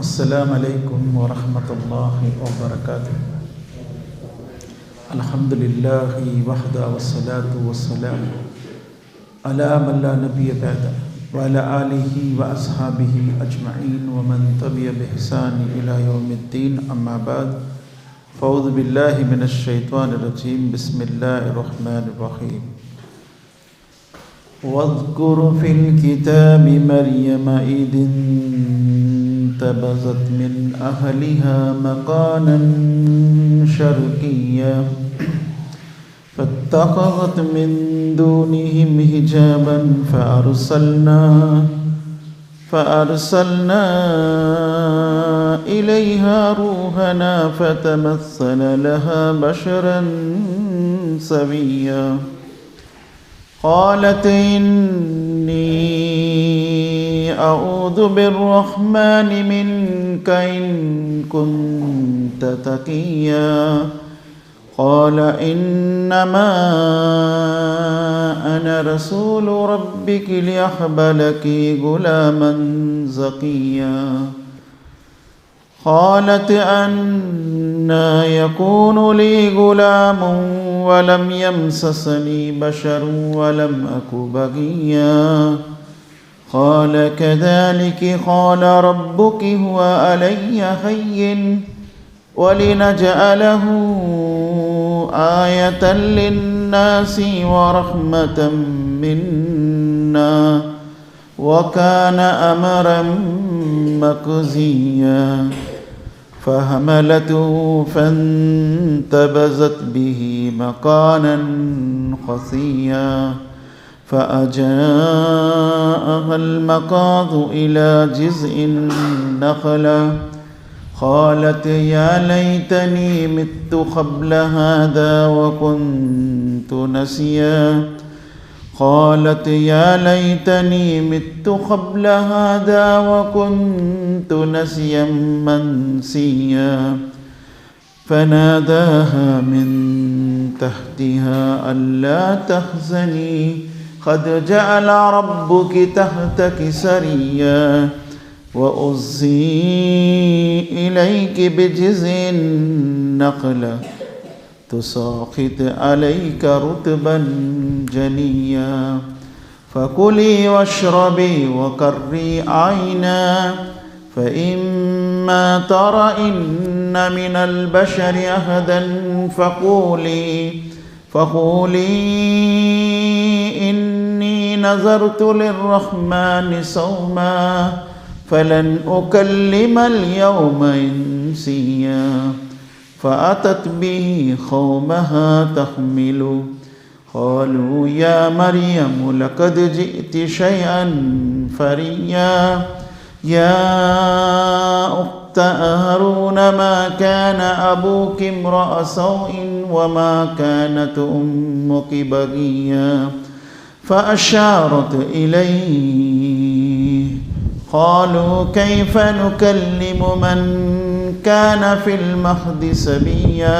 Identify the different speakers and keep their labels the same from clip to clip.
Speaker 1: अस्सलामु अलैकुम वरहमतुल्लाहि वबरकातुह। अल्हम्दुलिल्लाहि वहदा वस्सलातु वस्सलामु अला मन ला नबिय्य बअदा व अला आलिहि व अस्हाबिहि अजमईन व मन तबिअ बिहसान इला यौमिद्दीन अम्मा बाद फ़अऊज़ु बिल्लाहि मिनश शैतानिर रजीम बिस्मिल्लाहिर रहमानिर रहीम। वज़्कुर फ़िल किताबि मरियम इज़ इंतबज़त मिन अहलिहा मकानन शर्क़िय्या फ़त्तख़ज़त मिन दूनिहिम हिजाबन फ़अरसलना इलैहा रूहना फ़तमस्सल लहा बशरन सविय्या क़ालत इन्नी अऊज़ु बिर्रहमानि मिन्क इन कुन्त तक़िय्या क़ाल इन्नमा अना रसूलु रब्बिकी लिअहब लकी गुलामन ज़किय्या क़ालत अन्ना यकूनु ली गुलामुन वलम यमससनी बशरुन वलम अकु बगिय्या क़ाल कज़ालिकि क़ाल रब्बुकी हुवा अलय्य हय्यिन वलिनजअलहु आयतन लिन्नासि वरहमतम मिन्ना वकान अमरन मक़ज़िय्या फ़हमलतहु फ़ान्तबज़त बिही मकानन क़सिय्या फ़अजाअहा अल-मख़ाज़ु इला जिज़्इन नख़ला क़ालत या लैतनी मित्तु क़ब्ल हाज़ा व कुन्तु नसिया क़ालत या लैतनी मित्तु क़ब्ल हाज़ा व कुन्तु नसिय्यन मनसिया फ़नादाहा मिन तहतिहा अल्ला तहज़नी क़द जअल रब्बुकी तहतकी सरिय्या वउज़्ज़ी इलैकी बिजिज़्इन नख़ला तुसाक़ित अलैका रुतबन जनिय्या फ़कुली वश्रबी वक़र्री आइना फ़इम्मा तरइन्न मिनल बशरि अहदन फ़क़ूली इन्नी नज़रतु लिर्रहमानि सौमा फ़लन उकल्लिमल यौमा इंसिया फ़अतत बिही क़ौमहा तहमिलुहु क़ालू या मरियम लक़द जि'ति शैअन फ़रिय्या या उख़्त हारून मा कान अबूकी इम्रअ सौइन वमा कानत उम्मुकी बगिय्या फ़अशारत इलैहि क़ालू कैफ़ नुकल्लिमु मन कान फ़िल महदि सबिय्या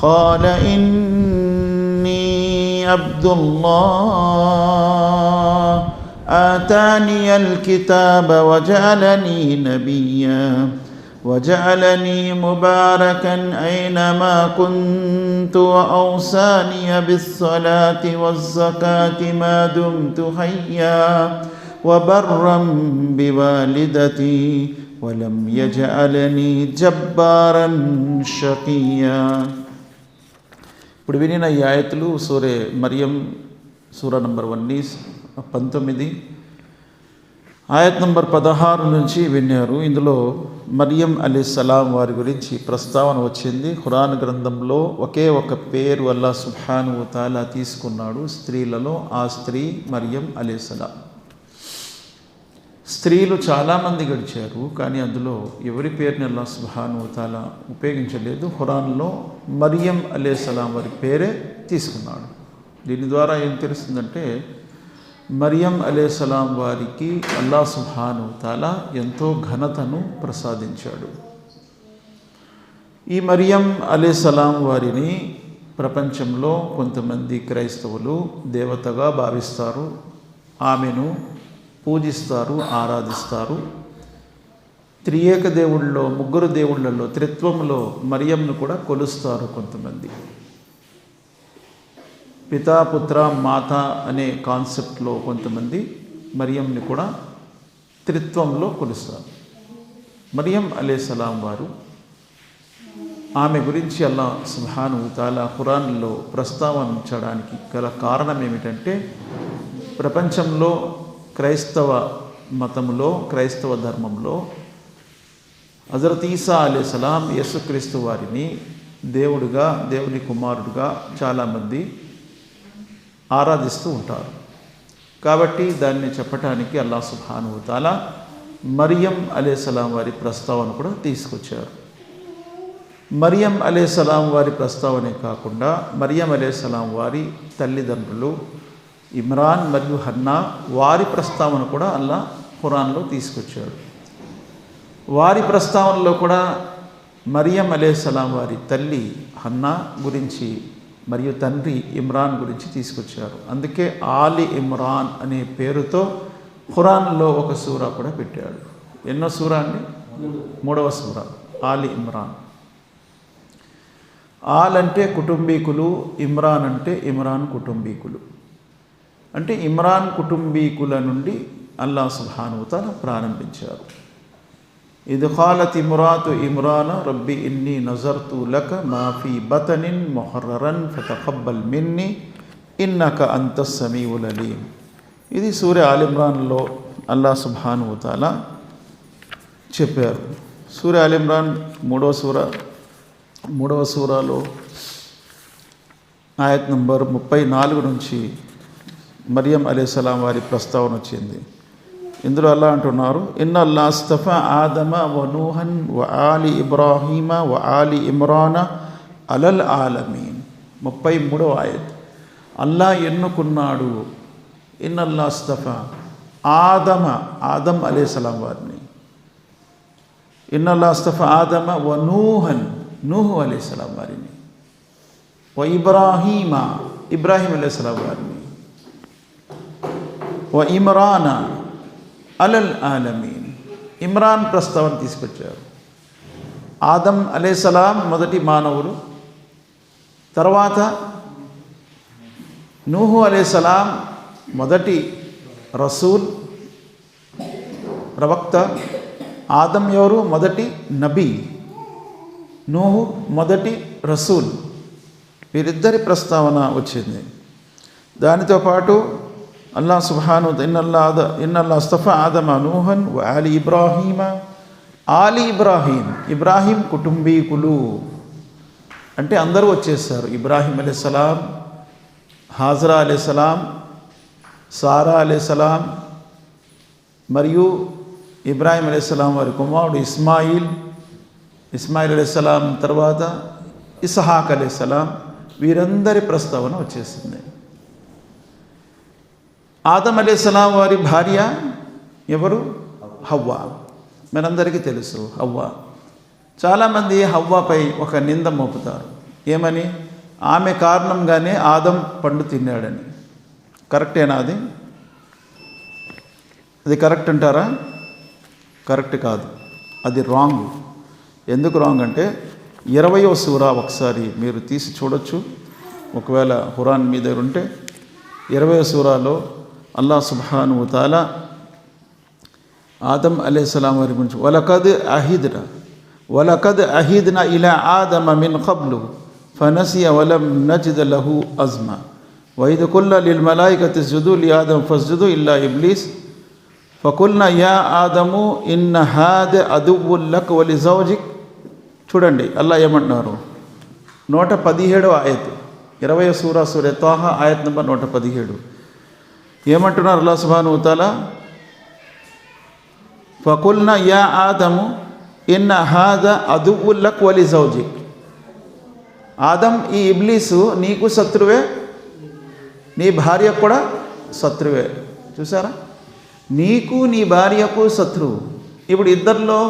Speaker 1: क़ाल इन्नी अब्दुल्लाह आतानियल किताब वजअलनी नबिय्या वजअलनी मुबारकन ऐनमा कुन्तु वअवसानी बिस्सलाति वज़्ज़काति मा दुमतु हय्या वबर्रम बिवालिदती वलम यजअलनी जब्बारन शकिया। ఇప్పుడు వినిన ఈ ఆయతులు సూరే మరియం సూరా నంబర్ 19 ఆయత్ నంబర్ 16 నుంచి విన్నారు. ఇందులో మరియం అలైహిస్సలాం వారి గురించి ప్రస్తావన వచ్చింది. ఖురాన్ గ్రంథంలో ఒకే ఒక పేరు అల్లాహ్ సుబ్హానహు వ తఆలా తీసుకున్నాడు స్త్రీలలో. ఆ స్త్రీ మరియం అలైహిస్సలాం. స్త్రీలు చాలామంది గడిచారు, కానీ అందులో ఎవరి పేరుని అల్లాహ్ సుబ్హానహు వ తఆలా ఉపయోగించలేదు. ఖురాన్లో మరియం అలైహిస్సలాం వారి పేరే తీసుకున్నాడు. దీని ద్వారా ఏం తెలుస్తుందంటే మరియం అలైహిస్సలాం వారికి అల్లాహ్ సుబ్హానహు వ తఆలా ఎంతో ఘనతను ప్రసాదించాడు. ఈ మరియం అలైహిస్సలాం వారిని ప్రపంచంలో కొంతమంది క్రైస్తవులు దేవతగా భావిస్తారు. ఆమెను పూజిస్తారు, ఆరాధిస్తారు. త్రియేక దేవుళ్ళలో, ముగ్గురు దేవుళ్ళలో, త్రిత్వంలో మరియంను కూడా కొలుస్తారు కొంతమంది. పితా, పుత్ర, మాత అనే కాన్సెప్ట్లో కొంతమంది మరియంని కూడా త్రిత్వంలో కొలుస్తారు. మరియం అలైహిస్సలాం వారు, ఆమె గురించి అల్లాహ్ సుబ్హానహు వ తఆలా ఖురాన్లో ప్రస్తావించడానికి గల కారణం ఏమిటంటే, ప్రపంచంలో క్రైస్తవ మతంలో, క్రైస్తవ ధర్మంలో హజరత్ ఈసా అలైహిస్సలాం యేసుక్రీస్తు వారిని దేవుడిగా, దేవుని కుమారుడుగా చాలామంది ఆరాధిస్తూ ఉంటారు. కాబట్టి దాన్ని చెప్పటానికి అల్లాహ్ సుబ్హానహు వ తఆలా మరియం అలైహిస్సలాం వారి ప్రస్తావన కూడా తీసుకొచ్చారు. మరియం అలైహిస్సలాం వారి ప్రస్తావనే కాకుండా మరియం అలైహిస్సలాం వారి తల్లిదండ్రులు ఇమ్రాన్ మరియు హన్నా వారి ప్రస్తావన కూడా అల్లాహ్ ఖురాన్లో తీసుకొచ్చాడు. వారి ప్రస్తావనలో కూడా మరియం అలైహిస్సలాం వారి తల్లి హన్నా గురించి మరియు తండ్రి ఇమ్రాన్ గురించి తీసుకొచ్చారు. అందుకే ఆలి ఇమ్రాన్ అనే పేరుతో ఖురాన్లో ఒక సూరా కూడా పెట్టాడు. ఎన్నో సూరా అండి? 3వ సూరా ఆలి ఇమ్రాన్. ఆల్ అంటే కుటుంబీకులు, ఇమ్రాన్ అంటే ఇమ్రాన్ కుటుంబీకులు. అంటే ఇమ్రాన్ కుటుంబీకుల నుండి అల్లాహ్ సుబ్హానహు వ తఆలా ప్రారంభించారు. ఇద్ ఖాలత్ ఇమ్రాతు ఇమ్రాన రబ్బి ఇన్నీ నజర్తు లక మా ఫీ బతనిన్ ముహర్రరన్ ఫతఖబ్బల్ మిన్నీ ఇన్నక అంతస్ సమీఉల్ అలీం. ఇది సూర ఆల్ ఇమ్రాన్లో అల్లాహ్ సుబ్హానహు వ తఆలా చెప్పారు. సూర ఆల్ ఇమ్రాన్ 3వ సూరాలో ఆయత్ నంబర్ 34 నుంచి మరియం అలైహిస్సలాం వారి ప్రస్తావన వచ్చింది. ఇందులో అల్లాహ్ అంటున్నారు, ఇన్నల్లాహ్ అస్తఫా ఆదమ వ నూహన్ వ ఆలి ఇబ్రాహీమ వ ఆలి ఇమ్రాన అలల్ ఆలమీన్. 33వ ఆయత్. అల్లాహ్ ఎన్నుకున్నాడు, ఇన్నల్లాహ్ అస్తఫా ఆదం అలైహిస్సలాం వారిని, ఇన్నల్లాహ్ అస్తఫా ఆదమ వ నూహన్ నూహు అలైహిస్సలాం వారిని, వ ఇబ్రాహీమ ఇబ్రాహీం అలైహిస్సలాం వారిని, వ ఇమ్రాన అలల్ ఆలమీన్. ఇమ్రాన్ ప్రస్తావన తీసుకొచ్చారు. ఆదం అలైహిస్సలాం మొదటి మానవులు, తర్వాత నూహు అలైహిస్సలాం మొదటి రసూల్ ప్రవక్త, ఆదం ఎవరు? మొదటి నబీ, నూహు మొదటి రసూల్. వీరిద్దరి ప్రస్తావన వచ్చింది. దానితో పాటు అల్లాహ్ సుబ్హానహు ఇన్నల్లాహ్ అస్తఫా ఆదమ నూహన్ వ ఆలి ఇబ్రాహీమ. ఆలి ఇబ్రాహీం కుటుంబీకులు అంటే అందరూ వచ్చేసారు. ఇబ్రాహీం అలైహిస్సలాం, హాజరా అలైహిస్సలాం, సారా అలైహిస్సలాం మరియు ఇబ్రాహీం అలైహిస్సలాం వారి కుమారుడు ఇస్మాయిల్ అలైహిస్సలాం, తర్వాత ఇస్హాక్ అలైహిస్సలాం, వీరందరి ప్రస్తావన వచ్చేసింది. ఆదం అలైహిస్సలాం వారి భార్య ఎవరు? హవ్వా. మనందరికీ తెలుసు హవ్వా. చాలామంది హవ్వాపై ఒక నింద మోపుతారు. ఏమని? ఆమె కారణంగానే ఆదం పండు తిన్నాడని. కరెక్టేనా అది? అది కరెక్ట్ అంటారా? కరెక్ట్ కాదు, అది రాంగ్. ఎందుకు రాంగ్ అంటే 20వ సూరా ఒకసారి మీరు తీసి చూడొచ్చు, ఒకవేళ ఖురాన్ మీ దగ్గర ఉంటే. 20వ సూరాలో అల్లాహ్ సుబ్హానహు వ తఆలా ఆదం అలైహిస్సలాం వారి గురించి వలకద్ అహిద్నా ఇలా ఆదమ మిన్ ఖబ్లు ఫనసియ వలం నజిద్ లహు అజ్మా వఇద్ కుల్నా లిల్ మలాయికతి ఇస్జుదు లి ఆదమ ఫస్జుదు ఇల్లా ఇబ్లీస్ ఫకుల్నా యా ఆదము ఇన్న హాద అదువ్వుల్ లక్ వ లి జౌజిక్. చూడండి అల్లాహ్ ఏమంటున్నారు. 117వ ఆయత్, 20వ సూర తాహ ఆయత్ నంబర్ 117. ఏమంటున్నారు అల్లాహ్ సుబ్హానహు వ తఆలా? ఫకుల్నా యా ఆదము ఇన్న హాద అదువ్వుల్ లక్ వ లి జౌజిక్. ఆదం, ఈ ఇబ్లీసు నీకు శత్రువే, నీ భార్యకు కూడా శత్రువే. చూసారా? నీకు నీ భార్యకు శత్రువు. ఇప్పుడు ఇద్దరిలో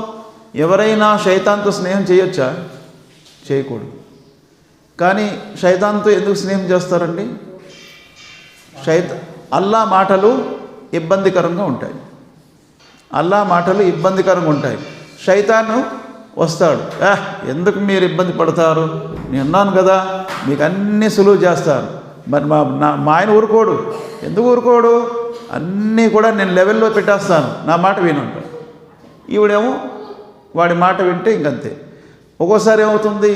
Speaker 1: ఎవరైనా శైతాన్తో స్నేహం చేయొచ్చా? చేయకూడదు. కానీ శైతాన్తో ఎందుకు స్నేహం చేస్తారండి? అల్లా మాటలు ఇబ్బందికరంగా ఉంటాయి. శైతాను వస్తాడు, ఎందుకు మీరు ఇబ్బంది పడతారు, నేను అన్నాను కదా మీకు అన్నీ సులువు చేస్తాను. మరి మా ఆయన ఊరుకోడు. ఎందుకు ఊరుకోడు? అన్నీ కూడా నేను లెవెల్లో పెట్టేస్తాను, నా మాట వినంటాడు. ఈవిడేమో వాడి మాట వింటే ఇంకంతే. ఒక్కోసారి ఏమవుతుంది,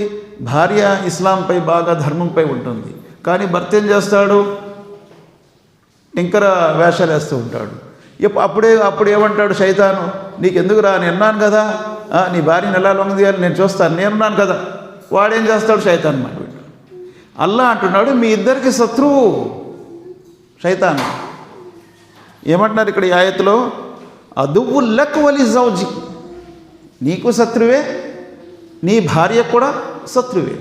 Speaker 1: భార్య ఇస్లాంపై బాగా ధర్మంపై ఉంటుంది, కానీ భర్త ఏం చేస్తాడు, ఇంకర వేషాలు వేస్తూ ఉంటాడు. అప్పుడు ఏమంటాడు శైతాను, నీకు ఎందుకు రా, నేను అన్నాను కదా నీ భార్యను ఎలా లొంగదీయాలి నేను చూస్తాను, నేనున్నాను కదా. వాడేం చేస్తాడు, శైతాన్ మాట వింటాడు. అల్లా అంటున్నాడు మీ ఇద్దరికి శత్రువు శైతాను. ఏమంటున్నారు ఇక్కడ ఈ ఆయతలో, అదువ్వుల్లక్ వలి జౌజి, నీకు శత్రువే నీ భార్య కూడా శత్రువే.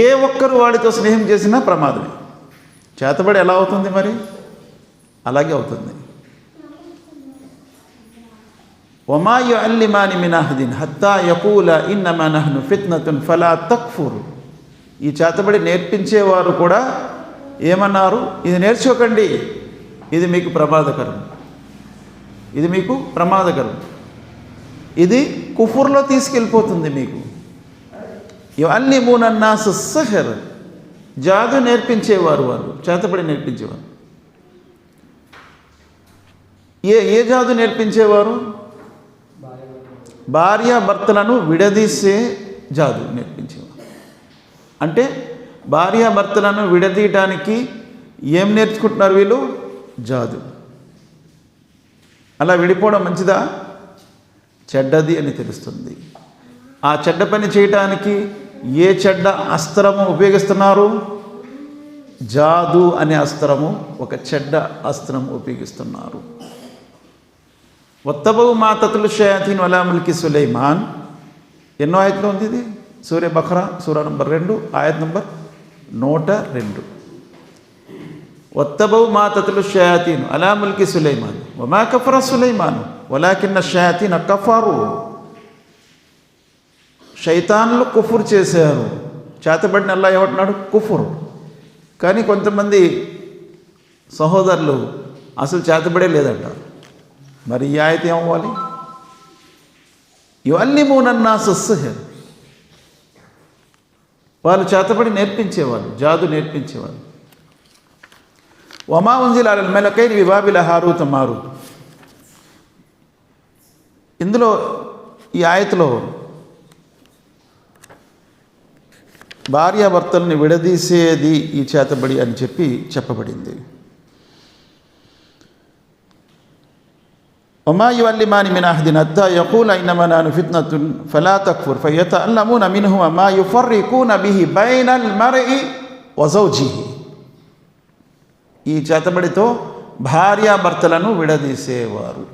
Speaker 1: ఏ ఒక్కరు వాడితో స్నేహం చేసినా ప్రమాదమే. చేతబడి ఎలా అవుతుంది మరి? అలాగే అవుతుంది. వమా యుఅల్లిమాని మిన్ అహదిన్ హత్తా యకూలా ఇన్నమా నహ్ను ఫిత్నతున్ ఫలా తక్ఫుర్. ఈ చేతబడి నేర్పించేవారు కూడా ఏమన్నారు, ఇది నేర్చుకోకండి, ఇది మీకు ప్రమాదకరం, ఇది మీకు ప్రమాదకరం, ఇది కుఫుర్లో తీసుకెళ్ళిపోతుంది మీకు. యుఅల్లిమూన అన్నాస సిహ్ర్, జాదు నేర్పించేవారు, వాళ్ళు చేతబడి నేర్పించేవారు. ఏ జాదు నేర్పించేవారు? భార్యాభర్తలను విడదీసే జాదు నేర్పించేవారు. అంటే భార్యాభర్తలను విడదీయటానికి ఏం నేర్చుకుంటున్నారు వీళ్ళు? జాదు. అలా విడిపోవడం మంచిదా? చెడ్డది అని తెలుస్తుంది. ఆ చెడ్డ పని చేయటానికి ఏ చెడ్డ అస్త్రము ఉపయోగిస్తున్నారు? జాదు అనే అస్త్రము, ఒక చెడ్డ అస్త్రం ఉపయోగిస్తున్నారు. వత్తబవు మా తతులు షయాతీన్ అలా ముల్కి సులైమాన్. ఎన్నో ఆయతలో ఉంది ఇది? సూర్య బఖరా సూరా నంబర్ 2 ఆయత్ నంబర్ 102. వత్తబవు మా తతులు షయాతీన్ అలా ముల్కి సులైమాన్ వమా కఫర సులైమాను వలాకిన్న షయాతీన్ కఫరు. శైతాన్లు కుఫుర్ చేశారు. చేతబడిన అల్లా ఏమంటున్నాడు? కుఫుర్. కానీ కొంతమంది సహోదరులు అసలు చేతబడే లేదంటారు. మరి ఈ ఆయత ఏమవ్వాలి? యుఅల్లిమూన అన్నాస సిహ్ర్, వాళ్ళు చేతబడి నేర్పించేవాళ్ళు, జాదు నేర్పించేవాళ్ళు. వమా ఉంజిల అలల్ మలకైని బిబాబిల హారూత మారూత్. ఇందులో ఈ ఆయతలో భార్యాభర్తల్ని విడదీసేది ఈ చేతబడి అని చెప్పబడింది. వమా యుఅల్లిమాని మిన్ అహదిన్ హత్తా యకూలా ఇన్నమా నహ్ను ఫిత్నతున్ ఫలా తక్ఫుర్ ఫయతఅల్లమూన మిన్హుమా మా యుఫర్రికూన బిహి బైనల్ మర్ఇ వ జౌజిహి. ఈ చేతబడితో భార్యాభర్తలను విడదీసేవారు.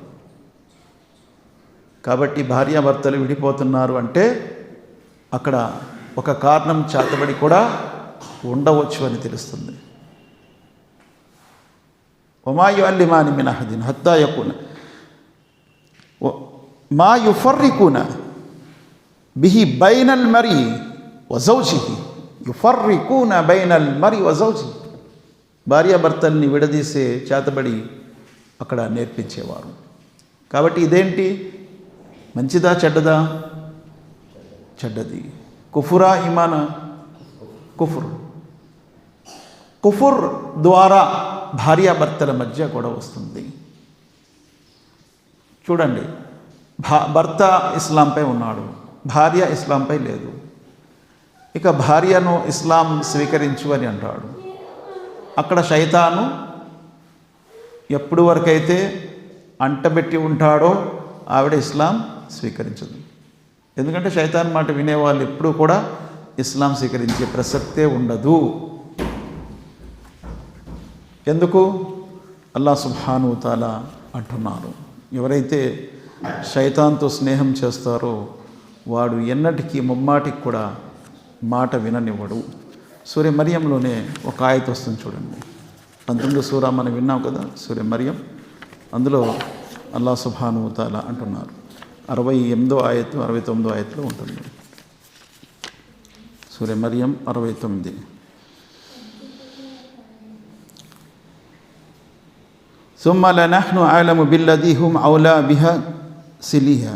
Speaker 1: కాబట్టి భార్యాభర్తలు విడిపోతున్నారు అంటే అక్కడ ఒక కారణం చేతబడి కూడా ఉండవచ్చు అని తెలుస్తుంది. వమా యుఅల్లిమాని మిన్ అహదిన్ హత్తా యకూన మా యుఫర్రికూన బిహి బైనల్ మర్ఇ వ జౌజిహి. యుఫర్రికూన బైనల్ మర్ఇ వ జౌజిహి, భార్యాభర్తల్ని విడదీసే చేతబడి అక్కడ నేర్పించేవారు. కాబట్టి ఇదేంటి, మంచిదా చెడ్డదా? చెడ్డది. కుఫురా ఈమానా? కుఫుర్. కుఫుర్ ద్వారా భార్యాభర్తల మధ్య గొడవ వస్తుంది. చూడండి, భర్త ఇస్లాంపై ఉన్నాడు, భార్య ఇస్లాంపై లేదు. ఇక భార్యను ఇస్లాం స్వీకరించు అని అంటాడు. అక్కడ శైతాను ఎప్పుడు వరకైతే అంటబెట్టి ఉంటాడో ఆవిడ ఇస్లాం స్వీకరించదు. ఎందుకంటే శైతాన్ మాట వినేవాళ్ళు ఎప్పుడూ కూడా ఇస్లాం స్వీకరించే ప్రసక్తే ఉండదు. ఎందుకు? అల్లాహ్ సుబ్హానహు వ తఆలా అంటున్నారు, ఎవరైతే శైతాన్తో స్నేహం చేస్తారో వాడు ఎన్నటికీ ముమ్మాటికి కూడా మాట విననివ్వడు. సూర్య మరియంలోనే ఒక ఆయత వస్తుంది చూడండి, 19 సూరా మనం విన్నాం కదా, సూర్య మరియం. అందులో అల్లాహ్ సుబ్హానహు వ తఆలా అంటున్నారు, 68వ ఆయతు 69వ ఆయతలో ఉంటుంది. సూర్య మరియం 69. సుమ్మ లనహ్ను అలము బిల్లదీ హుమ్ ఔలా బిహా సిలిహా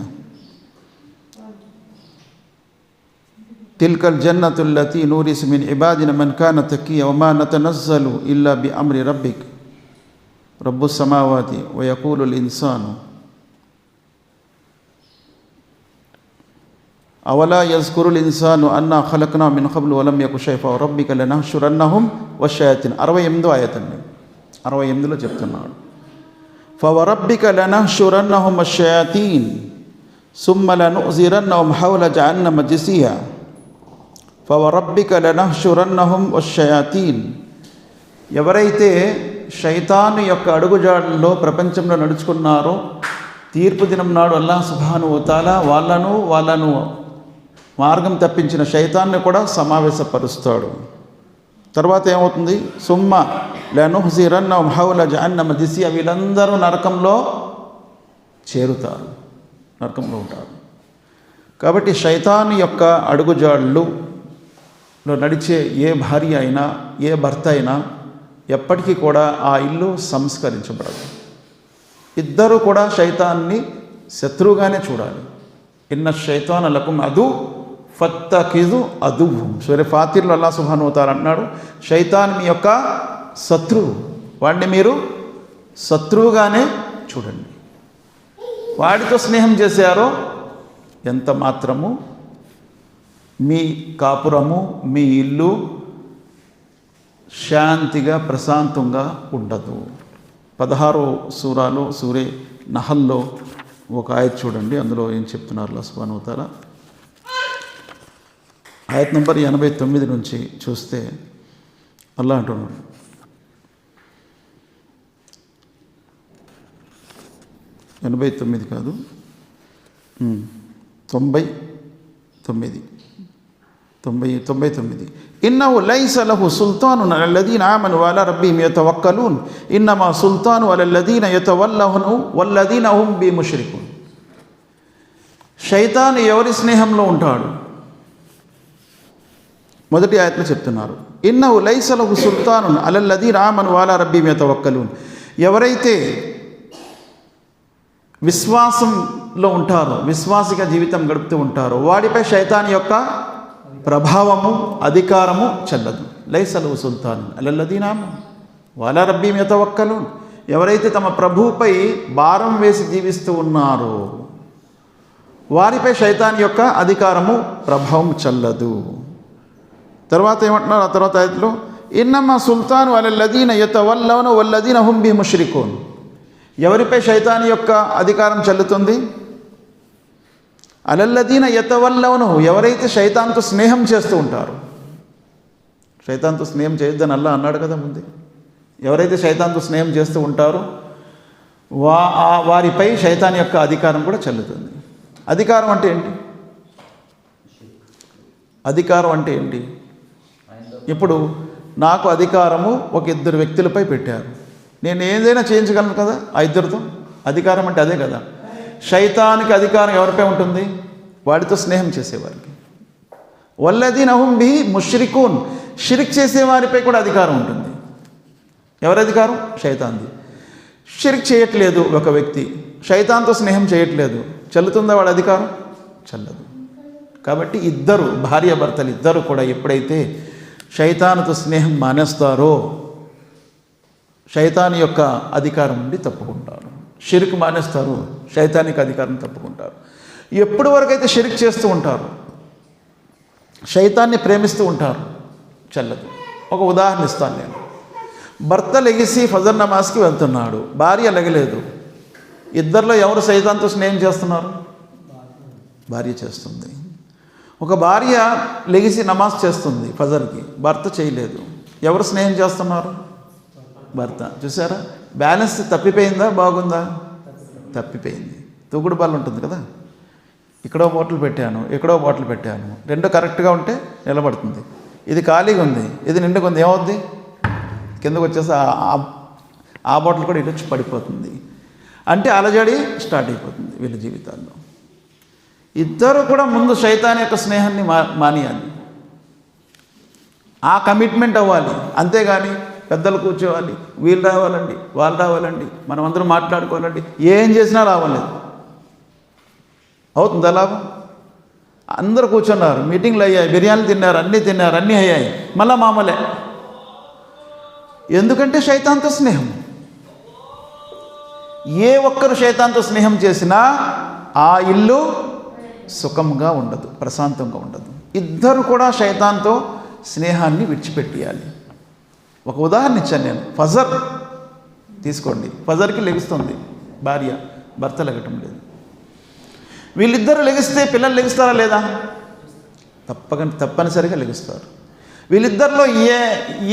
Speaker 1: తిల్కల్ జన్నతుల్లతీ నూరిసు మిన్ ఇబాదిన మన్ కాన తకియ వమా నతనజ్జలు ఇల్లా బి అమ్రి రబ్బిక్ రబ్బుస్ సమావాతి వయకూలుల్ ఇన్సాను అవలా యజ్కురుల్ ఇన్సాను అన్నా ఖలక్నా మిన్ ఖబ్లు వలం యకు షైఫా రబ్బిక లనహ్షురన్నహుం వషయాతిన్ 68వ ఆయతండి 68లో చెప్తున్నాడు. ఫవరబ్బిక లనహ్షురన్నహుం వషయాతీన్ సుమ్మ లనుజిరన్నహుం హౌల జహన్నమ జిసియా ఫవరబ్బిక లనహ్షురన్నహుం వషయాతీన్. ఎవరైతే శైతాను యొక్క అడుగుజాడల్లో ప్రపంచంలో నడుచుకున్నారో తీర్పు దినం నాడు అల్లాహ్ సుబ్హానహు వ తఆలా వాళ్ళను మార్గం తప్పించిన శైతాన్ని కూడా సమావేశపరుస్తాడు. తర్వాత ఏమవుతుంది? సుమ్మ లనుహ్జిరన్నహుం హౌల జహన్నమ జిసియా. వీళ్ళందరూ నరకంలో చేరుతారు, నరకంలో ఉంటారు. కాబట్టి శైతాను యొక్క అడుగుజాడల్లో నడిచే ఏ భార్య అయినా ఏ భర్త అయినా ఎప్పటికీ కూడా ఆ ఇల్లు సంస్కరించబడదు. ఇద్దరూ కూడా శైతాన్ని శత్రువుగానే చూడాలి. ఇన్న శైతాన లకుం అదు ఫత్తఖిజు అదువ్వుం. సూర ఫాతిర్లో అల్లాహ్ సుబ్హానహు వ తఆలా అంటున్నాడు, శైతాన్ మీ యొక్క శత్రువు, వాడిని మీరు శత్రువుగానే చూడండి. వాడితో స్నేహం చేశారో ఎంత మాత్రము మీ కాపురము మీ ఇల్లు శాంతిగా ప్రశాంతంగా ఉండదు. 16వ సూరాలో సూరే నహల్లో ఒక ఆయత్ చూడండి, అందులో ఏం చెప్తున్నారు అల్లాహ్ సుబ్హానహు వ తఆలా. ఆయత్ నంబర్ 89 నుంచి చూస్తే అల్లాహ్ అంటున్నాడు, 89 కాదు 99. ఇన్నహు లైస లహు సుల్తానున్ అలల్లదీన ఆమను వఅలా రబ్బిహిమ్ యతవక్కలూన్ ఇన్నమా సుల్తాను అలల్లదీన యతవల్లహును వల్లదీన హుం బి ముష్రికూన్. శైతాను ఎవరి స్నేహంలో ఉంటాడు? మొదటి ఆయతలో చెప్తున్నారు, ఇన్నహు లైస లహు సుల్తానున్ అలల్లదీన ఆమను వఅలా రబ్బిహిమ్ యతవక్కలూన్. ఎవరైతే విశ్వాసంలో ఉంటారో, విశ్వాసిగా జీవితం గడుపుతూ ఉంటారో వాడిపై శైతాన్ యొక్క ప్రభావము అధికారము చెల్లదు. లైస లహు సుల్తాన్ అలల్లదీన ఆమను వఅలా రబ్బిహిమ్ యతవక్కలూన్. ఎవరైతే తమ ప్రభువుపై భారం వేసి జీవిస్తూ ఉన్నారో వారిపై శైతాన్ యొక్క అధికారము ప్రభావం చెల్లదు. తర్వాత ఏమంటున్నారు ఆ తర్వాత ఆయతలో, ఇన్నమా సుల్తాను అలల్లదీన యతవల్లౌన వల్లదీన హుం బిహి ముష్రికూన్. ఎవరిపై శైతాన్ యొక్క అధికారం చెల్లుతుంది? అలల్లదీన యతవల్లౌన, ఎవరైతే శైతాన్తో స్నేహం చేస్తూ ఉంటారో. శైతాన్తో స్నేహం చేయొద్దని అల్లాహ్ అన్నాడు కదా ముందే. ఎవరైతే శైతాన్తో స్నేహం చేస్తూ ఉంటారో వారిపై శైతాన్ యొక్క అధికారం కూడా చెల్లుతుంది. అధికారం అంటే ఏంటి? అధికారం అంటే ఏంటి? ఇప్పుడు నాకు అధికారము ఒక ఇద్దరు వ్యక్తులపై పెట్టారు, నేను ఏదైనా చేయించగలను కదా ఆ ఇద్దరితో. అధికారం అంటే అదే కదా. శైతానికి అధికారం ఎవరిపై ఉంటుంది? వాడితో స్నేహం చేసేవారికి. వల్లదీన హుం బిహి ముష్రికూన్, షిర్క్ చేసేవారిపై కూడా అధికారం ఉంటుంది. ఎవరి అధికారం? శైతాన్ది. షిర్క్ చేయట్లేదు ఒక వ్యక్తి, శైతాన్తో స్నేహం చేయట్లేదు, చెల్లుతుందా వాడి అధికారం? చెల్లదు. కాబట్టి ఇద్దరు భార్యాభర్తలు ఇద్దరు కూడా ఎప్పుడైతే శైతానుతో స్నేహం మానేస్తారో శైతాన్ యొక్క అధికారం నుండి తప్పుకుంటారు. షిర్క్ మానేస్తారు, శైతానికి అధికారం తప్పుకుంటారు. ఎప్పటి వరకు అయితే షిర్క్ చేస్తూ ఉంటారు, శైతాన్ని ప్రేమిస్తూ ఉంటారు, చెల్లదు. ఒక ఉదాహరణ ఇస్తాను నేను. భర్త లెగిసి ఫజర్ నమాజ్కి వెళ్తున్నాడు, భార్య లెగలేదు. ఇద్దరిలో ఎవరు శైతాన్తో స్నేహం చేస్తున్నారు? భార్య చేస్తుంది. ఒక భార్య లెగిసి నమాజ్ చేస్తుంది ఫజర్కి, భర్త చేయలేదు. ఎవరు స్నేహం చేస్తున్నారు? భర్త. చూసారా, బ్యాలెన్స్ తప్పిపోయిందా బాగుందా? తప్పిపోయింది. తూగుడు బాల్ ఉంటుంది కదా, ఇక్కడో బాటిల్ పెట్టాను ఇక్కడో బాటిల్ పెట్టాను, రెండు కరెక్ట్గా ఉంటే నిలబడుతుంది. ఇది ఖాళీగా ఉంది, ఇది నిండుగా ఉంది, ఏమవుద్ది? కిందకు వచ్చేసి ఆ బాటిల్ కూడా ఇటు వచ్చి పడిపోతుంది. అంటే అలజడి స్టార్ట్ అయిపోతుంది వీళ్ళ జీవితాల్లో. ఇద్దరు కూడా ముందు శైతాన్ యొక్క స్నేహాన్ని మానేయాలి, ఆ కమిట్మెంట్ అవ్వాలి. అంతేగాని పెద్దలు కూర్చోవాలి, వీళ్ళు రావాలండి వాళ్ళు రావాలండి మనం అందరం మాట్లాడుకోవాలండి, ఏం చేసినా రావాలేదు. అవుతుందా లాభం? అందరూ కూర్చున్నారు, మీటింగ్లు అయ్యాయి, బిర్యానీలు తిన్నారు, అన్నీ అయ్యాయి, మళ్ళా మామూలే. ఎందుకంటే శైతాన్తో స్నేహం. ఏ ఒక్కరు శైతాన్తో స్నేహం చేసినా ఆ ఇల్లు సుఖంగా ఉండదు, ప్రశాంతంగా ఉండదు. ఇద్దరు కూడా శైతాన్తో స్నేహాన్ని విడిచిపెట్టేయాలి. ఒక ఉదాహరణ ఇచ్చాను నేను. ఫజర్ తీసుకోండి, ఫజర్కి లెగుస్తుంది భార్య, భర్త లెగటం లేదు. వీళ్ళిద్దరూ లెగిస్తే పిల్లలు లెగుస్తారా లేదా? తప్పనిసరిగా లెగుస్తారు. వీళ్ళిద్దరిలో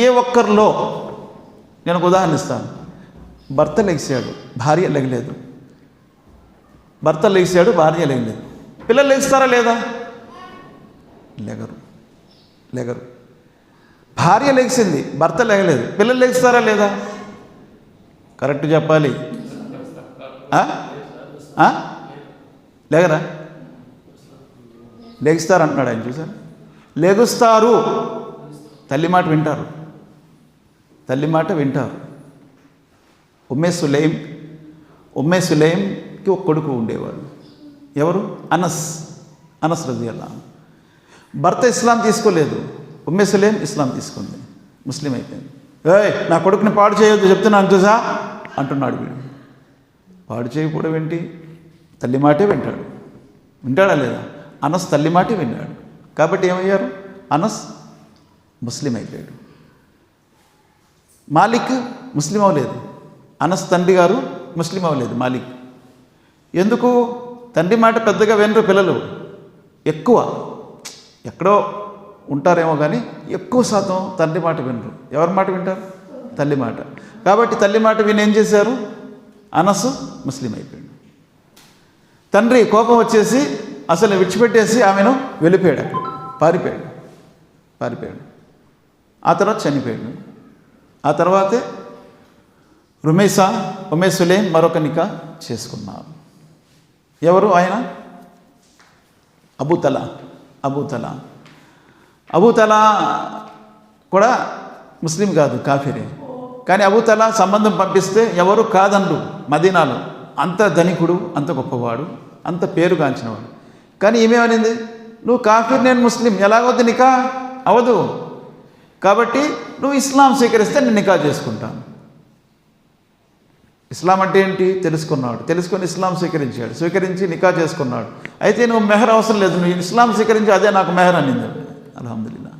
Speaker 1: ఏ ఒక్కరిలో, నేను ఒక ఉదాహరణ ఇస్తాను. భర్త లెగిసాడు, భార్య లెగలేదు. భర్త లెగిసాడు, భార్య లెగలేదు. పిల్లలు లెగుస్తారా లేదా? లెగరు. భార్య లెగిసింది, భర్త లెగలేదు. పిల్లలు లెగుస్తారా లేదా? కరెక్ట్ చెప్పాలి. లేగరా? లెగుస్తారు అంటున్నాడు ఆయన. చూసారు? లెగుస్తారు. తల్లి మాట వింటారు. ఉమ్మే సులైంకి ఒక కొడుకు ఉండేవాడు. ఎవరు? అనస్ రజియల్లాహు. భర్త ఇస్లాం తీసుకోలేదు, ఉమ్మే సులైం ఇస్లాం తీసుకుంది, ముస్లిం అయిపోయింది. నా కొడుకుని పాడు చేయొద్దు చెప్తున్నాను చూసా అంటున్నాడు వీడు. పాడు చేయకపోవడం ఏంటి? తల్లి మాటే వింటాడా లేదా? అనస్ తల్లి మాటే విన్నాడు. కాబట్టి ఏమయ్యారు? అనస్ ముస్లిం అయిపోయాడు. మాలిక్ ముస్లిం అవ్వలేదు. అనస్ తండ్రి గారు ముస్లిం అవ్వలేదు. మాలిక్ ఎందుకు? తండ్రి మాట పెద్దగా వినరు పిల్లలు. ఎక్కువ ఎక్కడో ఉంటారేమో కానీ ఎక్కువ శాతం తండ్రి మాట వినరు. ఎవరి మాట వింటారు? తల్లి మాట. కాబట్టి తల్లి మాట విని ఏం చేశారు? అనసు ముస్లిం అయిపోయాడు. తండ్రి కోపం వచ్చేసి అసలు విడిచిపెట్టేసి ఆమెను వెళ్ళిపోయాడు, అక్కడ పారిపోయాడు. ఆ తర్వాత చనిపోయాడు. ఆ తర్వాతే ఉమ్మే సులైం మరొక నికా చేసుకున్నారు. ఎవరు ఆయన? అబూ తలా కూడా ముస్లిం కాదు, కాఫిరే. కానీ అబూ తలా సంబంధం పంపిస్తే ఎవరు కాదనరు. మదీనాలో అంత ధనికుడు, అంత గొప్పవాడు, అంత పేరుగాంచినవాడు. కానీ ఏమేమనింది? నువ్వు కాఫిర్, నేను ముస్లిం, ఎలాగొద్దు నికా అవదు. కాబట్టి నువ్వు ఇస్లాం స్వీకరిస్తే నేను నికా చేసుకుంటాను. ఇస్లాం అంటే ఏంటి తెలుసుకొని ఇస్లాం స్వీకరించి నికా చేసుకున్నాడు. అయితే నువ్వు మెహర్ అవసరం లేదు, నువ్వు ఇస్లాం స్వీకరించి అదే నాకు మెహర్ అనింది. అల్హమ్దులిల్లా.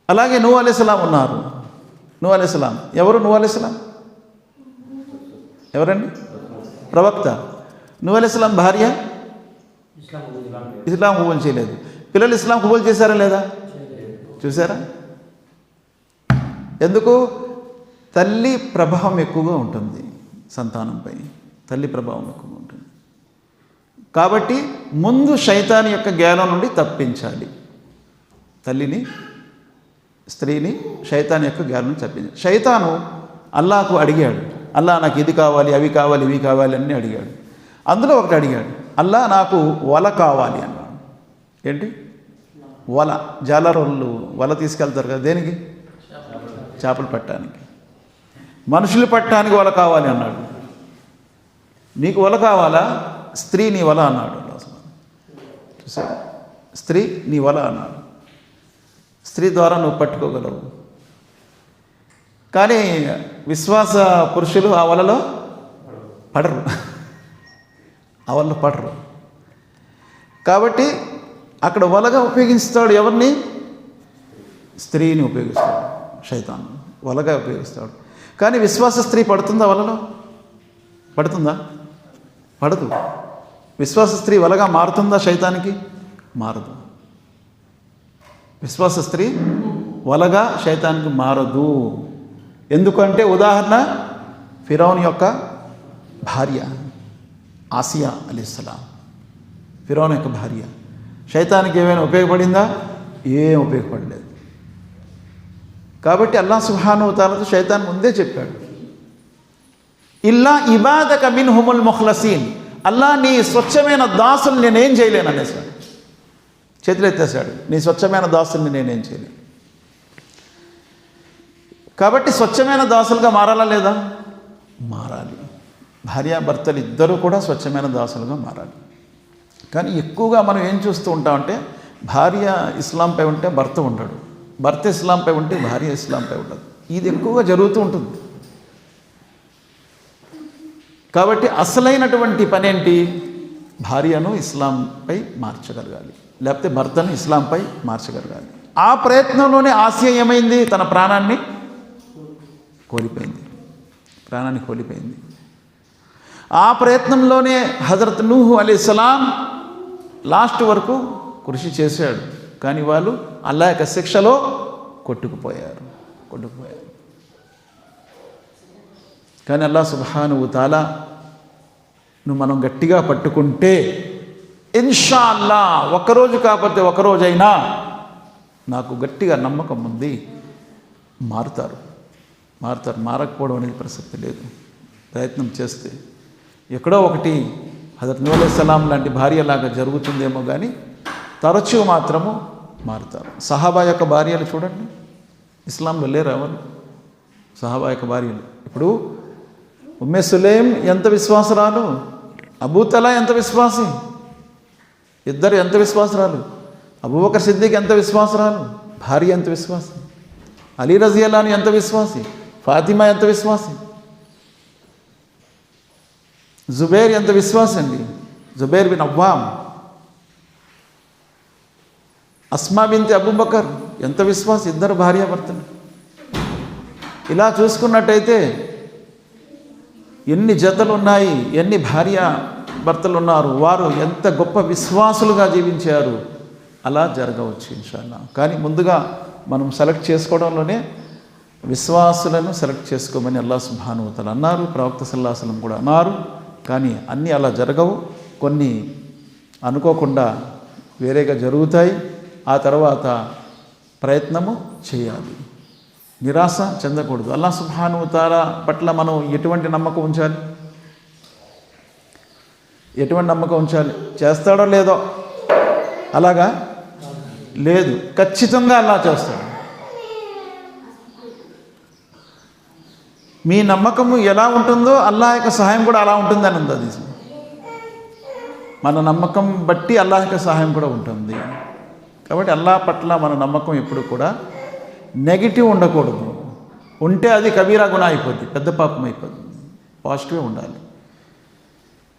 Speaker 1: అలాగే నూహ్ అలైహిస్సలాం ఉన్నారు. నూహ్ అలైహిస్సలాం ఎవరు? నూహ్ అలైహిస్సలాం ఎవరండి? ప్రవక్త. నూహ్ అలైహిస్సలాం భార్య ఇస్లాం కబూల్ చేయలేదు. పిల్లలు ఇస్లాం కబూల్ చేశారా లేదా? చూసారా? ఎందుకు? తల్లి ప్రభావం ఎక్కువగా ఉంటుంది సంతానంపై. తల్లి ప్రభావం ఎక్కువగా ఉంటుంది. కాబట్టి ముందు శైతాన్ యొక్క జ్ఞానం నుండి తప్పించాలి. తల్లిని, స్త్రీని శైతాన్ యొక్క జ్ఞానం నుంచి తప్పించాలి. శైతాను అల్లాహకు అడిగాడు, అల్లా నాకు ఇది కావాలి, అవి కావాలి, ఇవి కావాలి అన్నీ అడిగాడు. అందులో ఒకటి అడిగాడు, అల్లా నాకు వల కావాలి అన్నాడు. ఏంటి? వల. జాలరోళ్ళు వల తీసుకెళ్తారు కదా, దేనికి? చేపలు పట్టడానికి. మనుషులు పట్టడానికి వల కావాలి అన్నాడు. నీకు వల కావాలా? స్త్రీ నీ వల అన్నాడు. చూసారా? స్త్రీ నీ వల అన్నాడు. స్త్రీ ద్వారా నువ్వు పట్టుకోగలవు. కానీ విశ్వాస పురుషులు ఆ వలలో పడరు. కాబట్టి అక్కడ వలగా ఉపయోగిస్తాడు. ఎవరిని? స్త్రీని ఉపయోగిస్తాడు. శైతాన్ వలగా ఉపయోగిస్తాడు. కానీ విశ్వాస స్త్రీ పడుతుందా వలలో? పడదు. విశ్వాస స్త్రీ వలగా మారుతుందా శైతానికి? మారదు. విశ్వాస స్త్రీ వలగా శైతానికి మారదు. ఎందుకంటే ఉదాహరణ, ఫిరౌన్ యొక్క భార్య ఆసియా అలైహిస్సలాం, ఫిరౌన్ యొక్క భార్య. శైతానికి ఏమైనా ఉపయోగపడిందా? ఏం ఉపయోగపడలేదు. కాబట్టి అల్లాహ్ సుబ్హానహు వ తఆలా శైతాన్ ముందే చెప్పాడు, ఇల్లా ఇబాదక మిన్హుముల్ ముఖ్లసీన్, అల్లా నీ స్వచ్ఛమైన దాసులు నేనేం చేయలేను అనేసాడు. చేతులు ఎత్తేసాడు, నీ స్వచ్ఛమైన దాసుల్ని నేనేం చేయలేను. కాబట్టి స్వచ్ఛమైన దాసులుగా మారాలా లేదా? మారాలి. భార్యాభర్తలు ఇద్దరూ కూడా స్వచ్ఛమైన దాసులుగా మారాలి. కానీ ఎక్కువగా మనం ఏం చూస్తూ ఉంటామంటే భార్య ఇస్లాంపై ఉంటే భర్త ఉండడు, భర్త ఇస్లాంపై ఉంటే భార్య ఇస్లాంపై ఉండదు. ఇది ఎక్కువగా జరుగుతూ ఉంటుంది. కాబట్టి అసలైనటువంటి పనేంటి? భార్యను ఇస్లాంపై మార్చగలగాలి, లేకపోతే భర్తను ఇస్లాంపై మార్చగలగాలి. ఆ ప్రయత్నంలోనే ఆసియా ఏమైంది? తన ప్రాణాన్ని కోల్పోయింది. ఆ ప్రయత్నంలోనే హజరత్ నూహ్ అలైహిస్సలాం లాస్ట్ వరకు కృషి చేశాడు. కానీ వాళ్ళు అల్లాహ్ యొక్క శిక్షలో కొట్టుకుపోయారు. కానీ అల్లాహ్ సుబ్హానహు తఆలా మనం గట్టిగా పట్టుకుంటే ఇన్షా అల్లాహ్ ఒకరోజు కాకపోతే ఒకరోజైనా నాకు గట్టిగా నమ్మకం ఉంది, మారుతారు. మారకపోవడం అనేది ప్రసక్తి లేదు. ప్రయత్నం చేస్తే ఎక్కడో ఒకటి హజరత్ నూహ్ అలైహిస్సలాం లాంటి భార్యలాగా జరుగుతుందేమో, కానీ తరచూ మాత్రము మారుతారు. సహాబా యొక్క భార్యలు చూడండి, ఇస్లాంలో లేరు ఎవరు? సహాబా యొక్క భార్యలు. ఇప్పుడు ఉమ్మే సులైం ఎంత విశ్వాసరాలు, అబూ తలా ఎంత విశ్వాసి, ఇద్దరు ఎంత విశ్వాసరాలు. అబూబకర్ సిద్దిక్ ఎంత విశ్వాసరాలు, భార్య ఎంత విశ్వాసి. అలీ రజియల్లాహు అన్హు ఎంత విశ్వాసి, ఫాతిమా ఎంత విశ్వాసి. జుబైర్ ఎంత విశ్వాసి అండి, జుబైర్ బిన్ అవ్వామ్. అస్మా బిన్త్ అబూబకర్ ఎంత విశ్వాసి, ఇద్దరు భార్యాభర్తలు. ఇలా చూసుకున్నట్టయితే ఎన్ని జతలు ఉన్నాయి, ఎన్ని భార్య భర్తలు ఉన్నారు, వారు ఎంత గొప్ప విశ్వాసులుగా జీవించారు. అలా జరగవచ్చు ఇన్షాల్లా. కానీ ముందుగా మనం సెలెక్ట్ చేసుకోవడంలోనే విశ్వాసులను సెలెక్ట్ చేసుకోమని అల్లాహ్ సుబ్హానహు తఆలా అన్నారు, ప్రవక్త సల్లల్లాహు అలైహి వసల్లం కూడా అన్నారు. కానీ అన్నీ అలా జరగవు, కొన్ని అనుకోకుండా వేరేగా జరుగుతాయి. ఆ తర్వాత ప్రయత్నము చేయాలి, నిరాశ చెందకూడదు. అల్లాహ్ సుబ్హానహు తఆలా పట్ల మనం ఎటువంటి నమ్మకం ఉంచాలి? చేస్తాడో లేదో అలాగా లేదు, ఖచ్చితంగా అల్లాహ్ చేస్తాడు. మీ నమ్మకము ఎలా ఉంటుందో అల్లాహ్ యొక్క సహాయం కూడా అలా ఉంటుందని ఉంది అది. మన నమ్మకం బట్టి అల్లాహ్ యొక్క సహాయం కూడా ఉంటుంది. కాబట్టి అల్లాహ్ పట్ల మన నమ్మకం ఎప్పుడు కూడా నెగిటివ్ ఉండకూడదు. ఉంటే అది కబీరా గుణ అయిపోద్ది, పెద్ద పాపం అయిపోద్ది. పాజిటివే ఉండాలి.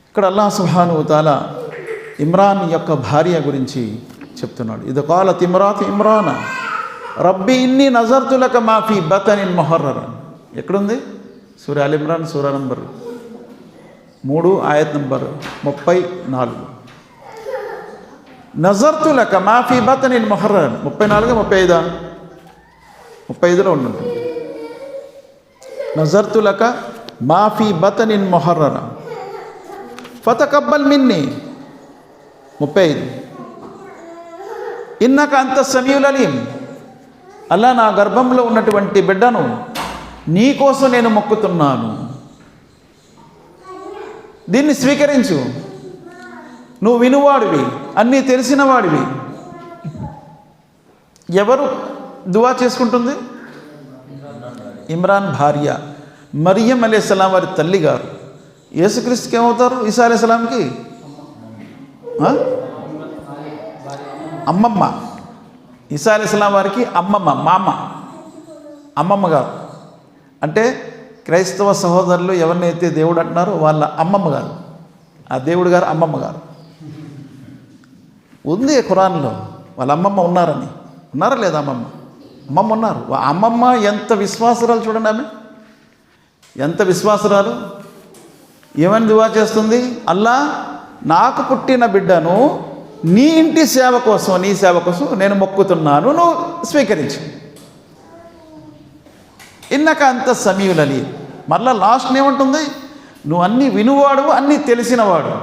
Speaker 1: ఇక్కడ అల్లాహ్ సుబ్హానహు తఆలా ఇమ్రాన్ యొక్క భార్య గురించి చెప్తున్నాడు. ఇది కాలత్ ఇమ్రాత్ ఇమ్రాన రబ్బీ ఇన్నీ నజర్తు లక మా ఫీ బతనిన్ ముహర్రరన్. ఎక్కడుంది? సూరా అల్ ఇమ్రాన్ సూరా నంబర్ 3 ఆయత్ నంబర్ 34. నజర్తు లక మా ఫీ బతనిన్ ముహర్రరన్. 34 35 35లో ఉంటుంది. నజర్తు లక మా ఫీ బతనిన్ ముహర్రరన్ ఫతకబ్బల్ మిన్నీ 35. ఇన్నక అంత సమీఉల్ అలీం. అల్లా నా గర్భంలో ఉన్నటువంటి బిడ్డను నీకోసం నేను మొక్కుతున్నాను, దీన్ని స్వీకరించు. నువ్వు వినువాడివి, అన్నీ తెలిసిన వాడివి. ఎవరు దువా చేసుకుంటుంది? ఇమ్రాన్ భార్య మరియం అలైహిస్సలాం వారి తల్లి గారు. యేసుక్రీస్తుకి ఏమవుతారు? ఈసా అలైహిస్సలాంకి అమ్మమ్మ. ఈసా అలైహిస్సలాం వారికి అమ్మమ్మ, అమ్మమ్మ గారు. అంటే క్రైస్తవ సహోదరులు ఎవరినైతే దేవుడు అంటున్నారో వాళ్ళ అమ్మమ్మ గారు, ఆ దేవుడు గారు అమ్మమ్మ గారు. ఉంది ఖురాన్లో వాళ్ళ అమ్మమ్మ ఉన్నారా లేదా? అమ్మమ్మ ఉన్నారు. అమ్మమ్మ ఎంత విశ్వాసరాలు చూడండి, ఆమె ఎంత విశ్వాసరాలు. ఏమని దువా చేస్తుంది? అల్లా నాకు పుట్టిన బిడ్డను నీ ఇంటి సేవ కోసం, నీ సేవ కోసం నేను మొక్కుతున్నాను, నువ్వు స్వీకరించు. ఇన్నక అంత సమీఉల్ అలీం. మళ్ళా లాస్ట్ ఏముంటుంది? నువ్వు అన్నీ వినువాడు, అన్నీ తెలిసినవాడు.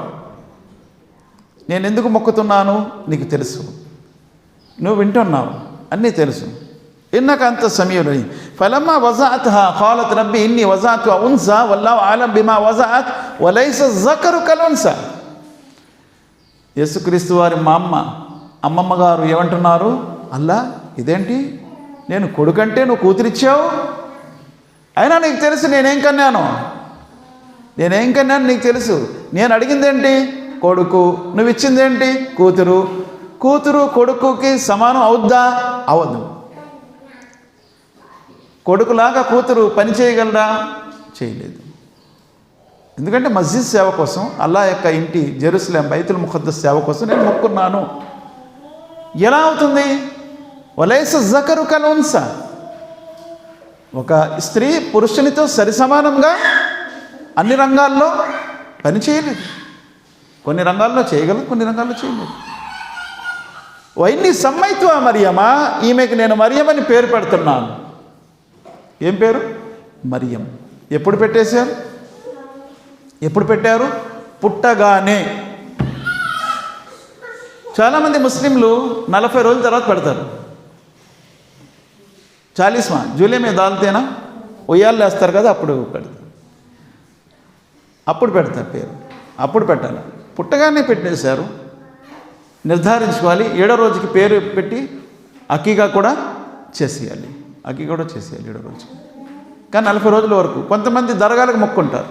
Speaker 1: నేను ఎందుకు మొక్కుతున్నాను నీకు తెలుసు, నువ్వు వింటున్నావు, అన్నీ తెలుసు. ఇన్నక అంత సమీఉల్ అలీం. ఫలమ్మా వజఅత్హా ఖాలత్ రబ్బీ ఇన్నీ వజఅతుహా ఉన్సా వల్లాహు అఅలం బిమా వజఅత్ వలైస జకరు కల్ ఉన్సా. యేసుక్రీస్తు వారి మా అమ్మమ్మ గారు ఏమంటున్నారు? అల్లా ఇదేంటి, నేను కొడుకంటే నువ్వు కూతురిచ్చావు, అయినా నీకు తెలుసు నేనేం కన్నాను నీకు తెలుసు. నేను అడిగిందేంటి? కొడుకు, నువ్వు ఇచ్చిందేంటి కూతురు. కూతురు కొడుకుకి సమానం అవుద్దా? అవదు. కొడుకులాగా కూతురు పని చేయగలరా? చేయలేదు. ఎందుకంటే మస్జిద్ సేవ కోసం, అల్లా యొక్క ఇంటి జెరూసలేం బైతుల్ ముఖద్దస్ సేవ కోసం నేను మొక్కున్నాను. ఎలా అవుతుంది? వలైస జకరు కల్ ఉన్సా, ఒక స్త్రీ పురుషునితో సరిసమానంగా అన్ని రంగాల్లో పని చేయలేదు. కొన్ని రంగాల్లో చేయగలదు, కొన్ని రంగాల్లో చేయలేదు. వైన్ని సమ్మైత్వ మరియమా, ఈమెకి నేను మరియం అని పేరు పెడుతున్నాను. ఏం పేరు? మరియం. ఎప్పుడు పెట్టేశారు? ఎప్పుడు పెట్టారు? పుట్టగానే. చాలామంది ముస్లింలు 40 రోజుల తర్వాత పెడతారు. 40వాं జూలై మీద దాల్తేనా ఉయ్యాలు వేస్తారు కదా, అప్పుడు పెడతారు. అప్పుడు పెడతారు పేరు, అప్పుడు పెట్టాలి. పుట్టగానే పెట్టేశారు. నిర్ధారించుకోవాలి. 7వ రోజుకి పేరు పెట్టి అకీకా కూడా చేసేయాలి. అకీకా కూడా చేసేయాలి 7వ రోజుకి. కానీ 40 రోజుల వరకు. కొంతమంది దర్గాలకు మొక్కుంటారు.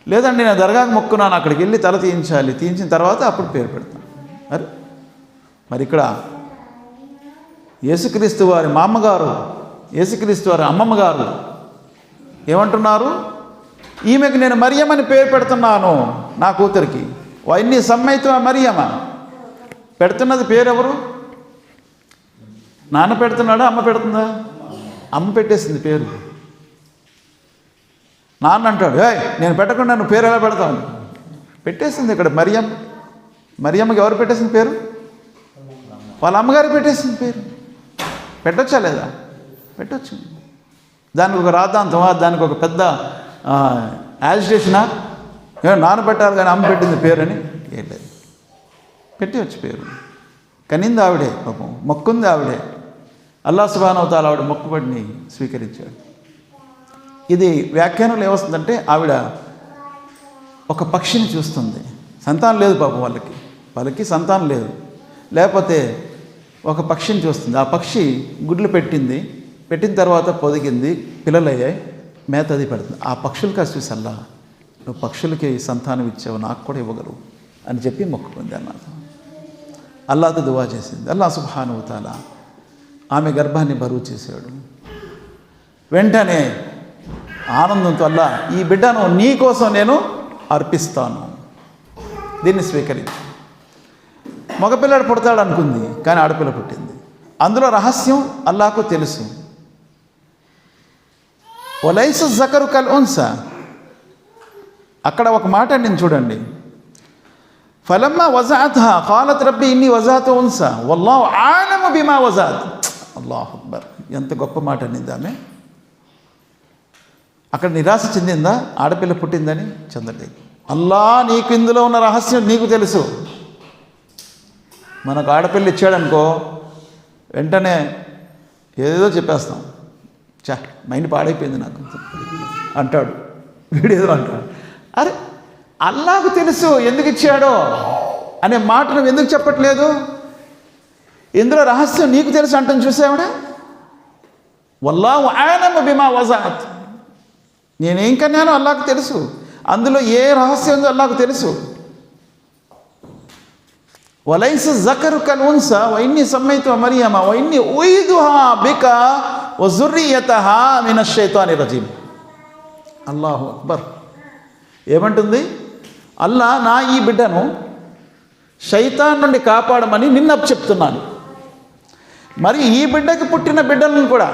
Speaker 1: లేదండి నేను దర్గాకు మొక్కున్నాను, అక్కడికి వెళ్ళి తల తీయించాలి, తీయించిన తర్వాత అప్పుడు పేరు పెడతాను. మరి ఇక్కడ యేసుక్రీస్తు వారి మామగారు, యేసుక్రీస్తు వారి అమ్మమ్మ గారు ఏమంటున్నారు? ఈమెకి నేను మరియం అని పేరు పెడుతున్నాను నా కూతురికి. వైన్ని సమ్మైత్వ మరియమ. పెడుతున్నది పేరు ఎవరు? నాన్న పెడుతున్నాడా, అమ్మ పెడుతుందా? అమ్మ పెట్టేసింది పేరు. నాన్న అంటాడు, నేను పెట్టకుండా నువ్వు పేరు ఎలా పెడతావు? పెట్టేసింది ఇక్కడ మరియం. మరియమ్మకి ఎవరు పెట్టేసింది పేరు? వాళ్ళ అమ్మగారు పెట్టేసింది పేరు. పెట్టొచ్చా లేదా? పెట్టొచ్చు. దానికి ఒక రాద్ధాంతమా, దానికి ఒక పెద్ద యాజిటేషనా? నాన్న పెట్టాలి కానీ అమ్మ పెట్టింది పేరు అని ఏం లేదు. పెట్టవచ్చు పేరు. కనింది ఆవిడే, పాపం మొక్కుంది ఆవిడే. అల్లాహ్ సుబ్హానహు వ తఆలా ఆవిడ మొక్కుబడిని స్వీకరించాడు. ఇది వ్యాఖ్యానంలో ఏమొస్తుందంటే, ఆవిడ ఒక పక్షిని చూస్తుంది. సంతానం లేదు పాపం వాళ్ళకి సంతానం లేదు. లేకపోతే ఒక పక్షిని చూస్తుంది. ఆ పక్షి గుడ్లు పెట్టింది. పెట్టిన తర్వాత పొదిగింది, పిల్లలయ్యాయి, మేత అది పెడుతుంది. ఆ పక్షులకి చూసి అల్లా నువ్వు పక్షులకి సంతానం ఇచ్చావు, నాకు కూడా ఇవ్వగలవు అని చెప్పి మొక్కుకుంది అన్నమాట. అల్లాతో దువా చేసింది. అల్లాహ్ సుబ్హానహు వ తఆలా ఆమె గర్భాన్ని బరువు చేశాడు. వెంటనే ఆనందంతో అల్లా ఈ బిడ్డను నీ కోసం నేను అర్పిస్తాను, దీన్ని స్వీకరించు. మగపిల్లాడు పుడతాడు అనుకుంది, కానీ ఆడపిల్ల పుట్టింది. అందులో రహస్యం అల్లాహకు తెలుసు. వలైస జకరు కల్ ఉన్సా. అక్కడ ఒక మాట నేను చూడండి. ఫలమ్మా వజాతహా ఖాలత్ రబ్బీ ఇన్నీ వజాతు ఉన్సా వల్లాహు ఆలము బిమా వజాత్. అల్లాహు అక్బర్, ఎంత గొప్ప మాట అనింది ఆమె. అక్కడ నిరాశ చెందిందా? ఆడపిల్ల పుట్టిందని చెందలేదు. అల్లా నీకు ఇందులో ఉన్న రహస్యం నీకు తెలుసు. మనకు ఆడపిల్ల ఇచ్చాడనుకో, వెంటనే ఏదేదో చెప్పేస్తాం. మైండ్ పాడైపోయింది నాకు అంటాడు, వీడేదో అంటాడు. అరే అల్లాహకు తెలుసు ఎందుకు ఇచ్చాడో అనే మాట నువ్వు ఎందుకు చెప్పట్లేదు? ఇందులో రహస్యం నీకు తెలుసు అంటాను. చూసావిడ, వల్లాహు ఆలము బిమా వజాత్. నేనేం కన్నానో అల్లాహకు తెలుసు. అందులో ఏ రహస్యం ఉందో అల్లాహకు తెలుసు. వలైస జకరు కల్ ఉన్సా వైన్ని సమ్మైత్వ మరియమ వైన్ని ఉయిదుహా బిక వజుర్రియతహా మినష్ షైతాని రజీమ్. అల్లాహు అక్బర్. ఏమంటుంది? అల్లా నా ఈ బిడ్డను శైతాన్ నుండి కాపాడమని నిన్న చెప్తున్నాను. మరి ఈ బిడ్డకి పుట్టిన బిడ్డలను కూడా,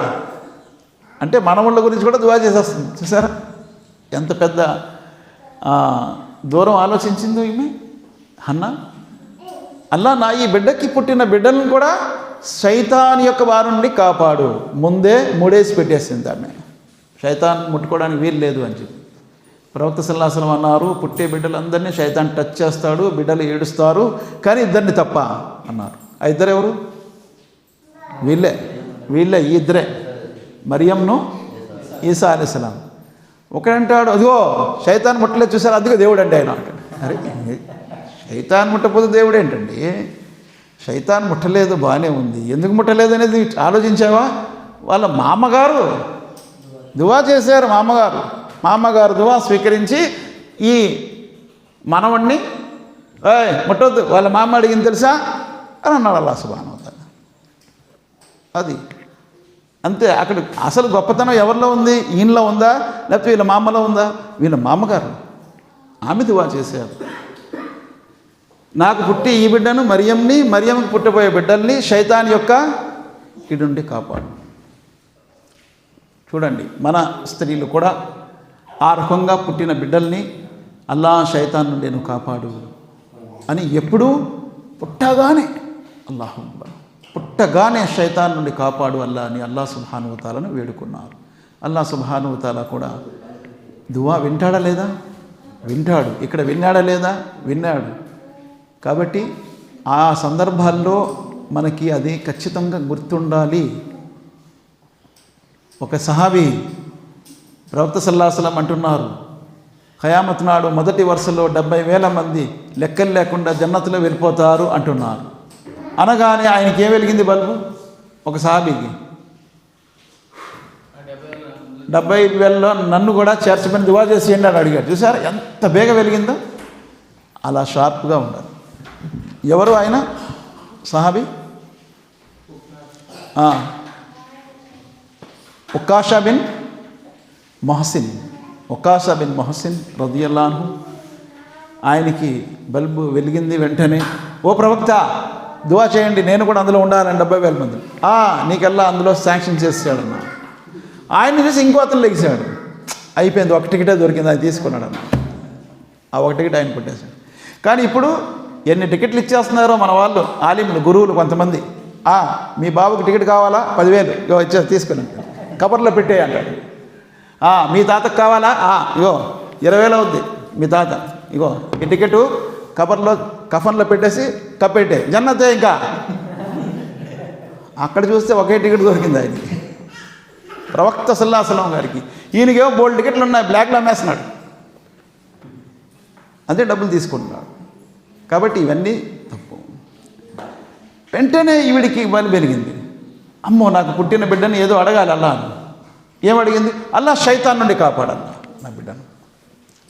Speaker 1: అంటే మనవుళ్ళ గురించి కూడా దువా చేసేస్తుంది. చూసారా ఎంత పెద్ద దూరం ఆలోచించిందో ఈమె హన్నా. అల్లా నా ఈ బిడ్డకి పుట్టిన బిడ్డలను కూడా శైతాన్ యొక్క వారి నుండి కాపాడు. ముందే ముడేసి పెట్టేసింది ఆమె. శైతాన్ ముట్టుకోవడానికి వీలు లేదు అని చెప్పి ప్రవక్త సల్లల్లాహు అలైహి వసల్లం అన్నారు, పుట్టే బిడ్డలందరినీ శైతాన్ టచ్ చేస్తాడు, బిడ్డలు ఏడుస్తారు, కానీ ఇద్దరిని తప్ప అన్నారు. ఆ ఇద్దరు ఎవరు? వీళ్ళే ఈ ఇద్దరే, మరియంను ఈసా అలైహిస్సలాం. ఒకడంటాడు అదిగో శైతాన్ ముట్టలేదు చూసారు, అదిగో దేవుడు అంటే ఆయన అంటాడు. అరే శైతాన్ ముట్టకపోతే దేవుడు ఏంటండి? శైతాన్ ముట్టలేదు, బాగానే ఉంది. ఎందుకు ముట్టలేదు అనేది ఆలోచించావా? వాళ్ళ మామగారు దువా చేశారు. మామగారు దువా స్వీకరించి ఈ మనవణ్ణి ముట్టొద్దు, వాళ్ళ మామ అడిగింది తెలుసా అని అన్నాడు అల్లాహ్ సుబ్హానహు వ తఆలా. అది అంతే. అక్కడ అసలు గొప్పతనం ఎవరిలో ఉంది? ఈయనలో ఉందా లేకపోతే వీళ్ళ మామలో ఉందా? వీళ్ళ మామగారు ఆమె దువా చేశారు, నాకు పుట్టి ఈ బిడ్డను మరియంకి పుట్టబోయే బిడ్డల్ని శైతాన్ యొక్క కిడుండి కాపాడు. చూడండి, మన స్త్రీలు కూడా ఆ రకంగా పుట్టిన బిడ్డల్ని అల్లా శైతాన్ నుండి నువ్వు కాపాడు అని ఎప్పుడూ పుట్టగానే అల్లాహు అక్బర్, పుట్టగానే శైతాన్ నుండి కాపాడు అల్లా అని అల్లాహ్ సుబ్హానహు వ తఆలాను వేడుకున్నారు. అల్లాహ్ సుబ్హానహు వ తఆలా కూడా దువా వింటాడా లేదా? వింటాడు. ఇక్కడ విన్నాడా లేదా? విన్నాడు. కాబట్టి ఆ సందర్భాల్లో మనకి అది ఖచ్చితంగా గుర్తుండాలి. ఒక సహాబీ ప్రవక్త సల్లల్లాహు అలైహి వసల్లం అంటున్నారు, ఖయామత్ నాడు మొదటి వరుసలో 70,000 మంది లెక్కలు లేకుండా జన్నతులో వెళ్ళిపోతారు అంటున్నారు. అనగానే ఆయనకి ఏం వెలిగింది బల్బు? ఒక సహాబీకి 70,000లో నన్ను కూడా చేర్చమని దువా చేసేయండి అని అడిగాడు. చూసారా ఎంత బేగ వెలిగిందో? అలా షార్ప్గా ఉండాలి. ఎవరు ఆయన సహాబీ? ఉకాషా బిన్ మొహసిన్ రదియల్లాహు అన్హు. ఆయనకి బల్బు వెలిగింది. వెంటనే ఓ ప్రవక్త దువా చేయండి, నేను కూడా అందులో ఉండాలని 70,000 మంది. నీకల్లా అందులో శాంక్షన్ చేసాడన్న. ఆయన చూసి ఇంకో అతను లెగిసాడు. అయిపోయింది, ఒక టికెటే దొరికింది, అది తీసుకున్నాడు అన్న. ఆ ఒక టికెట్ ఆయన కొట్టేశాడు. కానీ ఇప్పుడు ఎన్ని టికెట్లు ఇచ్చేస్తున్నారో మన వాళ్ళు, ఆలిములు, గురువులు కొంతమంది. మీ బాబుకి టికెట్ కావాలా? 10,000 ఇగో ఇచ్చేసి తీసుకుని కబర్లో పెట్టే అంటాడు. మీ తాతకు కావాలా? ఇగో 20,000 అవుద్ది మీ తాత, ఇగో ఈ టికెట్ కబర్లో కఫన్లో పెట్టేసి కప్పెట్టే, జన్నతే. ఇంకా అక్కడ చూస్తే ఒకే టికెట్ దొరికింది ఆయనకి, ప్రవక్త సల్లల్లాహు అలైహి వసల్లం గారికి. ఈయనకేమో బోల్డ్ టికెట్లు ఉన్నాయి, బ్లాక్లో అమ్మేస్తున్నాడు, అదే డబ్బులు తీసుకుంటున్నాడు. కాబట్టి ఇవన్నీ తప్పు. వెంటనే ఈవిడికి బలి పెరిగింది. అమ్మో, నాకు పుట్టిన బిడ్డని ఏదో అడగాలి అల్లా. ఏమడిగింది? అల్లా శైతాన్ నుండి కాపాడల్లా నా బిడ్డను.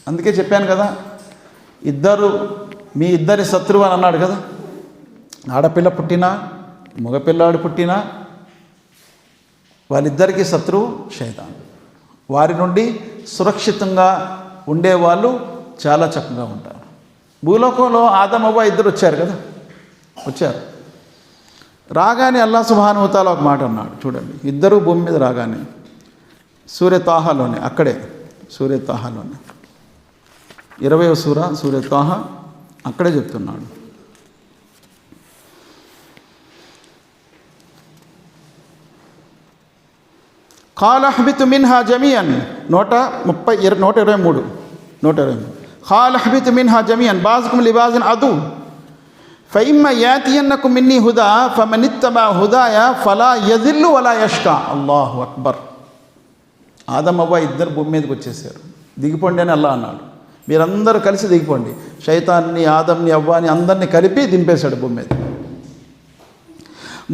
Speaker 1: అందుకే చెప్పాను కదా, మీ ఇద్దరి శత్రువు అని అన్నాడు కదా. ఆడపిల్ల పుట్టినా మగపిల్లాడు పుట్టినా వాళ్ళిద్దరికీ శత్రువు శైతాన్. వారి నుండి సురక్షితంగా ఉండేవాళ్ళు చాలా చక్కగా ఉంటారు. భూలోకంలో ఆదం అవ్వ ఇద్దరు వచ్చారు కదా, వచ్చారు. రాగానే అల్లాహ్ సుబ్హానహు వ తఆలా ఒక మాట అన్నాడు. చూడండి, ఇద్దరు భూమి మీద రాగానే సూర్య తాహాలోనే, అక్కడే సూర్య తాహాలోనే 20వ సూర సూర్య తాహా అక్కడే చెప్తున్నాడు. ఖాల హబితు మిన్హా జమీఅన్ 123 ఖాల హబితు మిన్హా జమీఅన్ బాజుకుం లిబాజిన్ అదు ఫఇమ్మ యాతియన్నకుం మిన్నీ హుదా ఫమనిత్తబా హుదాయ ఫలా యజిల్లు వలా యష్కా. అల్లాహు అక్బర్. ఆదం అవ్వ ఇద్దరు భూమి మీదకి వచ్చేసారు. దిగిపోండి అని అల్లా అన్నాడు. మీరందరూ కలిసి దిగిపోండి. శైతాన్ని, ఆదంని, అవ్వాని అందరినీ కలిపి దింపేశాడు భూమి మీద.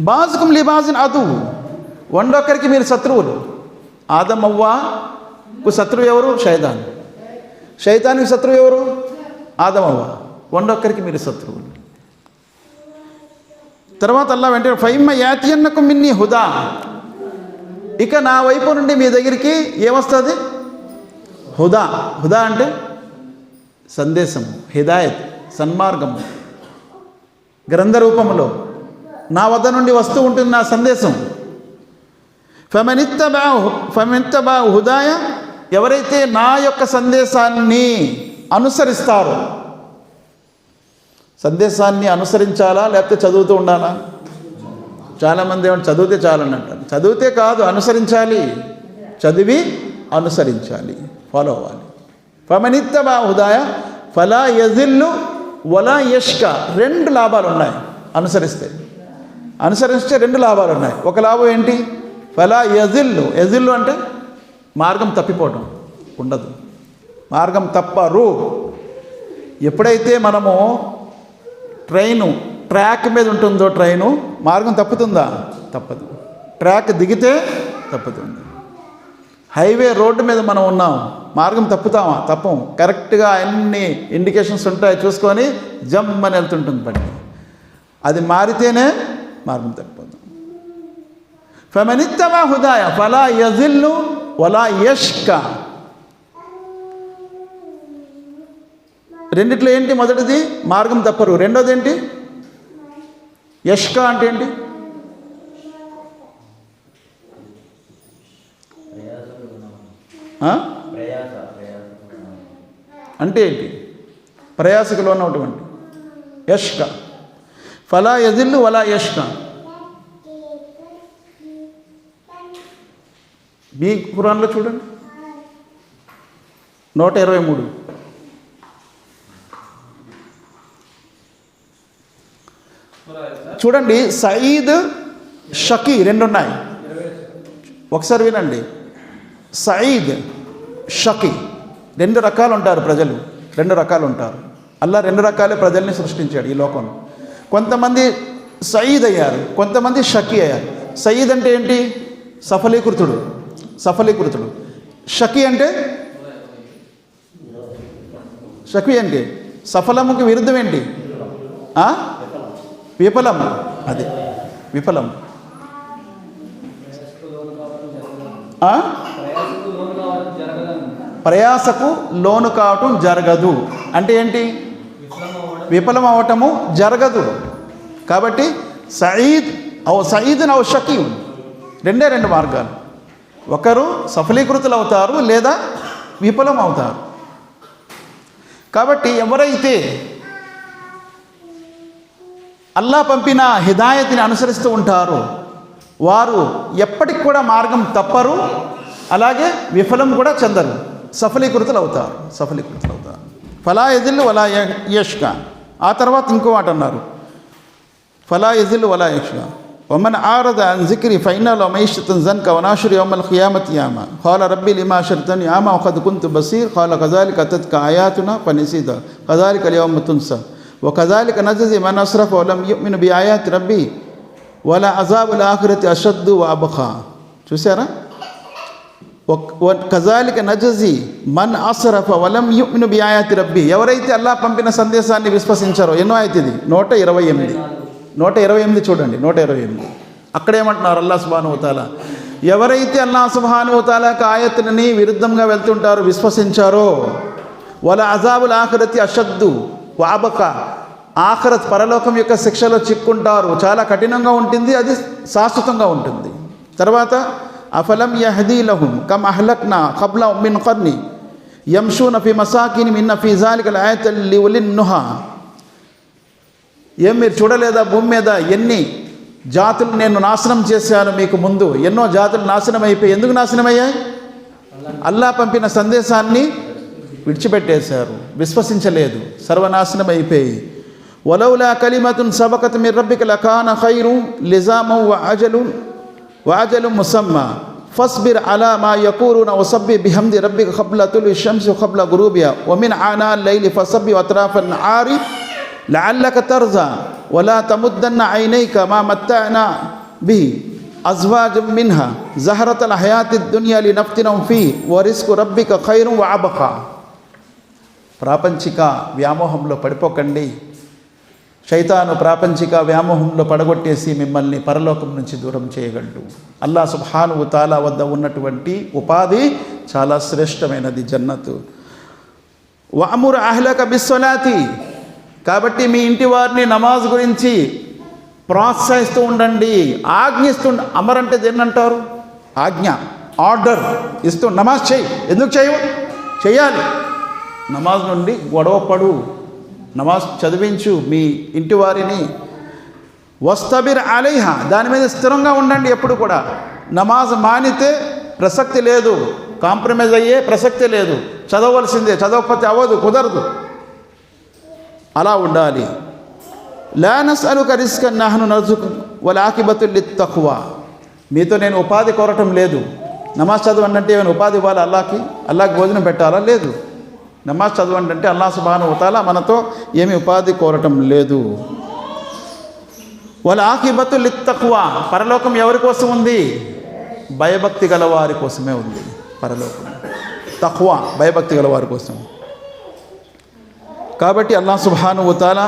Speaker 1: బాజుకుం లిబాజిన్ అదు, వండొక్కరికి మీరు శత్రువులు. ఆదం అవ్వకు శత్రువు ఎవరు? శైతాన్. శైతానికి శత్రువు ఎవరు? ఆదం అవ్వ. వండొక్కరికి మీరు శత్రువులు. తర్వాత అల్లా వెంటనే ఫైమ్మ యాతియన్నకుం మిన్నీ హుదా, ఇక నా వైపు నుండి మీ దగ్గరికి ఏమొస్తుంది? హుదా. హుదా అంటే సందేశము, హిదాయత్, సన్మార్గము. గ్రంథ రూపంలో నా వద్ద నుండి వస్తూ ఉంటుంది నా సందేశం. ఫమనిత్తబా హుదాయ, ఎవరైతే నా యొక్క సందేశాన్ని అనుసరిస్తారో. సందేశాన్ని అనుసరించాలా లేకపోతే చదువుతూ ఉండాలా? చాలామంది ఏమంటే చదివితే చాలని అంటారు. చదివితే కాదు, అనుసరించాలి. చదివి అనుసరించాలి, ఫాలో అవ్వాలి. ఫమనిత్తబా హుదాయ ఫలా యజిల్లు వలా యష్కా. 2 లాభాలు ఉన్నాయి అనుసరిస్తే. 2 లాభాలు ఉన్నాయి. ఒక లాభం ఏంటి? ఫలా యజిల్లు. యజిల్లు అంటే మార్గం తప్పిపోవడం ఉండదు, మార్గం తప్పరు. ఎప్పుడైతే మనము ట్రాక్ మీద ఉంటుందో ట్రైను, మార్గం తప్పుతుందా? తప్పదు. ట్రాక్ దిగితే తప్పుతుంది. హైవే రోడ్డు మీద మనం ఉన్నాం, మార్గం తప్పుతామా? తప్పం. కరెక్ట్గా అన్ని ఇండికేషన్స్ ఉంటాయి, చూసుకొని జమ్మని వెళ్తుంటుంది బండి. అది మారితేనే మార్గం తప్పిపోతుంది. ఫమనిత్తబా హుదాయ ఫలా యజిల్లు వలా యష్కా. రెండిట్లో ఏంటి? మొదటిది మార్గం తప్పరు, రెండోది ఏంటి? యష్కా అంటే ఏంటి? అంటే ఏంటి? ప్రయాసకు లోనటువంటి యష్కా. ఫలా యజిల్లు వలా యష్కా. మీ ఖురాన్లో చూడండి 123. చూడండి, సయీద్ షకీ రెండు ఉన్నాయి. ఒకసారి వినండి. సయీద్ షకీ రెండు రకాలు ఉంటారు ప్రజలు, రెండు రకాలు ఉంటారు. అల్లా రెండు రకాలే ప్రజల్ని సృష్టించాడు ఈ లోకంలో. కొంతమంది సయీద్ అయ్యారు, కొంతమంది షకీ అయ్యారు. సయీద్ అంటే ఏంటి? సఫలీకృతుడు, సఫలీకృతుడు. షకీ అంటే షకీ అంటే సఫలముకి విరుద్ధం ఏంటి? విఫలం. అదే విఫలం. ప్రయాసకు లోను కావటం జరగదు అంటే ఏంటి? విఫలం అవటము జరగదు. కాబట్టి సయీద్ ఔ షకీ రెండే రెండు మార్గాలు. ఒకరు సఫలీకృతులు అవుతారు లేదా విఫలం అవుతారు. కాబట్టి ఎవరైతే అల్లా పంపిన హిదాయత్ని అనుసరిస్తూ ఉంటారో వారు ఎప్పటికి కూడా మార్గం తప్పరు, అలాగే విఫలం కూడా చెందరు, సఫలీకృతులు అవుతారు, సఫలీకృతులు అవుతారు. ఫలా యజిల్లు వలా యష్కా. ఆ తర్వాత ఇంకో మాట అన్నారు, ఫలా యజిల్లు వలా యష్కా. వమన్ ఆరద అన్ జిక్రి ఫైన లహు మঈషతన్ జన్కా వనహ్షురు యౌమల్ ఖియామతి యౌమా ఖాల రబ్బి లిమా హషర్తనీ అమా వఖద్ కున్తు బసీర్ ఖాల కజాలిక అతత్క ఆయాతునా ఫనసీతా కజాలిక అల్-యౌమ తున్సా వకజాలిక నజ్జి మన్ అస్రఫ వలం యుమిన్ బిఆయాతి రబ్బి వల అజాబుల్ ఆఖిరతి అషద్దు వఅబ్ఖా. చూసారా? కజాలిక నజ్జి మన్ అస్రఫ వలం యుమిన్ బిఆయాతి రబ్బి. ఎవరైతే అల్లాహ్ పంపిన సందేశాన్ని విశ్వసించారో, ఎన్నో అయితే ఇది 128, 128 చూడండి, 128. అక్కడేమంటున్నారు అల్లాహ్ సుబ్హానహు వ తఆలా, ఎవరైతే అల్లాహ్ సుబ్హానహు వ తఆలాకి ఆయత్తులని విరుద్ధంగా వెళ్తుంటారో, విశ్వసించారో, వల అజాబుల్ ఆఖిరతి అషద్దు వఅబ్ఖా, ఆఖరత్ పరలోకం యొక్క శిక్షలో చిక్కుంటారు, చాలా కఠినంగా ఉంటుంది, అది శాశ్వతంగా ఉంటుంది. తర్వాత అఫలం యహదీ లహుం కమ్ అహ్లక్నా ఖబ్లహుం మిన్ ఖర్ని యమ్షూన ఫీ మసాకినిహిమ్ ఇన్న ఫీ జాలిక లఆయతన్ లిఉలిన్ నుహా. ఏం మీరు చూడలేదా భూమి మీద ఎన్ని జాతులు నేను నాశనం చేశాను మీకు ముందు? ఎన్నో జాతులు నాశనం అయిపోయి. ఎందుకు నాశనం అయ్యాయి? అల్లాహ్ పంపిన సందేశాన్ని విడిచిపెట్టేశారు, విశ్వసించలేదు, సర్వనాశనం అయిపోయి. వలౌలా కలిమతున్ సబకత్ మిర్ రబ్బిక లకాన ఖైరు లిజాము వఅజలు ముసమ్మా ఫస్బిర్ అలా మా యకూరున వసబ్బి బిహమ్ది రబ్బిక ఖబ్ల తులుఇ షమ్సి ఖబ్ల గురూబిహా వమిన్ ఆనా లైలి ఫసబ్బి అత్రాఫన్ ఆరి లఅల్లక తర్జా వలా తముద్దన్న ఐనైక మా మత్తఅనా బిహి అజ్వాజం మిన్హా జహరతల్ హయాతిద్ దునియా లినఫ్తినహుం ఫీ వరిజ్కు రబ్బిక ఖైరున్ వఅబ్ఖా. ప్రాపంచిక వ్యామోహంలో పడిపోకండి. శైతాను ప్రాపంచిక వ్యామోహంలో పడగొట్టేసి మిమ్మల్ని పరలోకం నుంచి దూరం చేయగలడు. అల్లాహ్ సుబ్హానహు వ తఆలా వద్ద ఉన్నటువంటి ఉపాధి చాలా శ్రేష్టమైనది, జన్నతు. వఅముర్ అహ్లక బిస్సలాతి. కాబట్టి మీ ఇంటి వారిని నమాజ్ గురించి ప్రోత్సహిస్తూ ఉండండి, ఆజ్ఞిస్తూ. అమర్ అంటే దేన్నంటారు? ఆజ్ఞ, ఆర్డర్ ఇస్తూ. నమాజ్ చేయి. ఎందుకు చేయవు? చేయాలి. నమాజ్ నుండి గొడవపడు, నమాజ్ చదివించు మీ ఇంటి వారిని. వస్తబిర్ అలైహా, దాని మీద స్థిరంగా ఉండండి ఎప్పుడు కూడా. నమాజ్ మానితే ప్రసక్తి లేదు, కాంప్రమైజ్ అయ్యే ప్రసక్తి లేదు, చదవవలసిందే, చదవకపోతే అవ్వదు, కుదరదు. అలా ఉండాలి. లా నస్అలుక రిజ్కన్ నహ్ను నర్జుకు వల్ ఆకిబతు లిత్తఖ్వా. మీతో నేను ఉపాధి కోరటం లేదు. నమాజ్ చదవండి అంటే ఏమైనా ఉపాధి ఇవ్వాలి అల్లాహకి? అల్లాహకి భోజనం పెట్టాలా? లేదు. నమాజ్ చదవండి అంటే అల్లాహ్ సుబ్హానహు వ తఆలా మనతో ఏమి ఉపాధి కోరటం లేదు. వల్ ఆకిబతు లిత్తఖ్వా. పరలోకం ఎవరి కోసం ఉంది? భయభక్తి గల వారి కోసమే ఉంది పరలోకం. తఖ్వా భయభక్తి గల వారి కోసం. కాబట్టి అల్లాహ్ సుబ్హానహు వ తఆలా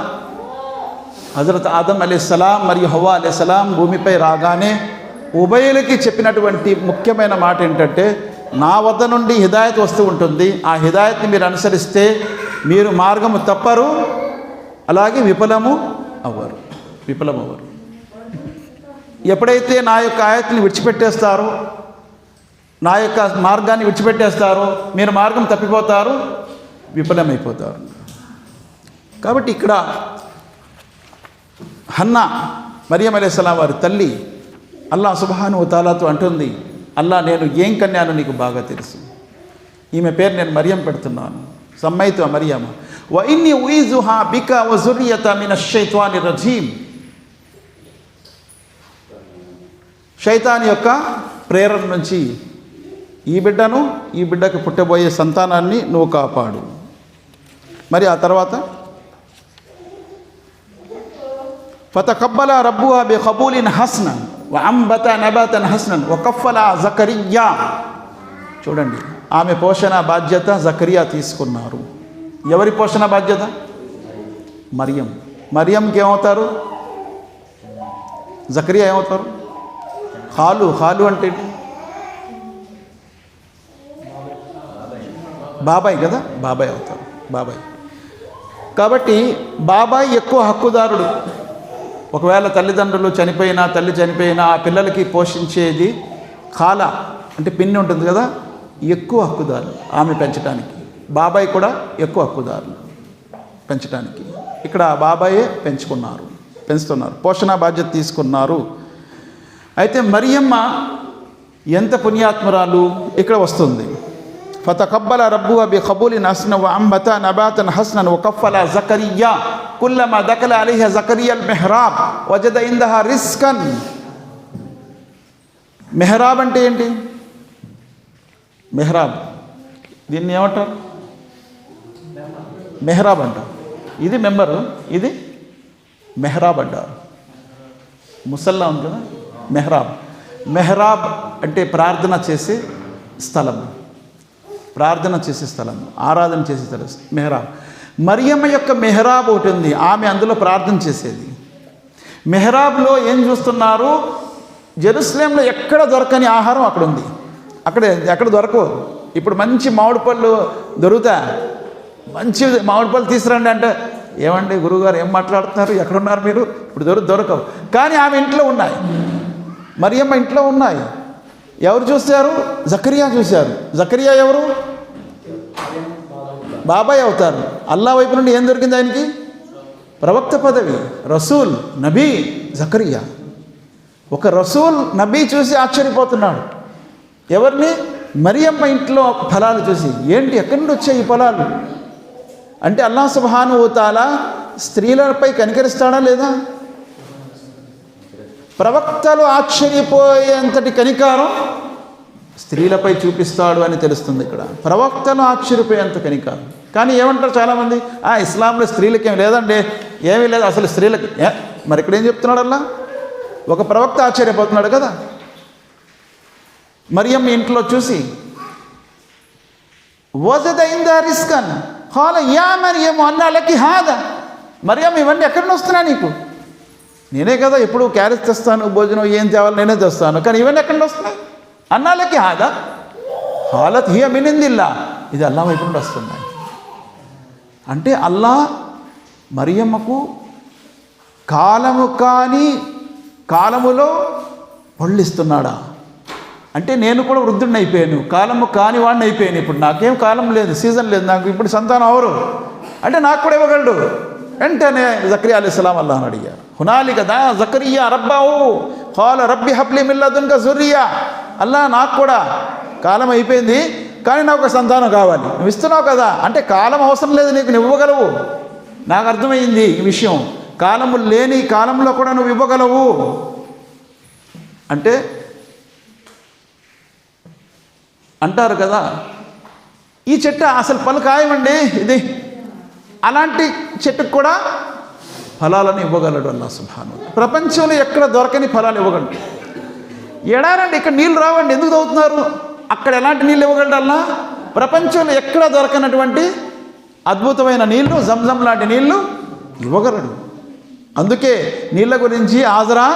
Speaker 1: హజరత్ ఆదం అలైహిస్సలాం మరియు హవ్వ అలైహిస్సలాం భూమిపై రాగానే ఉభయులకి చెప్పినటువంటి ముఖ్యమైన మాట ఏంటంటే, నా వద్ద నుండి హిదాయత్ వస్తూ ఉంటుంది, ఆ హిదాయత్ని మీరు అనుసరిస్తే మీరు మార్గము తప్పరు, అలాగే విఫలము అవ్వరు. ఎప్పుడైతే నా యొక్క ఆయత్ని విడిచిపెట్టేస్తారో, నా యొక్క మార్గాన్ని విడిచిపెట్టేస్తారో, మీరు మార్గం తప్పిపోతారు, విఫలమైపోతారు. కాబట్టి ఇక్కడ హన్నా మరియం అలైహిస్సలాం వారి తల్లి అల్లాహ్ సుబ్హానహు వ తఆలాతో అంటుంది, అల్లా నేను ఏం కన్యాను నీకు బాగా తెలుసు, ఈమె పేరు నేను మరియం పెడుతున్నాను, సమ్మైతు మరియమ వ ఇన్ని ఉయిజుహా బిక వ జుర్రియత మినష్ షైతానిర్ రజీమ్. శైతాన్ యొక్క ప్రేరణ నుంచి ఈ బిడ్డకు పుట్టబోయే సంతానాన్ని నువ్వు కాపాడు. మరి ఆ తర్వాత ఫతకబ్బల రబ్బుహా బిఖబూలిన్ హసనన్ వ అంబత నబాతన్ హసనన్ వ కఫల జకరియా. చూడండి, ఆమె పోషణ బాధ్యత జకరియా తీసుకున్నారు. ఎవరి పోషణ బాధ్యత? మరియంకి ఏమవుతారు? జకరియా ఏమవుతారు? ఖాలు అంటే బాబాయ్ కదా, బాబాయ్ అవుతారు, బాబాయ్. కాబట్టి బాబాయ్ ఎక్కువ హక్కుదారుడు. ఒకవేళ తల్లిదండ్రులు చనిపోయినా, తల్లి చనిపోయినా ఆ పిల్లలకి పోషించేది ఖాల అంటే పిన్ని ఉంటుంది కదా, ఎక్కువ హక్కుదారు ఆమె పెంచడానికి. బాబాయ్ కూడా ఎక్కువ హక్కుదారులు పెంచడానికి. ఇక్కడ బాబాయే పెంచుతున్నారు, పోషణ బాధ్యత తీసుకున్నారు. అయితే మరియమ్మ ఎంత పుణ్యాత్మురాలు ఇక్కడ వస్తుంది. ఫతకబ్బల రబ్బుహా బిఖబూలిన్ హసనన్ వ అంబత నబాతన్ హసనన్ వ కఫల జకరియా కుల్లమా దఖల అలైహా జకరియల్ మెహ్రాబ్ వజద ఇందహా రిస్కన్. మెహ్రాబ్ అంటే ఏంటి? మెహ్రాబ్, దీన్ని ఏమంటారు? మెహ్రాబ్ అంటారు. ఇది మెంబరు, ఇది మెహ్రాబ్ అంటారు. ముసల్లా ఉంది కదా, మెహ్రాబ్ అంటే ప్రార్థన చేసే స్థలం, ఆరాధన చేసే స్థలం, మెహ్రాబ్. మరియమ్మ యొక్క మెహ్రాబ్ ఒకటి ఉంది, ఆమె అందులో ప్రార్థన చేసేది. మెహ్రాబ్లో ఏం చూస్తున్నారు? జెరూసలేంలో ఎక్కడ దొరకని ఆహారం అక్కడ ఉంది. ఎక్కడ దొరకవు. ఇప్పుడు మంచి మామిడి పళ్ళు దొరుకుతా, మంచి మామిడి పళ్ళు తీసుకురండి అంటే, ఏమండి గురువుగారు ఏం మాట్లాడుతున్నారు, ఎక్కడున్నారు మీరు, ఇప్పుడు దొరకవు. కానీ ఆమె ఇంట్లో ఉన్నాయి, మరియమ్మ ఇంట్లో ఉన్నాయి. ఎవరు చూశారు? జకరియా చూశారు. జకరియా ఎవరు? బాబాయ్ అవుతారు. అల్లా వైపు నుండి ఏం దొరికింది ఆయనకి? ప్రవక్త పదవి, రసూల్, నబీ. జకరియా ఒక రసూల్, నబీ చూసి ఆశ్చర్యపోతున్నాడు. ఎవరిని? మరియమ్మ ఇంట్లో ఫలాలు చూసి. ఏంటి, ఎక్కడి నుండి వచ్చాయి ఈ ఫలాలు అంటే, అల్లాహ్ సుబ్హానహు వ తఆలా స్త్రీలపై కనికరిస్తాడా లేదా? ప్రవక్తలు ఆశ్చర్యపోయేంతటి కనికారం స్త్రీలపై చూపిస్తాడు అని తెలుస్తుంది ఇక్కడ. ప్రవక్తలు ఆశ్చర్యపోయేంత కనికారం. కానీ ఏమంటారు చాలామంది, ఇస్లాంలో స్త్రీలకి ఏమి లేదండి, ఏమీ లేదు అసలు స్త్రీలకి. మరి ఇక్కడ ఏం చెప్తున్నాడు అల్లా? ఒక ప్రవక్త ఆశ్చర్యపోతున్నాడు కదా. మరియమ్మ ఇంట్లో చూసి వజద ఇందా రిస్కన్ ఖాల యా మరియమ్ అన్నా లకి హాదా. మరియమ్మ ఇవన్నీ ఎక్కడి నుంచి వస్తున్నా నీకు? నేనే కదా ఎప్పుడు క్యారేజ్ తెస్తాను, భోజనం ఏం తేవాలి నేనే తెస్తాను, కానీ ఇవన్నీ ఎక్కడి నుండి వస్తున్నాయి? అన్నాలకి హాదా హాలత్ హియ మిన్ ఇందిల్లా. ఇది అల్లా వైపు నుండి వస్తున్నాయి అంటే, అల్లా మరియమ్మకు కాలము కాని కాలములో పళ్ళిస్తున్నాడా అంటే, నేను కూడా వృద్ధుడిని అయిపోయాను, కాలము కాని వాడిని అయిపోయాను, ఇప్పుడు నాకేం కాలం లేదు, సీజన్ లేదు, నాకు ఇప్పుడు సంతానం అవరు అంటే నాకు కూడా ఇవ్వగలడు. వెంటనే జకరియా అలైహిస్సలాం అల్లాహ్ని అడిగారు. హునాలిక దా జకరియా రబ్బాహు ఖాల రబ్బి హబ్లి మిన్ లదున్క జుర్రియా. అల్లా నాకు కూడా కాలం అయిపోయింది, కానీ నాకు ఒక సంతానం కావాలి, నువ్వు ఇస్తున్నావు కదా అంటే కాలం అవసరం లేదు నీకు, నువ్వు ఇవ్వగలవు. నాకు అర్థమైంది ఈ విషయం, కాలము లేని కాలంలో కూడా నువ్వు ఇవ్వగలవు అంటే. అంటారు కదా, ఈ చెట్టు అసలు పలు ఖాయమండి ఇది, అలాంటి చెట్టుకు కూడా ఫలాలను ఇవ్వగలడు అల్లాహ్ సుబ్హానహు. ప్రపంచంలో ఎక్కడ దొరకని ఫలాలు ఇవ్వగలడు. ఎడారండి, ఇక్కడ నీళ్ళు రావండి, ఎందుకు తాగుతున్నారు? అక్కడ ఎలాంటి నీళ్ళు ఇవ్వగలడు అల్లా? ప్రపంచంలో ఎక్కడ దొరకనటువంటి అద్భుతమైన నీళ్లు, జంజం లాంటి నీళ్లు ఇవ్వగలడు. అందుకే నీళ్ళ గురించి హాజరా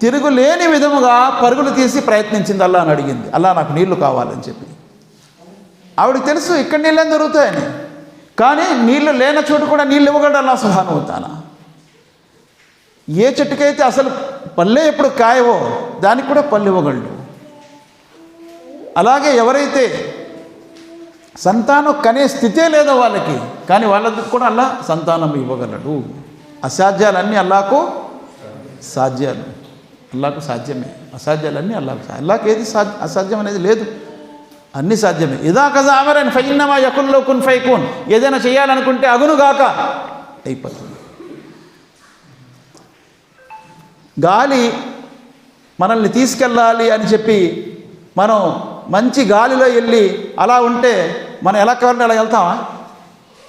Speaker 1: తిరుగులేని విధముగా పరుగులు తీసి ప్రయత్నించింది. అల్లా అని అడిగింది, అల్లా నాకు నీళ్లు కావాలని చెప్పి. ఆవిడకి తెలుసు ఇక్కడ నీళ్ళేం దొరుకుతాయని, కానీ నీళ్లు లేని చోటు కూడా నీళ్ళు ఇవ్వగలడు అల్లా సుబ్హానహు వ తఆలా. ఏ చెట్టుకైతే అసలు పళ్ళే ఎప్పుడు కాయవో దానికి కూడా పళ్ళు ఇవ్వగలడు. అలాగే ఎవరైతే సంతానం కనే స్థితే లేదో వాళ్ళకి, కానీ వాళ్ళకి కూడా అల్లా సంతానం ఇవ్వగలడు. అసాధ్యాలన్నీ అల్లాకు సాధ్యాలు, అల్లాకు సాధ్యమే. అసాధ్యాలన్నీ అల్లాకు, అల్లాకు ఏది అసాధ్యం అనేది లేదు, అన్నీ సాధ్యమే. ఇదా కజా అమరన్ ఫఇన్నమా యకుల్ లహు కున్ ఫయకున్. ఏదైనా చేయాలనుకుంటే అగునుగాక అయిపోతుంది. గాలి మనల్ని తీసుకెళ్ళాలి అని చెప్పి మనం మంచి గాలిలో వెళ్ళి అలా ఉంటే మనం ఎలా కావాలంటే అలా వెళ్తామా?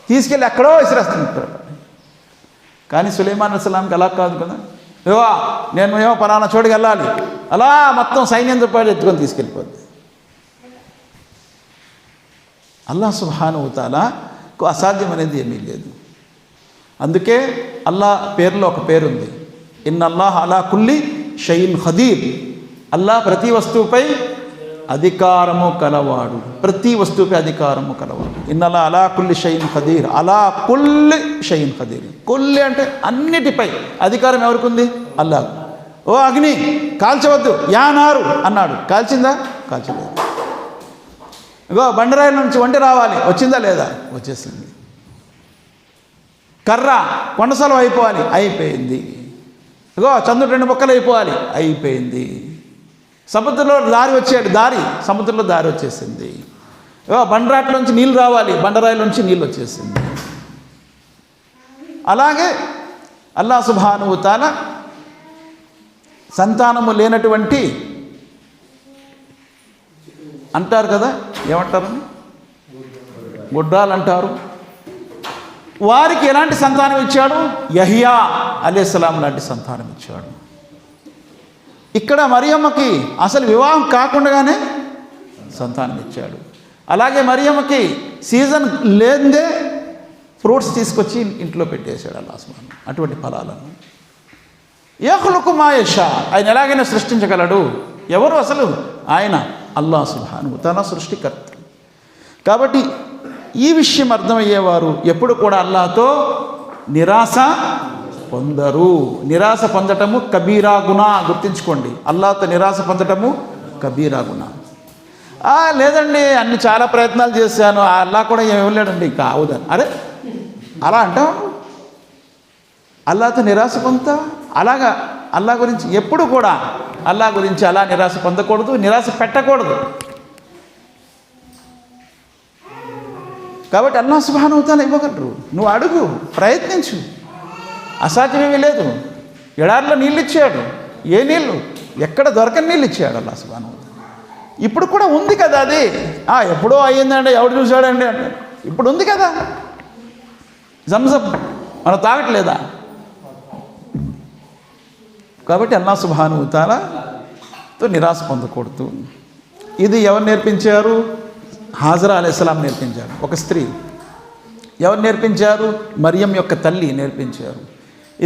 Speaker 1: తీసుకెళ్ళి ఎక్కడో విసిరేస్తుంటారు. కానీ సులైమాన్ అలైహిస్సలాంకి అలా కాదు కదా. నేను పలానా చోటుకి వెళ్ళాలి, అలా మొత్తం సైన్యంతో పాటు ఎత్తుకొని తీసుకెళ్ళిపోద్ది. అల్లాహ్ సుబ్హానహు వ తఆలాకు అసాధ్యం అనేది ఏమీ లేదు. అందుకే అల్లాహ్ పేరులో ఒక పేరుంది, ఇన్నల్లాహ అలా కుల్లి షైఇన్ ఖదీర్. అల్లాహ్ ప్రతి వస్తువుపై అధికారము కలవాడు, ప్రతి వస్తువుపై అధికారము కలవాడు. ఇన్నల్లాహ అలా కుల్లి షైఇన్ ఖదీర్, అలా కుల్లి షైఇన్ ఖదీర్. కుల్లి అంటే అన్నిటిపై అధికారం ఎవరికి ఉంది? అల్లాహ్. ఓ అగ్ని కాల్చవద్దు, యా నారు అన్నాడు, కాల్చిందా? కాల్చలేదు. ఇగో బండరాయిల నుంచి వంట రావాలి, వచ్చిందా లేదా? వచ్చేసింది. కర్ర కొండసలం అయిపోవాలి, అయిపోయింది. ఇగో చంద్రుడు 2 ముక్కలు అయిపోవాలి, అయిపోయింది. సముద్రంలో దారి వచ్చాడు, దారి సముద్రంలో దారి వచ్చేసింది. ఇగో బండరాట్ల నుంచి నీళ్ళు రావాలి, బండరాయిల నుంచి నీళ్ళు వచ్చేసింది. అలాగే అల్లాహ్ సుబ్హానహు వ తఆలా సంతానము లేనటువంటి అంటారు కదా, ఏమంటారు? గుడ్రాలు అంటారు. వారికి ఎలాంటి సంతానం ఇచ్చాడు? యహ్యా అలైహిస్సలాం లాంటి సంతానం ఇచ్చాడు. ఇక్కడ మరియమ్మకి అసలు వివాహం కాకుండానే సంతానం ఇచ్చాడు. అలాగే మరియమ్మకి సీజన్ లేదే ఫ్రూట్స్ తీసుకొచ్చి ఇంట్లో పెట్టేశాడు అల్లాహ్ సుబ్హానహు. అటువంటి ఫలాలను యఖ్లుకు మా యషా, ఆయన ఎలాగైనా సృష్టించగలడు. ఎవరు అసలు? ఆయన అల్లాహ్ సుబ్హానహు వ తఆలా సృష్టికర్త. కాబట్టి ఈ విషయం అర్థమయ్యేవారు ఎప్పుడు కూడా అల్లాహ్తో నిరాశ పొందరు. నిరాశ పొందటము కబీరా గునా, గుర్తుంచుకోండి. అల్లాహ్తో నిరాశ పొందటము కబీరా గునా. లేదండి అన్ని చాలా ప్రయత్నాలు చేశాను, అల్లాహ్ కూడా ఏమి ఇవ్వలేడండి, ఇంకా అవుదని. అరే అలా అంటావు? అల్లాహ్తో నిరాశ పొందుతా? అలాగా అల్లాహ్ గురించి ఎప్పుడు కూడా అల్లాహ్ గురించి అలా నిరాశ పొందకూడదు, నిరాశ పెట్టకూడదు. కాబట్టి అల్లాహ్ సుబ్హానహు వ తఆలా ఇవ్వగలరు. నువ్వు అడుగు, ప్రయత్నించు, అసాధ్యమేమీ లేదు. ఎడారిలో నీళ్ళు ఇచ్చాడు, ఏ నీళ్ళు? ఎక్కడ దొరకని నీళ్ళు ఇచ్చాడు అల్లాహ్ సుబ్హానహు వ తఆలా. ఇప్పుడు కూడా ఉంది కదా అది. ఎప్పుడో అయ్యిందండి, ఎవడు చూశాడండి అంటే ఇప్పుడు ఉంది కదా జంజం, మనం తాగట్లేదా? కాబట్టి అల్లాహ్ సుబ్హానహు వ తఆలాతో నిరాశ పొందకూడదు. ఇది ఎవరు నేర్పించారు? హాజరా అలైహిస్సలాం నేర్పించారు. ఒక స్త్రీ. ఎవరు నేర్పించారు? మరియం యొక్క తల్లి నేర్పించారు.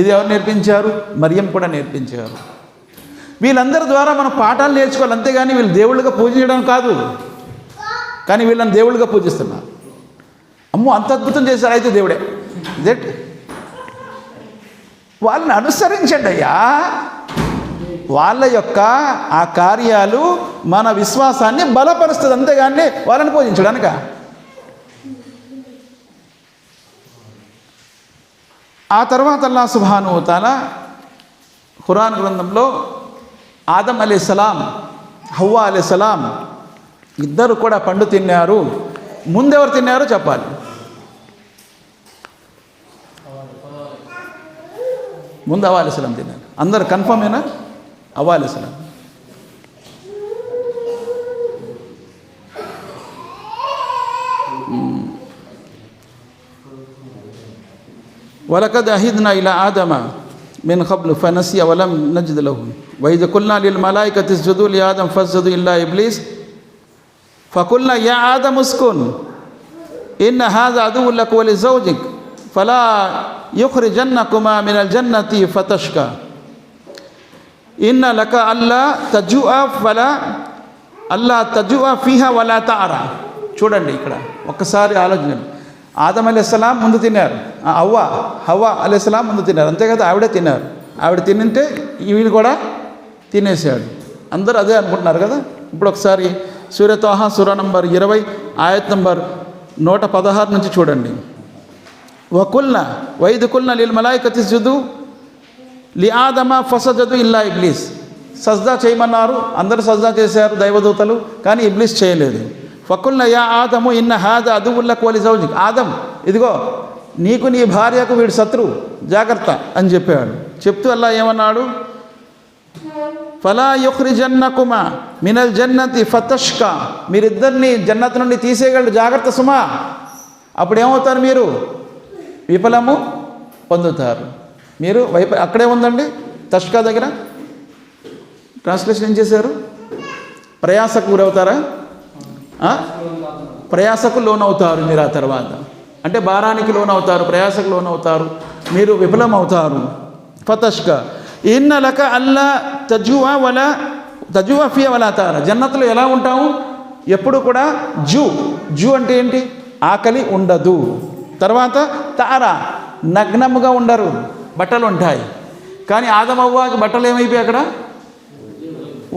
Speaker 1: ఇది ఎవరు నేర్పించారు? మరియం కూడా నేర్పించారు. వీళ్ళందరి ద్వారా మనం పాఠాలు నేర్చుకోవాలి, అంతేగాని వీళ్ళు దేవుళ్ళుగా పూజించడం కాదు. కానీ వీళ్ళని దేవుళ్ళుగా పూజిస్తున్నారు. అమ్మో అంత అద్భుతం చేశారు, అయితే దేవుడే. ఇదేంటి? వాళ్ళని అనుసరించండి అయ్యా. వాళ్ళ యొక్క ఆ కార్యాలు మన విశ్వాసాన్ని బలపరుస్తుంది, అంతేగాని వాళ్ళని పూజించడానిక. ఆ తర్వాత అల్లాహ్ సుబ్హానహు వ తఆలా ఖురాన్ గ్రంథంలో ఆదం అలైహిస్సలాం, హవ్వా అలైహిస్సలాం ఇద్దరు కూడా పండు తిన్నారు. ముందెవరు తిన్నారో చెప్పాలి. ముందు హవ్వా అలైహిస్సలాం తిన్నారు. అందరు కన్ఫర్మేనా? హవ్వా అలైహిస్సలాం. వలకద్ అహిద్నా ఇలా ఆదమ మిన్ ఖబ్లు ఫనసియ వలం నజిద్ లహు వఇద్ కుల్నా లిల్ మలాయికతి ఇస్జుదు లి ఆదం ఫస్జదు ఇల్లా ఇబ్లీస్ ఫకుల్నా యా ఆదం ఉస్కున్ ఇన్న హాజా అదువ్వున్ లక వ లిజౌజిక్ ఫలా యుఖ్రిజన్నకుమా మినల్ జన్నతి ఫతష్కా ఇన్న లక అల్లా తజుఆ ఫీహా వలా తఅరా. చూడండి ఇక్కడ ఒక్కసారి ఆలోచించండి. ఆదం అలైహిస్సలాం ముందు తిన్నారు, హవ్వ అలైహిస్సలాం ముందు తిన్నారు, అంతే కదా, ఆవిడే తిన్నారు. ఆవిడ తింటే ఈయన కూడా తినేసాడు. అందరూ అదే అనుకుంటున్నారు కదా. ఇప్పుడు ఒకసారి సూర తాహా సూర నంబర్ 20 ఆయత్ నంబర్ 116 నుంచి చూడండి. వైద్ కుల్నా లిల్ మలాయికతి ఇస్జుదు లి ఆదమ ఫసజదు ఇల్లా ఇబ్లీస్. సజ్దా చేయమన్నారు, అందరూ సజ్దా చేశారు దైవదూతలు, కానీ ఇబ్లీస్ చేయలేదు. ఫకుల్నా యా ఆదము ఇన్న హాజా అదువ్వున్ లక వ లిజౌజిక్. ఆదం, ఇదిగో నీకు నీ భార్యకు వీడు శత్రువు, జాగ్రత్త అని చెప్పాడు. చెప్తూ అల్లా ఏమన్నాడు, ఫలా యుఖ్రిజన్నకుమా మినల్ జన్నతి ఫతష్కా. మీరిద్దరిని జన్నత్ నుండి తీసేయగలడు, జాగ్రత్త సుమా. అప్పుడు ఏమవుతారు, మీరు విఫలము పొందుతారు. మీరు అక్కడే ఉందండి తష్కా దగ్గర ట్రాన్స్లేషన్ ఏం చేశారు, ప్రయాసకు గురవుతారా, ప్రయాసకు లోనవుతారు మీరు. ఆ తర్వాత అంటే భారానికి లోనవుతారు, ప్రయాసకు లోనవుతారు, మీరు విఫలం అవుతారు. ఫతష్కా ఇన్న లక అల్లా తజువా ఫియా వలా తఅరా. జన్నత్లో ఎలా ఉంటాము, ఎప్పుడు కూడా జూ అంటే ఏంటి, ఆకలి ఉండదు. తర్వాత తఅరా, నగ్నముగా ఉండరు, బట్టలు ఉంటాయి. కానీ ఆదం హవ్వకి బట్టలు ఏమైపోయాయి, అక్కడ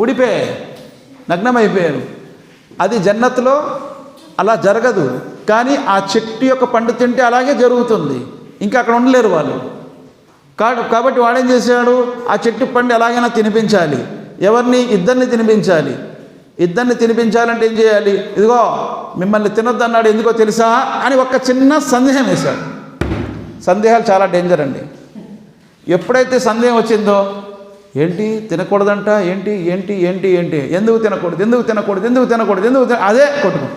Speaker 1: ఊడిపోయాయి, నగ్నమైపోయారు. అది జన్నత్లో అలా జరగదు, కానీ ఆ చెట్టు యొక్క పండు తింటే అలాగే జరుగుతుంది. ఇంకా అక్కడ ఉండలేరు వాళ్ళు. కాబట్టి వాడేం చేశాడు, ఆ చెట్టు పండు ఎలాగైనా తినిపించాలి. ఎవరిని, ఇద్దరిని తినిపించాలి. ఇద్దరిని తినిపించాలంటే ఏం చేయాలి, ఇదిగో మిమ్మల్ని తినొద్దన్నాడు ఎందుకో తెలుసా అని ఒక చిన్న సందేహం వేశాడు. సందేహాలు చాలా డేంజర్ అండి. ఎప్పుడైతే సందేహం వచ్చిందో, ఏంటి తినకూడదంట, ఏంటి ఏంటి ఏంటి ఏంటి ఎందుకు తినకూడదు, అదే కొట్టుకో.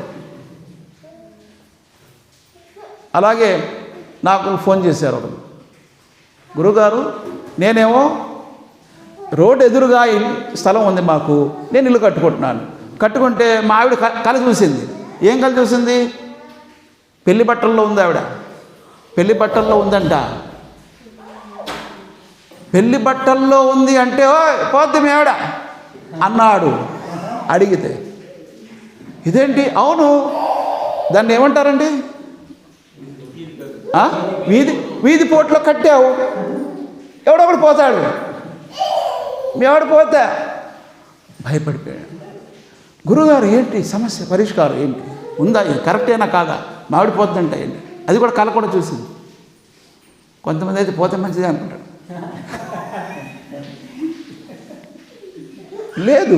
Speaker 1: అలాగే నాకు ఫోన్ చేశారు ఒకరు, గురుగారు నేనేమో రోడ్డు ఎదురుగా స్థలం ఉంది మాకు, నేను ఇల్లు కట్టుకుంటున్నాను. కట్టుకుంటే మా ఆవిడ కళ చూసింది. ఏం కళ చూసింది, పెళ్లి బట్టల్లో ఉంది ఆవిడ, పెళ్లి బట్టల్లో ఉందంట. పెళ్లి బట్టల్లో ఉంది అంటే పోద్ది మీ ఆవిడ అన్నాడు అడిగితే. ఇదేంటి, అవును దాన్ని ఏమంటారండి, వీధి పోట్లో కట్టావు, ఎవడొకడు పోతాడు, మీ ఎవడు పోతే భయపడిపోయాడు. గురుగారు ఏంటి సమస్య, పరిష్కారం ఏంటి, ఉందా, కరెక్టేనా కాదా, మావిడిపోతుందంట ఏంటి, అది కూడా కళ కూడా చూసింది. కొంతమంది అయితే పోతే మంచిదే అనుకుంటాడు, లేదు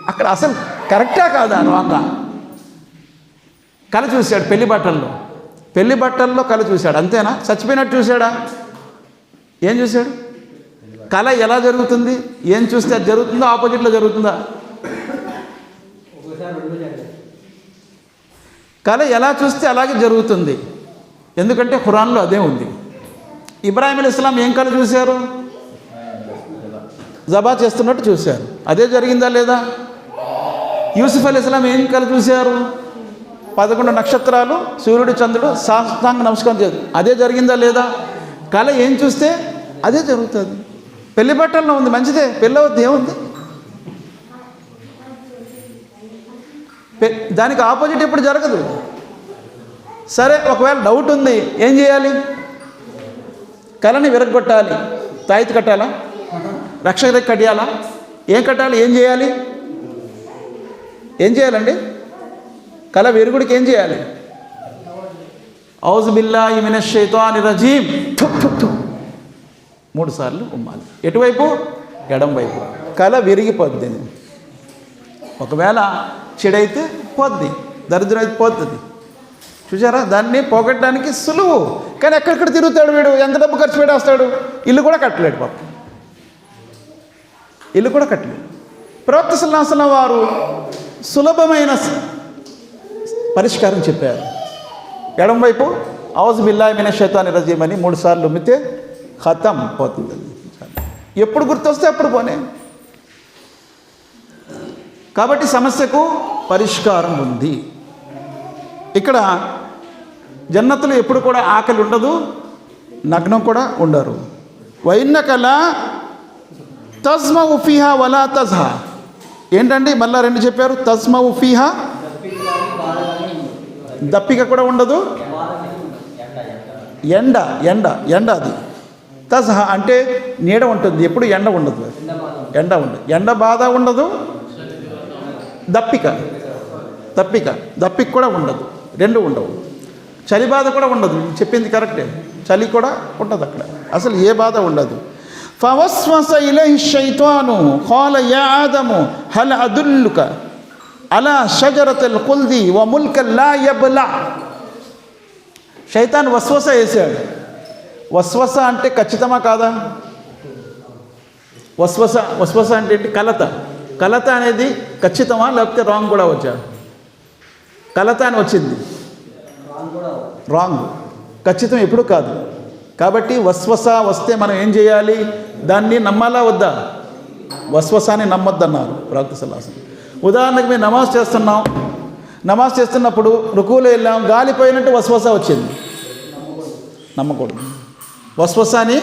Speaker 1: అక్కడ అసలు కరెక్టా కాదా రాంగా. కళ చూశాడు పెళ్లి బట్టల్లో కళ చూశాడు, అంతేనా, చచ్చిపోయినట్టు చూశాడా, ఏం చూశాడు, కళ ఎలా జరుగుతుంది, ఏం చూస్తే అది జరుగుతుందో ఆపోజిట్లో జరుగుతుందా, కళ ఎలా చూస్తే అలాగే జరుగుతుంది. ఎందుకంటే ఖురాన్లో అదే ఉంది. ఇబ్రాహీం అలైహిస్సలాం ఏం కళ చూశారు, జబా చేస్తున్నట్టు చూశారు, అదే జరిగిందా లేదా. యూసుఫ్ అలైహిస్సలాం ఏం కళ చూశారు, 11 నక్షత్రాలు, సూర్యుడు చంద్రుడు సాష్టాంగ నమస్కారం చేశారు, అదే జరిగిందా లేదా. కళ ఏం చూస్తే అదే జరుగుతుంది. పెళ్లి బట్టల్లో ఉంది, మంచిదే, పెళ్ళి అవుద్ది, ఏముంది, దానికి ఆపోజిట్ ఎప్పుడు జరగదు. సరే ఒకవేళ డౌట్ ఉంది, ఏం చేయాలి, కళని విరగొట్టాలి, తాయితీ కట్టాలా, రక్షక కట్టాలా, ఏం కట్టాలి, ఏం చేయాలండి, కళ విరుగుడికి ఏం చేయాలి, ఔజు బిల్లాహి మినష్ షైతానిర్ రజీమ్ 3 సార్లు ఉమ్మాలి. ఎటువైపు, ఎడం వైపు. కళ విరిగిపోద్ది. ఒకవేళ చెడైతే పోద్ది, దరిద్రం అయితే పోతుంది. చూసారా, దాన్ని పోగొట్టడానికి సులువు. కానీ ఎక్కడెక్కడ తిరుగుతాడు వీడు, ఎంత డబ్బు ఖర్చు పెట్టేస్తాడు, ఇల్లు కూడా కట్టలేడు పాపం, ఇల్లు కూడా కట్టలేడు. ప్రవక్త సల్లల్లాహు అలైహి వసల్లం వారు సులభమైన పరిష్కారం చెప్పారు. ఎడం వైపు ఔజు బిల్లాహి మినష్ షైతానిర్ రజీమ్ అని 3 సార్లు ఉమ్మితే ఖతం పోతుంది. ఎప్పుడు గుర్తొస్తే అప్పుడు పోనే. కాబట్టి సమస్యకు పరిష్కారం ఉంది. ఇక్కడ జన్నతులు ఎప్పుడు కూడా ఆకలి ఉండదు, నగ్నం కూడా ఉండరు. వైన్నకలా తస్మౌ ఫీహా వలా తజ్హా. ఏంటండి మళ్ళా రెండు చెప్పారు. తస్మౌ ఫీహా, దప్పిక కూడా ఉండదు, ఎండ ఎండ ఎండ అది. తజ్హా అంటే నీడ ఉంటుంది, ఎప్పుడు ఎండ ఉండదు, ఎండ ఉండదు, ఎండ బాధ ఉండదు, దప్పిక కూడా ఉండదు, రెండు ఉండవు. చలి బాధ కూడా ఉండదు, చెప్పింది కరెక్టే, చలి కూడా ఉండదు అక్కడ, అసలు ఏ బాధ ఉండదు. ఫవస్వస ఇలైహి షైతాను ఖాల యా ఆదము హల్ అదుల్లుక అలా షజరతుల్ ఖుల్ది వ ముల్కన్ లా యబ్లా. షైతాన్ వస్వస వేసాడు. వస్వస అంటే ఖచ్చితమా కాదా? వస్వస అంటే ఏంటి? కలత అనేది ఖచ్చితమా లేకపోతే రాంగ్ కూడా వచ్చా? కలత అని వచ్చింది, రాంగ్, ఖచ్చితం ఎప్పుడు కాదు. కాబట్టి వస్వస వస్తే మనం ఏం చేయాలి? దాన్ని నమ్మాలా వద్దా? వస్వసాన్ని నమ్మొద్దన్నారు ప్రవక్త సల్లల్లాహు అలైహి వసల్లం. ఉదాహరణకు మేము నమాజ్ చేస్తున్నప్పుడు రుకులో వెళ్ళాం, గాలిపోయినట్టు వస్వస వచ్చింది, నమ్మకూడదు. వస్వసాని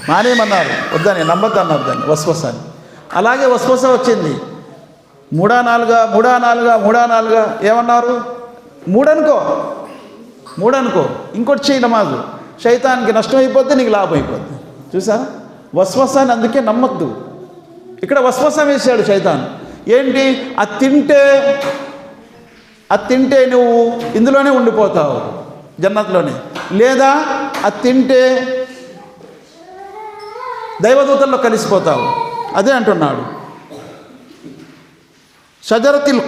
Speaker 1: మానేయమన్నారు, వద్దని నమ్మద్దన్నారు దాన్ని వస్వసాని. అలాగే వస్వస వచ్చింది, మూడా నాలుగా ఏమన్నారు? మూడనుకో ఇంకోటి చేయి నమాజు, శైతానికి నష్టం అయిపోద్ది, నీకు లాభం అయిపోద్ది. చూసారా వస్వసాన్ని? అందుకే నమ్మద్దు. ఇక్కడ వస్వసం వేసాడు శైతాన్. ఏంటి? అది తింటే నువ్వు ఇందులోనే ఉండిపోతావు, జన్నత్లోనే, లేదా అది తింటే దైవదూతల్లో కలిసిపోతావు. అదే అంటున్నాడు. షజరతుల్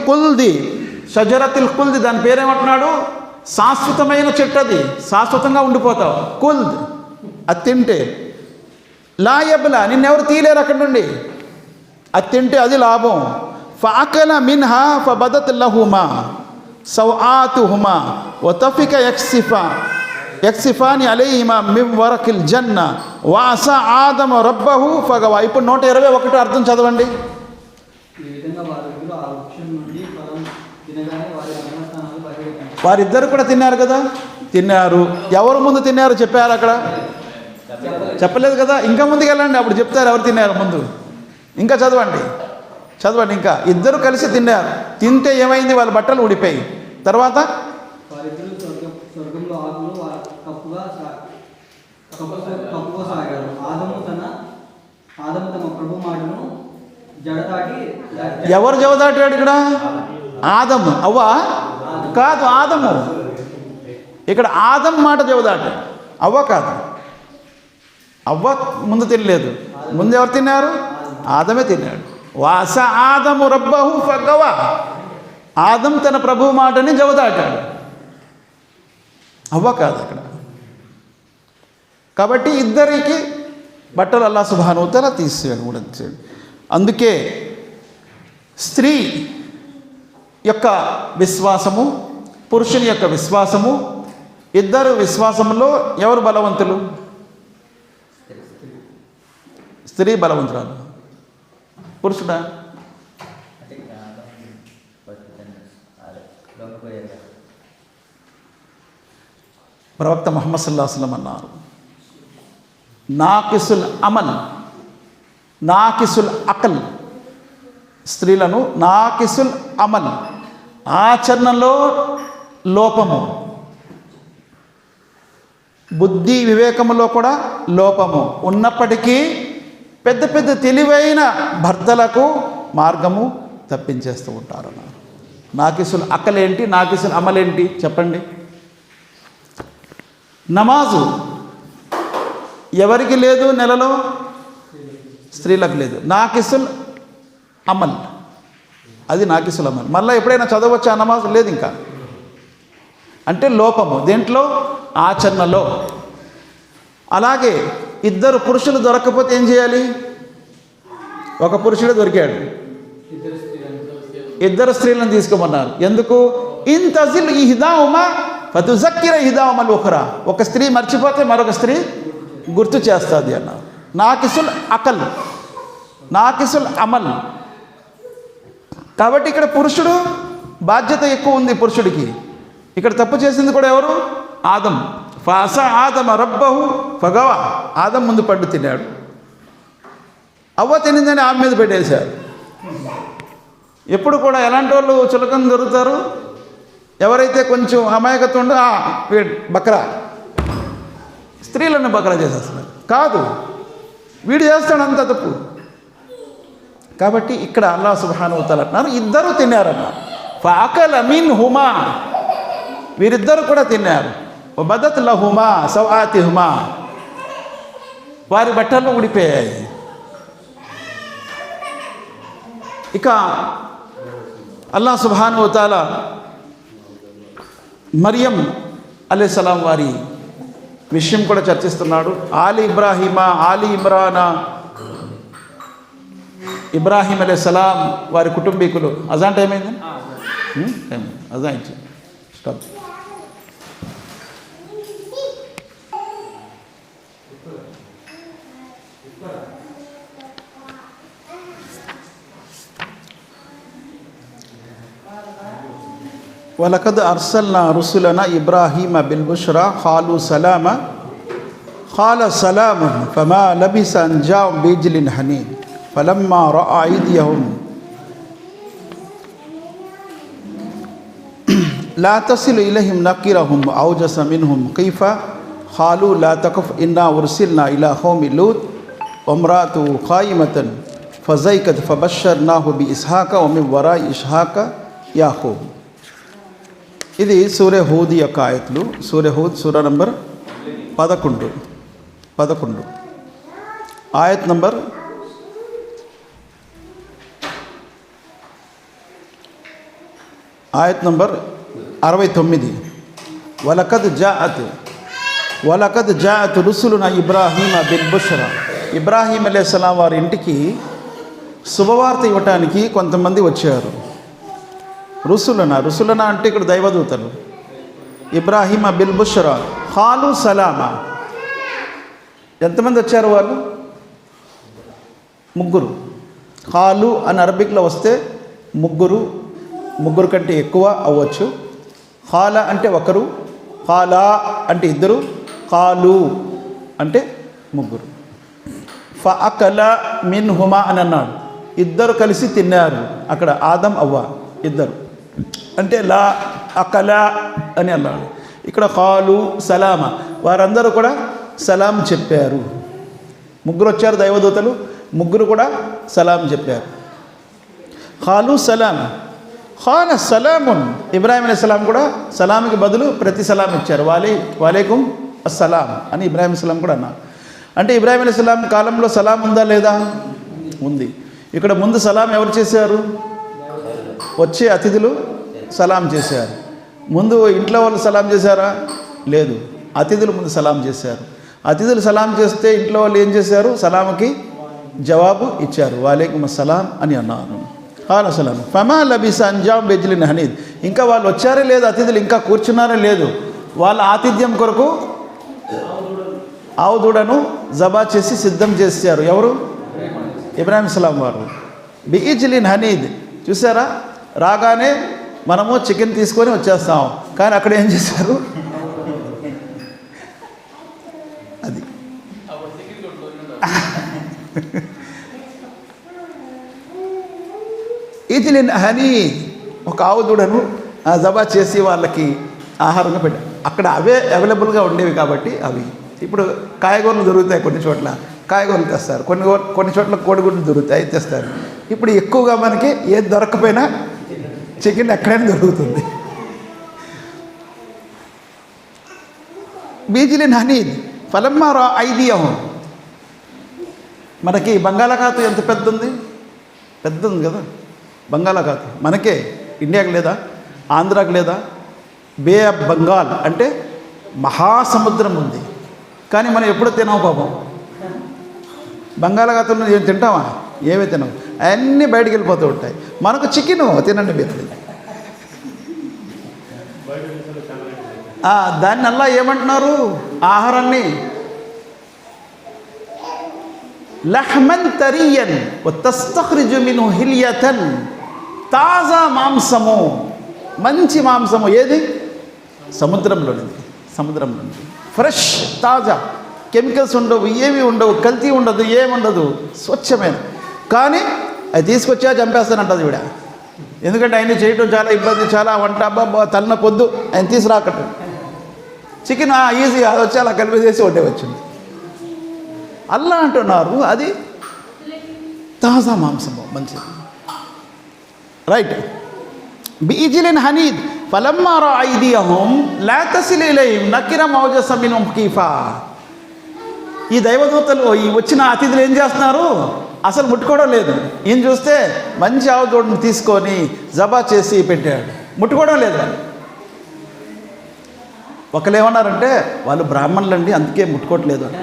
Speaker 1: ఖుల్ది దాని పేరేమంటున్నాడు? శాశ్వతమైన చెట్టు, అది శాశ్వతంగా ఉండిపోతావు. ఖుల్ద్, అది తింటే. లా యబ్లా, నిన్నెవరు తీయలేరు అక్కడి నుండి, అది తింటే అది లాభం. ఫఅకల మిన్హా ఫబదత్ లహుమా సౌఆతుహుమా వతఫిక యక్సిఫాని అలైహిమా మిన్ వరకిల్ జన్న వఅసా ఆదమ రబ్బహు ఫగవా. ఇప్పుడు 121 అర్థం చదవండి. వారిద్దరు కూడా తిన్నారు కదా? తిన్నారు. ఎవరు ముందు తిన్నారు చెప్పారు అక్కడ? చెప్పలేదు కదా. ఇంకా ముందుకు వెళ్ళండి, అప్పుడు చెప్తారు ఎవరు తిన్నారు ముందు. ఇంకా చదవండి. ఇంకా ఇద్దరు కలిసి తిన్నారు. తింటే ఏమైంది? వాళ్ళ బట్టలు ఊడిపోయి. తర్వాత ఎవరు జవదాటాడు ఇక్కడ? ఆదము. అవ్వ కాదు, ఆదము. ఇక్కడ ఆదం మాట జవదాట, అవ్వ కాదు. అవ్వ ముందు తినలేదు, ముందు ఎవరు తిన్నారు? ఆదమే తిన్నాడు. వాస ఆదము రబ్బహు ఫగవా. ఆదం తన ప్రభువు మాటని జవదాటాడు, అవ్వ కాదు అక్కడ. కాబట్టి ఇద్దరికి బట్టలు అల్లాహ్ సుబ్హానహు వ తఆలా తీసేయాడు కూడా. అందుకే స్త్రీ యొక్క విశ్వాసము, పురుషుని యొక్క విశ్వాసము, ఇద్దరు విశ్వాసంలో ఎవరు బలవంతులు? స్త్రీ బలవంతురాలు, పురుషుడా? ప్రవక్త ముహమ్మద్ సల్లల్లాహు అలైహి వసల్లం అన్నారు, నాకిసుల్ అమల్ నాకిసుల్ అకల్. స్త్రీలను నాకిసుల్ అమల్, ఆచరణలో లోపము, బుద్ధి వివేకములో కూడా లోపము ఉన్నప్పటికీ పెద్ద పెద్ద తెలివైన భర్తలకు మార్గము తప్పించేస్తూ ఉంటారు. నాకిసుల్ అకల్ ఏంటి? నాకిసుల్ అమల్ ఏంటి చెప్పండి? నమాజు ఎవరికి లేదు నెలలో? స్త్రీలకు లేదు. నాకిసుల్ అమల్, అది నాకిసుల్ అమల్. మళ్ళీ ఎప్పుడైనా చదవచ్చా నమాజ్? లేదు ఇంకా. అంటే లోపము దేంట్లో? ఆచరణలో. అలాగే ఇద్దరు పురుషులు దొరకకపోతే ఏం చేయాలి? ఒక పురుషుడు దొరికాడు, ఇద్దరు స్త్రీలను తీసుకోమన్నారు. ఎందుకు? ఇంతజిల్ ఇహ్దాహుమా ఫతుజక్కిర ఇహ్దాహుమల్ ఉఖ్రా. ఒక స్త్రీ మర్చిపోతే మరొక స్త్రీ గుర్తు చేస్తుంది అన్నారు. నాకిసుల్ అకల్, నాకిసుల్ అమల్. కాబట్టి ఇక్కడ పురుషుడు బాధ్యత ఎక్కువ ఉంది పురుషుడికి. ఇక్కడ తప్పు చేసింది కూడా ఎవరు? ఆదం ఫాస ఆదమ రబ్బహు ఫగవ. ఆదం ముందు పండు తిన్నాడు, అవ్వ తినిందని ఆమె మీద పెట్టేశారు. ఎప్పుడు కూడా ఎలాంటి వాళ్ళు చులకన దొరుకుతారు? ఎవరైతే కొంచెం అమాయకత్వం ఉండో బక్రా, స్త్రీలను బక్రా చేసేస్తున్నారు. కాదు, వీడు చేస్తాడు అంత తప్పు. కాబట్టి ఇక్కడ అల్లాహ్ సుబ్హానహు వ తఆలా అంటున్నారు, ఇద్దరు తిన్నారన్నారు. ఫఅకల మిన్హుమా, వీరిద్దరు కూడా తిన్నారు. వబదత్ లహుమా సౌఆతిహుమా, వారి బట్టలు ఊడిపోయాయి. ఇక అల్లాహ్ సుబ్హానహు వ తఆలా మరియం అలైహిస్సలాం వారి విషయం కూడా చర్చిస్తున్నాడు. ఆలి ఇబ్రాహీమా ఆలి ఇమ్రానా, ఇబ్రాహీం అలైహిస్సలాం వారి కుటుంబీకులు. అజాన్ టైం అయింది, అజాన్ ఇచ్చి స్టాప్. వలకద్ అర్సల్నా రుసులనా ఇబ్రాహీమ బిల్ బుష్రా ఖాలు సలామా ఖాల సలామున్ ఫమా లబిస అన్ జాఅ బిజ్లిన్ హనీద్ ఫలమ్మా రఅ ఐదియహుం లా తసిలు ఇలైహిం నకిరహుం ఔజస మిన్హుం ఖీఫా ఖాలు లా తఖఫ్ ఇన్నా ఉర్సిల్నా ఇలా ఖౌమి లూత్ వమ్రాతు ఖాయిమతన్ ఫజైకత్ ఫబషర్నాహు బి ఇస్హాక వమిన్ వరాయి ఇస్హాక యాకూబ్. ఇది సూర్య హూద్ యొక్క ఆయతులు. సూర్య హూద్ సూర నంబర్ 11 ఆయత్ నంబర్ 69. వలకద్ జాఅత్ రుసులునా ఇబ్రాహీమ బిల్ బుష్రా, ఇబ్రాహీం అలైహిస్సలాం వారి ఇంటికి శుభవార్త ఇవ్వటానికి కొంతమంది వచ్చారు. రుసులనా అంటే ఇక్కడ దైవదూతలు. ఇబ్రాహీమ బిల్ బుష్రా ఖాలు సలామా, ఎంతమంది వచ్చారు వాళ్ళు? ముగ్గురు. ఖాలు అని అరబిక్లో వస్తే ముగ్గురు కంటే ఎక్కువ అవ్వచ్చు. ఖాల అంటే ఒకరు, ఖాలా అంటే ఇద్దరు, ఖాలు అంటే ముగ్గురు. ఫఅకల మిన్హుమా అని అన్నాడు, ఇద్దరు కలిసి తిన్నారు. అక్కడ ఆదం అవ్వ ఇద్దరు అంటే లా అకల అని అన్నాడు. ఇక్కడ ఖాలు సలామా, వారందరూ కూడా సలాం చెప్పారు. ముగ్గురు వచ్చారు దైవదూతలు, ముగ్గురు కూడా సలాం చెప్పారు. ఖాలు సలాం ఖాల సలామున్, ఇబ్రాహీం అలైహిస్సలాం కూడా సలాంకి బదులు ప్రతి సలాం ఇచ్చారు. వాలేకుం అస్సలాం అని ఇబ్రాహీం అలైహిస్సలాం కూడా అన్నారు. అంటే ఇబ్రాహీం అలైహిస్సలాం కాలంలో సలాం ఉందా లేదా? ఉంది. ఇక్కడ ముందు సలాం ఎవరు చేశారు? వచ్చే అతిథులు సలాం చేశారు. ముందు ఇంట్లో వాళ్ళు సలాం చేశారా? లేదు, అతిథులు ముందు సలాం చేశారు. అతిథులు సలాం చేస్తే ఇంట్లో వాళ్ళు ఏం చేశారు? సలాంకి జవాబు ఇచ్చారు, వాలేకుం అస్సలాం అని అన్నారు. ఖాల సలాం ఫమా లబిస అన్ జాఅ బిజ్లిన్ హనీద్, ఇంకా వాళ్ళు వచ్చారే లేదు, అతిథులు ఇంకా కూర్చున్నారే లేదు, వాళ్ళ ఆతిథ్యం కొరకు ఆవు దూడను జబా చేసి సిద్ధం చేశారు. ఎవరు? ఇబ్రాహీం అలైహిస్సలాం వారు. బిజ్లిన్ హనీద్, చూసారా, రాగానే మనము చికెన్ తీసుకొని వచ్చేస్తాం, కానీ అక్కడ ఏం చేశారు? అది ఈజిలిన్ హనీద్, ఒక ఆవు దూడను జబా చేసి వాళ్ళకి ఆహారంగా పెట్టారు. అక్కడ అవే అవైలబుల్గా ఉండేవి కాబట్టి అవి. ఇప్పుడు కాయగూరలు దొరుకుతాయి, కొన్ని చోట్ల కాయగూరలు తెస్తారు, కొన్ని చోట్ల కోడిగుడ్లు దొరుకుతాయి తెస్తారు. ఇప్పుడు ఎక్కువగా మనకి ఏది దొరకపోయినా చికెన్ ఎక్కడైనా దొరుకుతుంది. బీజిలిన్ హనీద్ ఫలమ్మా రా ఐదియహుం, మనకి బంగాళాఖాతం ఎంత పెద్ద ఉంది? పెద్ద ఉంది కదా బంగాళాఖాతం. మనకే, ఇండియాకి లేదా, ఆంధ్రాకి లేదా? బే ఆఫ్ బెంగాల్ అంటే మహాసముద్రం ఉంది, కానీ మనం ఎప్పుడూ తినవు పాపం. బంగాళాఖాతంలో ఏం తింటామా? ఏమీ తినవు, అన్నీ బయటికి వెళ్ళిపోతూ ఉంటాయి. మనకు చికెను తినండి మీరు. దాన్ని అల్లా ఏమంటున్నారు? ఆహారాన్ని లహ్మన్ తరియన్ వతస్తఖ్రిజు మిన్హు హిల్యతన్, తాజా మాంసము, మంచి మాంసము. ఏది? సముద్రంలోనిది. సముద్రం నుండి ఫ్రెష్, తాజా, కెమికల్స్ ఉండవు, ఏవి ఉండవు, కల్తీ ఉండదు, ఏముండదు, స్వచ్ఛమైన. కానీ అది తీసుకొచ్చా చంపేస్తానంటది ఈవిడ. ఎందుకంటే ఆయన చేయటం చాలా ఇబ్బంది, చాలా వంట, అబ్బా తలన పొద్దు ఆయన తీసుకురాకట్టు. చికెన్ ఈజీ, అది వచ్చి అలా కలిపేసేసి వండే వచ్చింది. అల్లా అంటున్నారు అది తాజా మాంసము, మంచిది. రైట్. బీజిలిన్ హనీద్ ఫలమ్మా రా ఐదియహుం లా తసిలు ఇలైహిం నకిర మౌజస మిన్హుం కీఫా. ఈ దైవదూతలు ఈ వచ్చిన అతిథులు ఏం చేస్తున్నారు? అసలు ముట్టుకోవడం లేదు. ఈయన చూస్తే మంచి ఆవుదూడని తీసుకొని జబా చేసి పెట్టాడు, ముట్టుకోవడం లేదు. ఒకళ్ళు ఏమన్నారంటే వాళ్ళు బ్రాహ్మణులు అండి అందుకే ముట్టుకోవట్లేదు అని.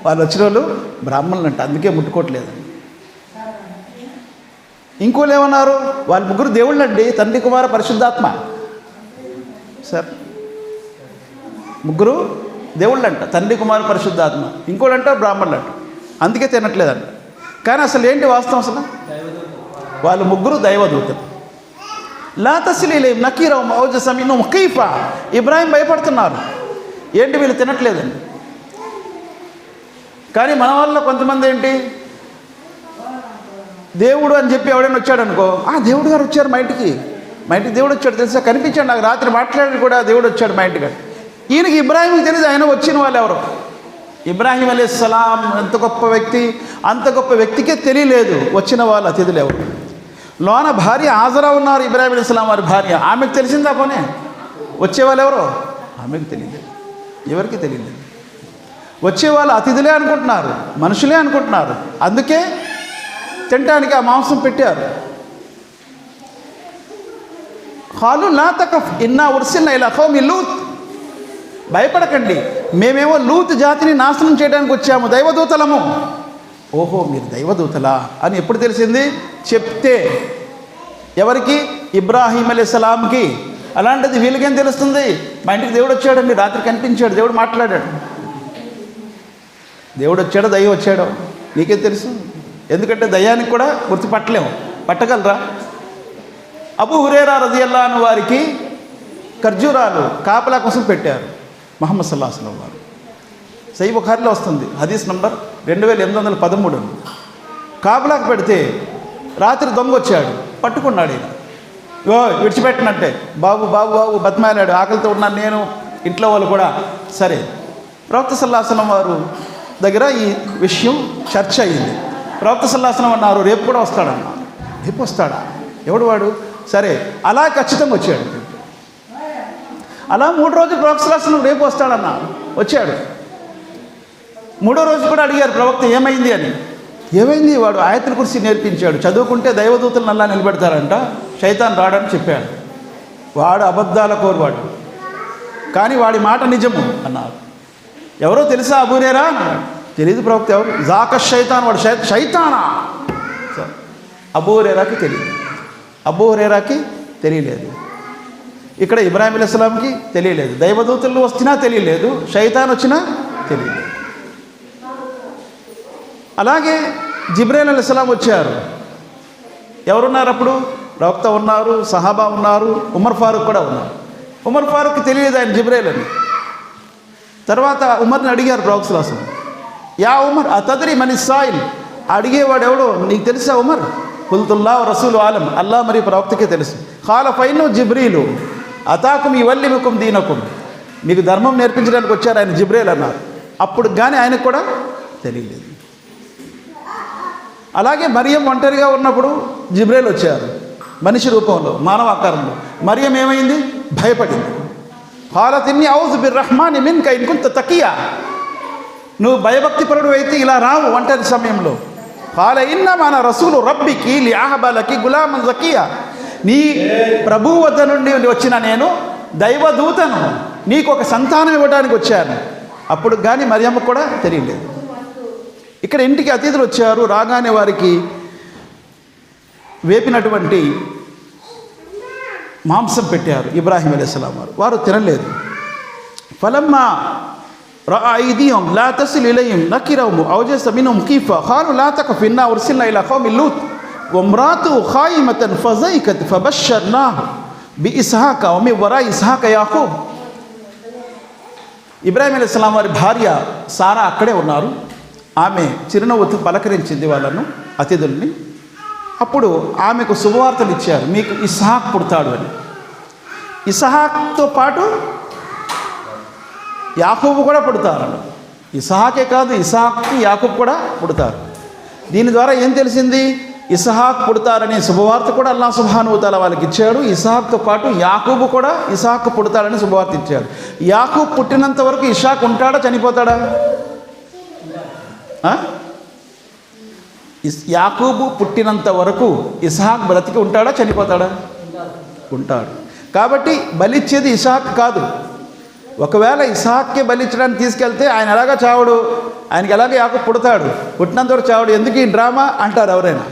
Speaker 1: వాళ్ళు వచ్చిన వాళ్ళు బ్రాహ్మణులు అంట అందుకే ముట్టుకోవట్లేదు. ఇంకోళ్ళు ఏమన్నారు? వాళ్ళు ముగ్గురు దేవుళ్ళు అండి, తండ్రి కుమార పరిశుద్ధాత్మ. సార్ ముగ్గురు దేవుళ్ళు అంట, తండ్రి కుమార పరిశుద్ధాత్మ. ఇంకోటి అంట బ్రాహ్మణులు అంట అందుకే తినట్లేదంట. కానీ అసలు ఏంటి వాస్తవం? అసలు వాళ్ళు ముగ్గురు దైవదూతలు. లా తసిలు ఇలైహిం నకీర మౌజస మిన్హుం కీఫా. ఇబ్రాహీం భయపడుతున్నారు, ఏంటి వీళ్ళు తినట్లేదండి. కానీ మన వల్ల కొంతమంది ఏంటి, దేవుడు అని చెప్పి ఎవడైనా వచ్చాడు అనుకో, దేవుడు గారు వచ్చారు మా ఇంటికి దేవుడు వచ్చాడు తెలుసా, కనిపించాడు నాకు, రాత్రి మాట్లాడి కూడా దేవుడు వచ్చాడు మా ఇంటికి. ఈయనకి ఇబ్రాహీంకి తెలియదు ఆయన వచ్చిన వాళ్ళు ఎవరు. ఇబ్రాహీం అలైహిస్సలాం ఎంత గొప్ప వ్యక్తి, అంత గొప్ప వ్యక్తికే తెలియలేదు వచ్చిన వాళ్ళు అతిథులు ఎవరు. లోన భార్య హాజరా ఉన్నారు, ఇబ్రాహీం అలైహిస్సలాం వారి భార్య. ఆమెకు తెలిసిందా పోనే వచ్చేవాళ్ళు ఎవరో? ఆమెకు తెలియలేదు, ఎవరికి తెలియలేదు. వచ్చేవాళ్ళు అతిథులే అనుకుంటున్నారు, మనుషులే అనుకుంటున్నారు. అందుకే తినటానికి ఆ మాంసం పెట్టారు. ఖాలు లా తఖఫ్ ఇన్నా ఉర్సిల్నా ఇలా ఖౌమి లూత్. భయపడకండి, మేమేమో లూత్ జాతిని నాశనం చేయడానికి వచ్చాము, దైవదూతలము. ఓహో మీరు దైవదూతలా అని ఎప్పుడు తెలిసింది? చెప్తే. ఎవరికి? ఇబ్రాహీం అలైహిస్సలాంకి. అలాంటిది వీళ్ళకేం తెలుస్తుంది? మా ఇంటికి దేవుడు వచ్చాడండి, రాత్రి కనిపించాడు, దేవుడు మాట్లాడాడు. దేవుడు వచ్చాడో దయ్యం వచ్చాడో నీకేం తెలుసు? ఎందుకంటే దయ్యానికి కూడా గుర్తుపట్టలేము, పట్టగలరా? అబూ హురైరా రజియల్లాహు అన్హు వారికి ఖర్జూరాలు కాపలా కోసం పెట్టారు ముహమ్మద్ సల్లల్లాహు అలైహి వసల్లం వారు. సహీహ్ బుఖారీలో వస్తుంది, హదీస్ నంబర్ 2813. కాపలాకు పెడితే రాత్రి దొంగ వచ్చాడు, పట్టుకున్నాడు. ఈయన విడిచిపెట్టినట్టే బాబు బాబు బాబు బతిమాలాడు, ఆకలితో ఉన్నాను నేను, ఇంట్లో వాళ్ళు కూడా. సరే, ప్రవక్త సల్లల్లాహు అలైహి వసల్లం వారు దగ్గర ఈ విషయం చర్చ అయింది. ప్రవక్త సల్లల్లాహు అలైహి వసల్లం అన్నారు రేపు కూడా వస్తాడన్నా. రేపు వస్తాడా? ఎవడు వాడు? సరే, అలా ఖచ్చితంగా వచ్చాడు. అలా 3 రోజులు ప్రవక్త సల్లల్లాహు అలైహి వసల్లం రేపు వస్తాడన్నా, వచ్చాడు. 3వ రోజు కూడా అడిగారు ప్రవక్త ఏమైంది అని. ఏమైంది? వాడు ఆయతుల్ కుర్సీ నేర్పించాడు, చదువుకుంటే దైవదూతలను అల్లా నిలబెడతారంట, శైతాన్ రాడని చెప్పాడు. వాడు అబద్ధాల కోరువాడు, కానీ వాడి మాట నిజము అన్నారు. ఎవరో తెలుసా అబూ హురైరా? తెలీదు ప్రవక్త. ఎవరు? జాక శైతాన్, వాడు శైతానా? అబూ హురైరాకి తెలియదు, అబూ హురైరాకి తెలియలేదు. ఇక్కడ ఇబ్రాహీం అలైహిస్సలాంకి తెలియలేదు, దైవదూతలు వస్తున్నా తెలియలేదు, శైతాన్ వచ్చినా తెలియలేదు. అలాగే జిబ్రీల్ అలైహిస్సలాం వచ్చారు. ఎవరున్నారు అప్పుడు? ప్రవక్త ఉన్నారు, సహాబా ఉన్నారు, ఉమర్ ఫారూక్ కూడా ఉన్నారు. ఉమర్ ఫారూక్కి తెలియదు ఆయన జిబ్రీల్ అని. తర్వాత ఉమర్ని అడిగారు ప్రవక్త సల్లల్లాహు అలైహి వసల్లం, యా ఉమర్ అతద్రి మని సాయిల్, అడిగేవాడు ఎవడో నీకు తెలుసా ఉమర్? కుల్తుల్లాహు రసూలు ఆలం, అల్లా మరియు ప్రవక్తకే తెలుసు. ఖాల ఫైను జిబ్రీలు అతాకుం యువల్లిముకుం దీనకుం, మీకు ధర్మం నేర్పించడానికి వచ్చారు ఆయన జిబ్రీల్ అన్నారు. అప్పుడు కానీ ఆయనకు కూడా తెలియలేదు. అలాగే మరియం ఒంటరిగా ఉన్నప్పుడు జిబ్రీల్ వచ్చారు మనిషి రూపంలో, మానవ ఆకారంలో. మరియం ఏమైంది? భయపడింది. ఖాలత్ ఇన్నీ ఔజు బిర్రహ్మాని మిన్క ఇన్ కుంత తకియా, నువ్వు భయభక్తిపరుడు అయితే ఇలా రావు ఒంటరి సమయంలో. ఖాల ఇన్నమా అనా రసూలు రబ్బికి లిఅహబలకి గులామన్ జకియా, నీ ప్రభువు వద్ద నుండి వచ్చిన నేను దైవదూతను, నీకు ఒక సంతానం ఇవ్వడానికి వచ్చాను. అప్పుడు కానీ మరియమ్మ కూడా తెలియలేదు. ఇక్కడ ఇంటికి అతిథులు వచ్చారు, రాగానే వారికి వేపినటువంటి మాంసం పెట్టారు ఇబ్రాహీం అలైహిస్సలాం వారు. వారు తినలేదు. ఫలమ్మా రఅ ఐదియహుం లా తసిలు ఇలైహిం నకిరహుం ఔజస మిన్హుం కీఫా ఖాలు లా తఖఫ్ ఇన్నా ఉర్సిల్నా ఇలా ఖౌమి లూత్ వమ్రాతు ఖాయిమతన్ ఫజైకత్ ఫబషర్నాహు బి ఇస్హాక మీ వరా ఇస్హాక యాకూబ్. ఇబ్రాహీం అలైహిస్సలాం వారి భార్య సారా అక్కడే ఉన్నారు. ఆమె చిరునవ్వుతో పలకరించింది వాళ్ళను, అతిథుల్ని. అప్పుడు ఆమెకు శుభవార్తలు ఇచ్చారు, మీకు ఇస్హాక్ పుడతాడు అని. ఇస్హాక్తో పాటు యాకూబు కూడా పుడతారు. ఇస్హాకే కాదు, ఇస్హాక్కి యాకూబు కూడా పుడతారు. దీని ద్వారా ఏం తెలిసింది? ఇస్హాక్ పుడతారనే శుభవార్త కూడా అల్లాహ్ సుబ్హానహు వ తఆలా వాళ్ళకి ఇచ్చాడు. ఇస్హాక్తో పాటు యాకూబు కూడా ఇస్హాక్ పుడతాడని శుభవార్త ఇచ్చాడు. యాకూబ్ పుట్టినంత వరకు ఇస్హాక్ ఉంటాడా, చనిపోతాడా? యాకూబు పుట్టినంత వరకు ఇస్హాక్ బ్రతికి ఉంటాడా, చనిపోతాడా? ఉంటాడు. కాబట్టి బలిచ్చేది ఇస్హాక్ కాదు. ఒకవేళ ఇస్హాక్కే బలిచ్చడానికి తీసుకెళ్తే ఆయన ఎలాగా చావడు, ఆయనకి ఎలాగ యాకూబు పుడతాడు, పుట్టినంత వరకు చావడు, ఎందుకు ఈ డ్రామా అంటారు ఎవరైనా.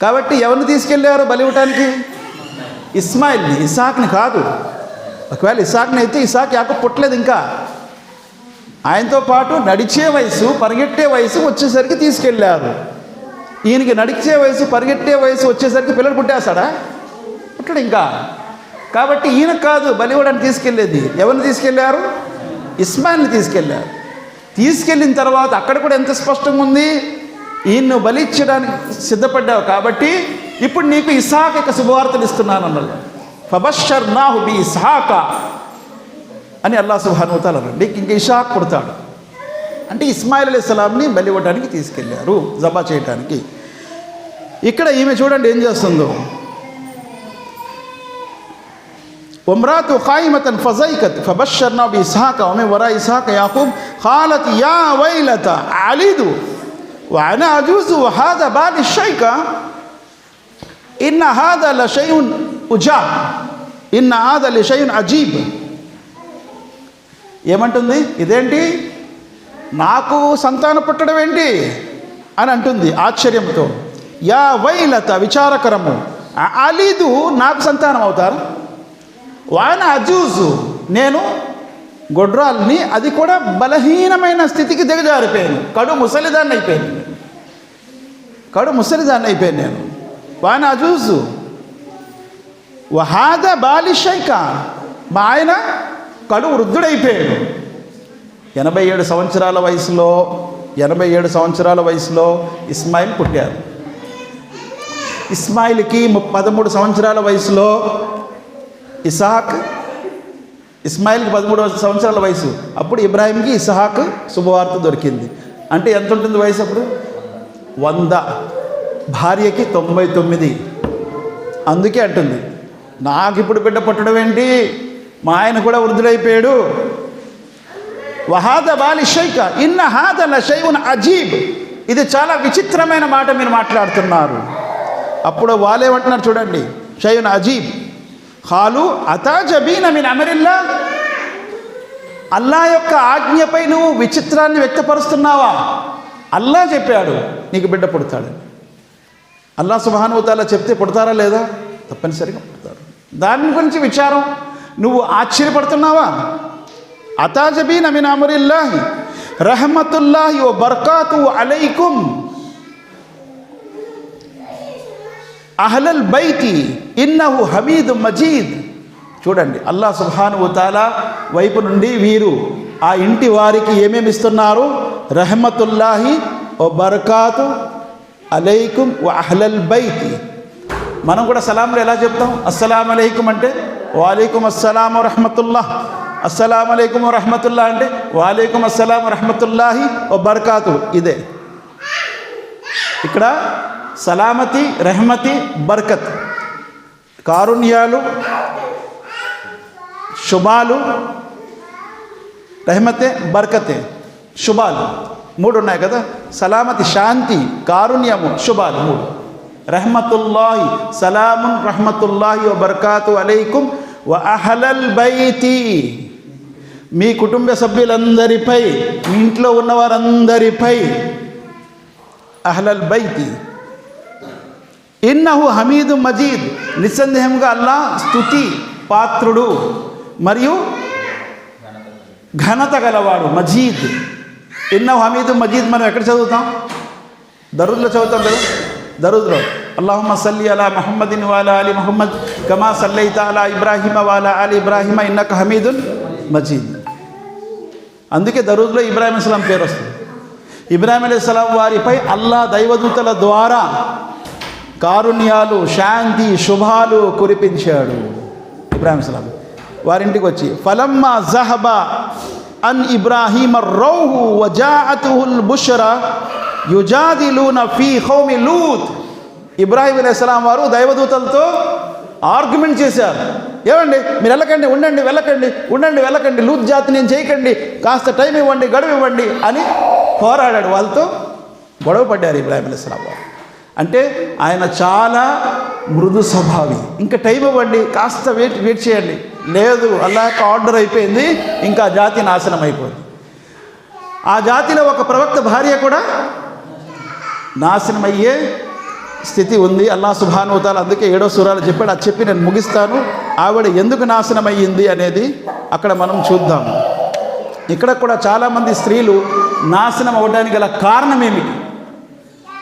Speaker 1: కాబట్టి ఎవరిని తీసుకెళ్ళారు బలి ఇవ్వటానికి? ఇస్మాయిల్ని, ఇస్హాక్ని కాదు. ఒకవేళ ఇస్హాక్ని అయితే ఇస్హాక్ యాకూబు పుట్టలేదు ఇంకా. ఆయనతో పాటు నడిచే వయసు, పరిగెట్టే వయసు వచ్చేసరికి తీసుకెళ్ళారు. ఈయనకి నడిచే వయసు, పరిగెట్టే వయసు వచ్చేసరికి పిల్లలు పుట్టేస్తాడా? పుట్టడు ఇంకా. కాబట్టి ఈయన కాదు బలి ఇవ్వడానికి తీసుకెళ్ళేది. ఎవరిని తీసుకెళ్ళారు? ఇస్మాయిల్ని తీసుకెళ్ళారు. తీసుకెళ్ళిన తర్వాత అక్కడ కూడా ఎంత స్పష్టంగా ఉంది, ఈయన్ను బలి ఇచ్చడానికి సిద్ధపడ్డావు కాబట్టి ఇప్పుడు నీకు ఇస్హాక్ యొక్క శుభవార్తలు ఇస్తున్నాను అన్నాడు. ఫబషర్నాహు బి ఇస్హాక అని అల్లాహ్ సుబ్హానహు వ తఆలా అన్నాడు. ఇంక ఇస్హాక్ పుడతాడు అంటే ఇస్మాయిల్ అలైహిస్సలాంని బలి ఇవ్వడానికి తీసుకెళ్లారు, జబా చేయడానికి. ఇక్కడ ఈమె చూడండి ఏం చేస్తుందో. وامرأة قائمة فضحكت فبشرنا بإسحاق ومن وراء إسحاق يعقوب قالت يا ويلتى ألد وأنا عجوز وهذا بالي شيخا إن هذا لشيء عجاب إن هذا لشيء عجيب. ఏమంటుంది? ఇదేంటి, నాకు సంతానం పుట్టడం ఏంటి అని అంటుంది ఆశ్చర్యంతో. యా వైలత, విచారకరము. అలీదు, నాకు సంతానం అవుతారు. వాన అజూజు, నేను గొడ్రాల్ని, అది కూడా బలహీనమైన స్థితికి దిగజారిపోయాను, కడు ముసలిదాన్ని అయిపోయాను నేను. వాన అజూజు వహాద బాలిషైక, మా ఆయన కడు వృద్ధుడైపోయాడు. 87 సంవత్సరాల వయసులో ఇస్మాయిల్ పుట్టారు. ఇస్మాయిల్కి 13 సంవత్సరాల వయసులో ఇస్హాక్, ఇస్మాయిల్కి 13 సంవత్సరాల వయసు. అప్పుడు ఇబ్రాహీంకి ఇస్హాక్ శుభవార్త దొరికింది. అంటే ఎంత ఉంటుంది వయసు అప్పుడు? 100. భార్యకి 99. అందుకే అంటుంది, నాకు ఇప్పుడు బిడ్డ పుట్టడం ఏంటి, మా ఆయన కూడా వృద్ధులైపోయాడు. వహాద బాలి షైక ఇన్న హాద లషైఉన్ అజీబ్, ఇది చాలా విచిత్రమైన మాట మీరు మాట్లాడుతున్నారు. అప్పుడు వాళ్ళేమంటున్నారు చూడండి, షైఉన్ అజీబ్. ఖాలు అతాజబీన మిన్ అమరిల్లా, అల్లా యొక్క ఆజ్ఞపై నువ్వు విచిత్రాన్ని వ్యక్తపరుస్తున్నావా? అల్లా చెప్పాడు నీకు బిడ్డ పుడతాడని. అల్లా సుబ్హానహు వ తఆలా చెప్తే పుడతారా లేదా? తప్పనిసరిగా పుడతారు. దాని గురించి విచారం నువ్వు ఆశ్చర్యపడుతున్నావా? అతాజబీన మిన్ అమరిల్లాహి రహమతుల్లాహి వ బర్కాతుహు అలైకుం అహ్లల్ బైతి ఇన్నహు హమీదు మజీద్. చూడండి, అల్లాహ్ సుబ్హానహు వ తఆలా వైపు నుండి వీరు ఆ ఇంటి వారికి ఏమేమి ఇస్తున్నారు? రహమతుల్లాహి వ బర్కాతు అలైకుం వ అహ్లల్ బైతి. మనం కూడా సలాంలో ఎలా చెప్తాం? అస్సలాము అలైకుం అంటే వాలైకుం అస్సలాం వరహమతుల్లాహ్, అస్సలాము అలైకుం వరహమతుల్లాహ్ అంటే వాలైకుం అస్సలాం వరహమతుల్లాహి వ బర్కాతు. ఇదే ఇక్కడ సలామతి, రెహమతి, బర్కత్, కారుణ్యాలు, శుభాలు, రెహమతే, బర్కతే, శుభాలు 3 ఉన్నాయి కదా. సలామతి శాంతి, కారుణ్యము, శుభాలు 3. రహమతుల్లాహి సలామున్ రహమతుల్లాహి వ బర్కాతు అలైకుం వ అహ్లల్ బైతి, మీ కుటుంబ సభ్యులందరిపై, మీ ఇంట్లో ఉన్నవారందరిపై. అహ్లల్ బైతి ఇన్నహు హమీదు మజీద్, నిస్సందేహంగా అల్లాహ్ స్తుతి పాత్రుడు మరియు ఘనత గలవాడు. మజీద్, ఇన్నహు హమీదు మజీద్ మనం ఎక్కడ చదువుతాం? దరూద్లో చదువుతాం కదా. దరూద్లో అల్లాహుమ్మ సల్లి అలా ముహమ్మదిన్ వాలా అలి ముహమ్మద్ కమా సల్లైత అలా ఇబ్రాహిమ వాలా అలి ఇబ్రాహిమ ఇన్నక హమీదున్ మజీద్. అందుకే దరూద్లో ఇబ్రాహిం అలైహిస్సలాం పేరు వస్తుంది. ఇబ్రాహిం అలైహిస్సలాం వారిపై అల్లా దైవదూతల ద్వారా కారుణ్యాలు, శాంతి, శుభాలు కురిపించాడు. ఇబ్రాహిం అలైహిస్సలాం వారింటికి వచ్చి ఫలమ్మా జహబా అన్ ఇబ్రాహీమ రౌహు వజాఅతుహుల్ బుష్రా యుజాదిలూన ఫీ ఖౌమి లూత్. ఇబ్రాహీం అలైహిస్సలాం వారు దైవదూతలతో ఆర్గ్యుమెంట్ చేశారు. ఏమండి మీరు వెళ్ళకండి, ఉండండి, వెళ్ళకండి, లూత్ జాతి నేను చేయకండి, కాస్త టైం ఇవ్వండి, గడువు ఇవ్వండి అని పోరాడాడు. వాళ్ళతో గొడవ పడ్డారు ఇబ్రాహీం అలైహిస్సలాం వారు. అంటే ఆయన చాలా మృదు స్వభావి. ఇంకా టైం ఇవ్వండి, కాస్త వెయిట్ చేయండి. లేదు, అల్లాహ్ ఆర్డర్ అయిపోయింది, ఇంకా జాతి నాశనం అయిపోయింది. ఆ జాతిలో ఒక ప్రవక్త భార్య కూడా నాశనం అయ్యే స్థితి ఉంది. అల్లాహ్ సుబ్హానహు వ తఆలా అందుకే 7వ సూరాలో చెప్పాడు. అది చెప్పి నేను ముగిస్తాను. ఆవిడ ఎందుకు నాశనం అయ్యింది అనేది అక్కడ మనం చూద్దాం. ఇక్కడ కూడా చాలామంది స్త్రీలు నాశనం అవ్వడానికి గల కారణం ఏమిటి?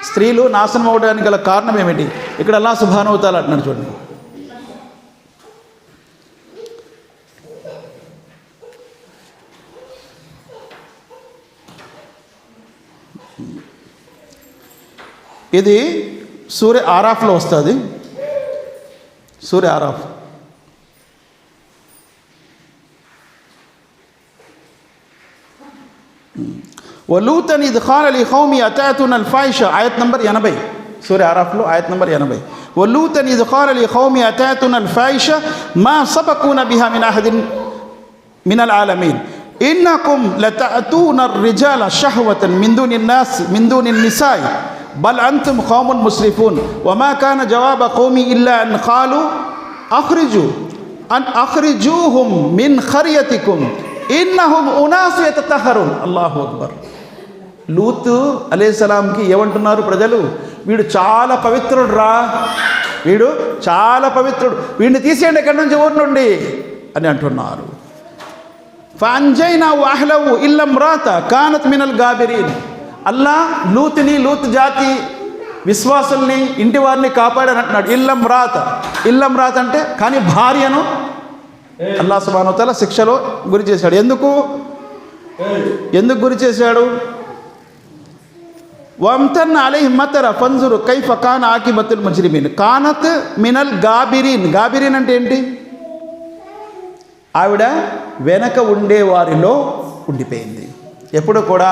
Speaker 1: స్త్రీలు నాశనం అవ్వడానికి గల కారణం ఏమిటి? ఇక్కడ అల్లాహ్ సుబ్హానహు వ తఆలా అంటున్నాడు చూడండి. ఇది సూర్య ఆరాఫ్లో వస్తుంది. సూర్య ఆరాఫ్ వలూతన్ ఇద్ ఖాల లి ఖౌమి అతాతునల్ ఫాయిష, ఆయత్ నంబర్ 80. సూర్య ఆరాఫ్లో ఆయత్ నంబర్ 80. వలూతన్ ఇద్ ఖాల లి ఖౌమి అతాతునల్ ఫాయిష మా సబకున బిహా మిన్ అహదిన్ మినల్ ఆలమీన్ ఇన్నకుమ్ లతఅతూనర్ రిజాల షహవతన్ మిన్ దూనిన్ నిసాయ్ బల్ అంతుమ్ ఖౌమున్ ముస్రిఫూన్ వమా కాన జవాబ ఖౌమి ఇల్లా అన్ ఖాలు అఖ్రిజూహుం మిన్ ఖరియతికుమ్ ఇన్నహుమ్ ఉనాసు యతతహరున్. అల్లాహు అక్బర్. లూత్ అలైహిస్సలాంకి ఏమంటున్నారు ప్రజలు? వీడు చాలా పవిత్రుడు రా, వీడు చాలా పవిత్రుడు, వీడిని తీసేయండి ఎక్కడి నుంచి, ఊరి నుండి అని అంటున్నారు. ఫంజైనా వహ్లవు ఇల్లమ్రాత కానత్ మినల్ గాబిరీన్. అల్లా లూత్ని, లూత్ జాతి విశ్వాసుల్ని, ఇంటి వారిని కాపాడని అంటున్నాడు. ఇల్లం రాత అంటే కానీ భార్యను అల్లాహ్ సుబ్హానహు వ తఆలా శిక్షలో గురి చేశాడు. ఎందుకు గురి చేశాడు? వంతన్ అలైహి మతర ఫంజురు కైఫ కాన ఆకిబతుల్ ముజ్రిమీన్ కానత్ మినల్ గాబిరీన్. గాబిరీన్ అంటే ఏంటి? ఆవిడ వెనక ఉండే వారిలో ఉండిపోయింది. ఎప్పుడు కూడా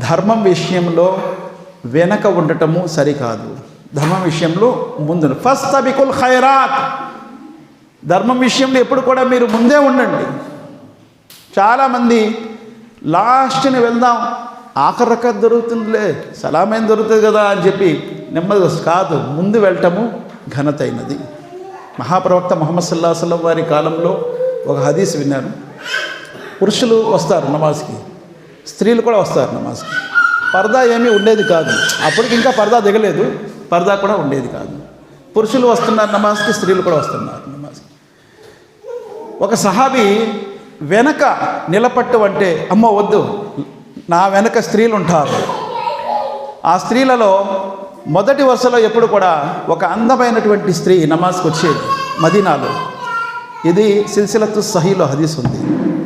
Speaker 1: ధర్మం విషయంలో వెనక ఉండటము సరికాదు. ధర్మం విషయంలో ముందు ఫస్తబికుల్ ఖైరాత్. ధర్మం విషయంలో ఎప్పుడు కూడా మీరు ముందే ఉండండి. చాలామంది లాస్ట్ని వెళ్దాం, ఆఖరి రకాత్ దొరుకుతుందిలే, సలామేం దొరుకుతుంది కదా అని చెప్పి నెమ్మదిగా కాదు, ముందు వెళ్ళటము ఘనత అయినది. మహాప్రవక్త ముహమ్మద్ సల్లల్లాహు అలైహి వసల్లం వారి కాలంలో ఒక హదీస్ విన్నాను. పురుషులు వస్తారు నమాజ్కి, స్త్రీలు కూడా వస్తారు నమాజ్కి. పర్దా ఏమీ ఉండేది కాదు, అప్పటికి ఇంకా పర్దా దిగలేదు, పర్దా కూడా ఉండేది కాదు. పురుషులు వస్తున్నారు నమాజ్కి, స్త్రీలు కూడా వస్తున్నారు నమాజ్కి. ఒక సహాబీ వెనక నిలబట్టు అంటే అమ్మో వద్దు, నా వెనక స్త్రీలు ఉంటారు. ఆ స్త్రీలలో మొదటి వరుసలో ఎప్పుడు కూడా ఒక అందమైనటువంటి స్త్రీ నమాజ్కి వచ్చేది మదీనాలో. ఇది సిల్సిలతు సహీలో హదీస్ ఉంది,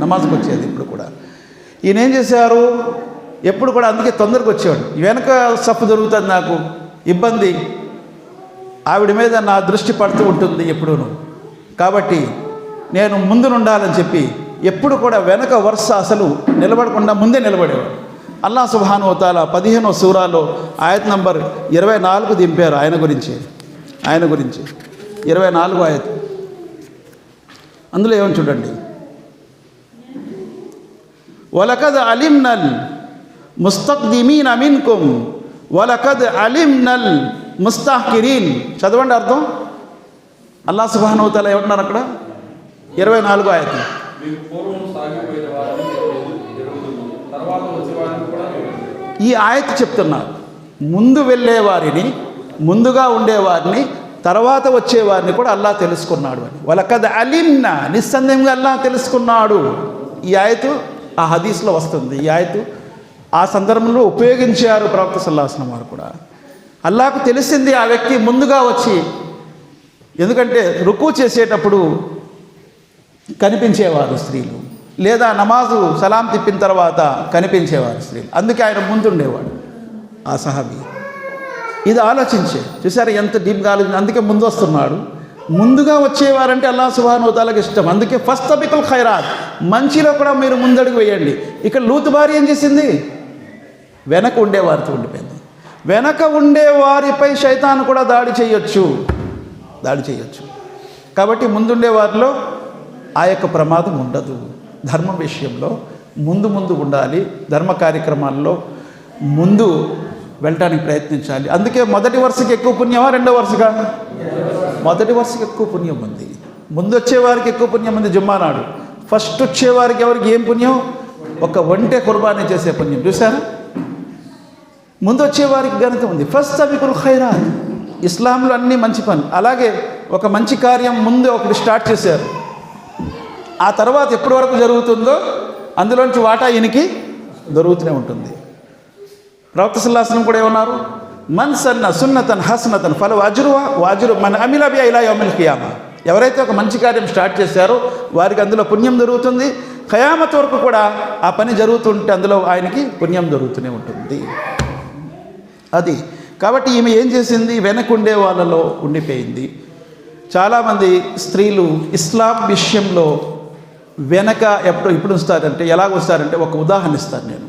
Speaker 1: నమాజ్కి వచ్చేది ఇప్పుడు కూడా. ఈయన ఏం చేశారు, ఎప్పుడు కూడా అందుకే తొందరగా వచ్చేవాడు. వెనక సఫ్ దొరుకుతుంది, నాకు ఇబ్బంది, ఆవిడ మీద నా దృష్టి పడుతూ ఉంటుంది ఎప్పుడూను, కాబట్టి నేను ముందు ఉండాలని చెప్పి ఎప్పుడు కూడా వెనక వరుస అసలు నిలబడకుండా ముందే నిలబడేవాడు. అల్లాహ్ సుబ్హానహు వ తఆలా 15వ సూరాలో ఆయత్ నంబర్ 24 దింపారు ఆయన గురించి 24 ఆయత్. అందులో ఏమని చూడండి, వలకద్ అలిమ్నల్ ముస్తఖ్దిమీన మిన్కుమ్ వలకద్ అలిమ్నల్ ముస్తహ్కిరీన్. చదవండి అర్థం. అల్లాహ్ సుబ్హానహు వ తఆలా ఏమంటున్నారు అక్కడ 24 ఆయత్. ఈ ఆయత్ చెప్తున్నారు, ముందు వెళ్ళేవారిని, ముందుగా ఉండేవారిని, తర్వాత వచ్చేవారిని కూడా అల్లాహ్ తెలుసుకున్నాడు అని. వలకద్ అలిమ్నా, నిస్సందేహంగా అల్లాహ్ తెలుసుకున్నాడు. ఈ ఆయతు ఆ హదీస్లో వస్తుంది. ఈ ఆయతు ఆ సందర్భంలో ఉపయోగించారు ప్రవక్త సల్లల్లాహు అలైహి వసల్లం వారు కూడా. అల్లాహకు తెలిసింది ఆ వ్యక్తి ముందుగా వచ్చి, ఎందుకంటే రుకు చేసేటప్పుడు కనిపించేవారు స్త్రీలు, లేదా నమాజు సలాం తిప్పిన తర్వాత కనిపించేవారు స్త్రీలు, అందుకే ఆయన ముందుండేవాడు ఆ సహాబీ. ఇది చూసారు ఎంత డీప్గా ఆలోచన. అందుకే ముందు వస్తున్నాడు. ముందుగా వచ్చేవారంటే అల్లాహ్ సుబ్హానహు వ తఆలాకి ఇష్టం. అందుకే ఫస్తబికుల్ ఖైరాత్, మంచిలో కూడా మీరు ముందడుగు వేయండి. ఇక్కడ లూతు భార్య ఏం చేసింది? వెనక ఉండేవారితో ఉండిపోయింది. వెనక ఉండే వారిపై శైతాను కూడా దాడి చేయొచ్చు. కాబట్టి ముందుండే వారిలో ఆ యొక్క ప్రమాదం ఉండదు. ధర్మం విషయంలో ముందు ఉండాలి. ధర్మ కార్యక్రమాల్లో ముందు వెళ్ళటానికి ప్రయత్నించాలి. అందుకే మొదటి వరుసకి ఎక్కువ పుణ్యమా, రెండో వరుసగా? మొదటి వరుసకి ఎక్కువ పుణ్యం ఉంది. ముందు వచ్చేవారికి ఎక్కువ పుణ్యం ఉంది. జుమ్మా నాడు ఫస్ట్ వచ్చేవారికి ఎవరికి ఏం పుణ్యం? ఒక ఒంటె కుర్బానీ చేసే పుణ్యం. చూసారా? ముందు వచ్చేవారికి ఘనత ఉంది. ఫస్తబికుల్ ఖైరాత్, ఇస్లాంలో అన్నీ మంచి పని. అలాగే ఒక మంచి కార్యం ముందు ఒకటి స్టార్ట్ చేశారు, ఆ తర్వాత ఎప్పటి వరకు జరుగుతుందో అందులోంచి వాటా ఈయనకి దొరుకుతూనే ఉంటుంది. ప్రవక్త సల్లల్లాహు అలైహి వసల్లం కూడా ఏమన్నారు? మన్ సన్న సున్నతన్ హసనతన్ ఫల అజ్రు మన్ అమిల బిహా ఇలా యౌమిల్ ఖియామా. ఎవరైతే ఒక మంచి కార్యం స్టార్ట్ చేశారో వారికి అందులో పుణ్యం దొరుకుతుంది. ఖయామత్ వరకు కూడా ఆ పని జరుగుతుంటే అందులో ఆయనకి పుణ్యం దొరుకుతూనే ఉంటుంది. అది కాబట్టి ఈమె ఏం చేసింది? వెనకుండే వాళ్ళలో ఉండిపోయింది. చాలామంది స్త్రీలు ఇస్లాం విషయంలో వెనక ఇప్పుడు వస్తారంటే, ఎలాగ వస్తారంటే, ఒక ఉదాహరణ ఇస్తాను నేను.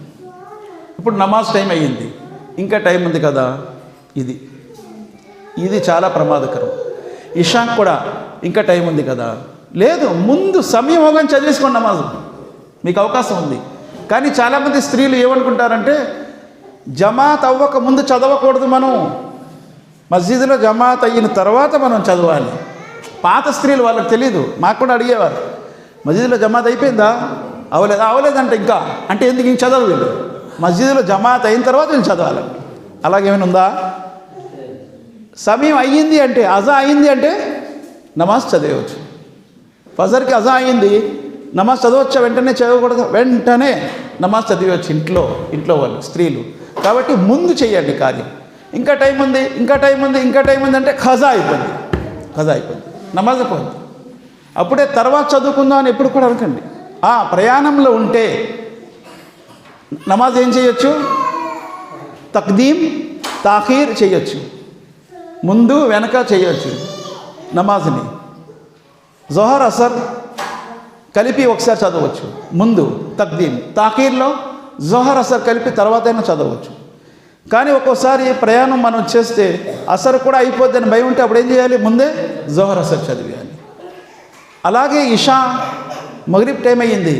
Speaker 1: ఇప్పుడు నమాజ్ టైం అయ్యింది, ఇంకా టైం ఉంది కదా, ఇది చాలా ప్రమాదకరం. ఇషాక్ కూడా ఇంకా టైం ఉంది కదా, లేదు ముందు సమయం అవగానే చదివేసుకోండి నమాజు, మీకు అవకాశం ఉంది. కానీ చాలామంది స్త్రీలు ఏమనుకుంటారంటే, జమాత్ అవ్వక ముందు చదవకూడదు, మనం మస్జిద్లో జమాత్ అయిన తర్వాత మనం చదవాలి. పాత స్త్రీలు వాళ్ళకి తెలీదు, మాకు కూడా అడిగేవారు, మస్జిద్లో జమాత్ అయిపోయిందా? అవలేదంటే ఇంకా అంటే ఎందుకు ఇంక చదవలేదు, మస్జిద్లో జమాత్ అయిన తర్వాత నేను చదవాలి. అలాగేమైనా ఉందా? సమయం అయ్యింది అంటే, అజా అయింది అంటే నమాజ్ చదివచ్చు. ఫజర్కి అజా అయింది, నమాజ్ చదవచ్చా? వెంటనే చదవకూడదు, వెంటనే నమాజ్ చదివచ్చు ఇంట్లో వాళ్ళు స్త్రీలు. కాబట్టి ముందు చేయండి కార్యం. ఇంకా టైం ఉంది అంటే ఖజా అయిపోయింది, నమాజ్ అయిపోయింది, అప్పుడే తర్వాత చదువుకుందాం అని ఎప్పుడు కూడా అనకండి. ప్రయాణంలో ఉంటే నమాజ్ ఏం చేయొచ్చు? తక్దీం తాఖీర్ చేయొచ్చు, ముందు వెనక చేయొచ్చు. నమాజ్ని జోహర్ అసర్ కలిపి ఒకసారి చదవచ్చు, ముందు తక్దీం, తాఖీర్లో జోహర్ అసర్ కలిపి తర్వాత అయినా చదవచ్చు. కానీ ఒక్కోసారి ప్రయాణం మనం చేస్తే అసర్ కూడా అయిపోద్దని భయం ఉంటే అప్పుడు ఏం చేయాలి? ముందే జోహర్ అసర్ చదివేయాలి. అలాగే ఇషా మగరిబ్ టైం అయ్యింది,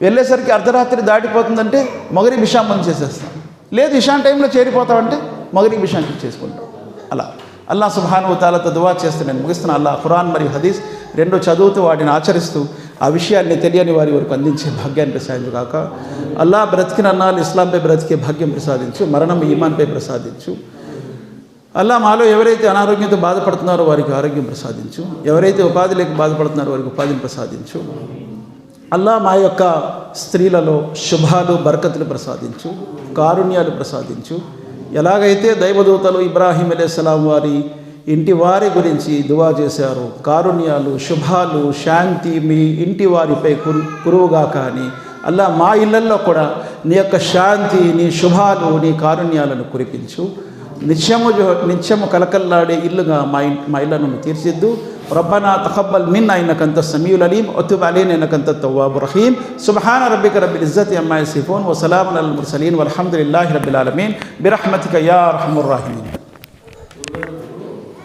Speaker 1: వెళ్ళేసరికి అర్ధరాత్రి దాటిపోతుందంటే మగరిబ్ ఇషా మనం చేసేస్తాం. లేదు ఇషా టైంలో చేరిపోతామంటే మగరిబ్ ఇషా చేసుకుంటాం. అలా అల్లాహ్ సుబ్హానహు వ తఆలాతో దువా చేస్తూ నేను ముగిస్తున్నా. అల్లాహ్ ఖురాన్ మరియు హదీస్ రెండు చదువుతూ వాటిని ఆచరిస్తూ ఆ విషయాన్ని తెలియని వారి వరకు అందించే భాగ్యాన్ని ప్రసాదించు కాక. అల్లాహ్ బ్రతికిన అన్నాలు ఇస్లాంపై బ్రతికే భాగ్యం ప్రసాదించు, మరణం ఈమాన్పై ప్రసాదించు. అల్లాహ్ మాలో ఎవరైతే అనారోగ్యంతో బాధపడుతున్నారో వారికి ఆరోగ్యం ప్రసాదించు, ఎవరైతే ఉపాధి లేక బాధపడుతున్నారో వారికి ఉపాధిని ప్రసాదించు. అల్లాహ్ మా యొక్క స్త్రీలలో శుభాలు బర్కతులు ప్రసాదించు, కారుణ్యాలు ప్రసాదించు. ఎలాగైతే దైవదూతలు ఇబ్రాహీం అలైహిస్సలాం వారి ఇంటి వారి గురించి దువా చేశారు, కారుణ్యాలు శుభాలు శాంతి మీ ఇంటి వారిపై కురువుగా కానీ, అల్లా మా ఇళ్లల్లో కూడా నీ యొక్క శాంతి, నీ శుభాలు, నీ కారుణ్యాలను కురిపించు. నిత్యము కలకల్లాడే ఇల్లుగా మా ఇళ్లను తీర్చిద్దు. రబ్బనా తఖబ్బల్ మిన్నా ఇన్నక అంత సమీఉల్ అలీం వతుబ్ అలైనా ఇన్నక అంత తవ్వాబుర్ రహీం. సుబ్హాన రబ్బిక రబ్బిల్ ఇజ్జతి అమ్మా యసిఫూన్ వ సలామున్ అలల్ ముర్సలీన్ వల్హమ్దులిల్లాహి రబ్బిల్ ఆలమీన్ బిరహ్మతిక యా అర్హమర్ రాహిమీన్.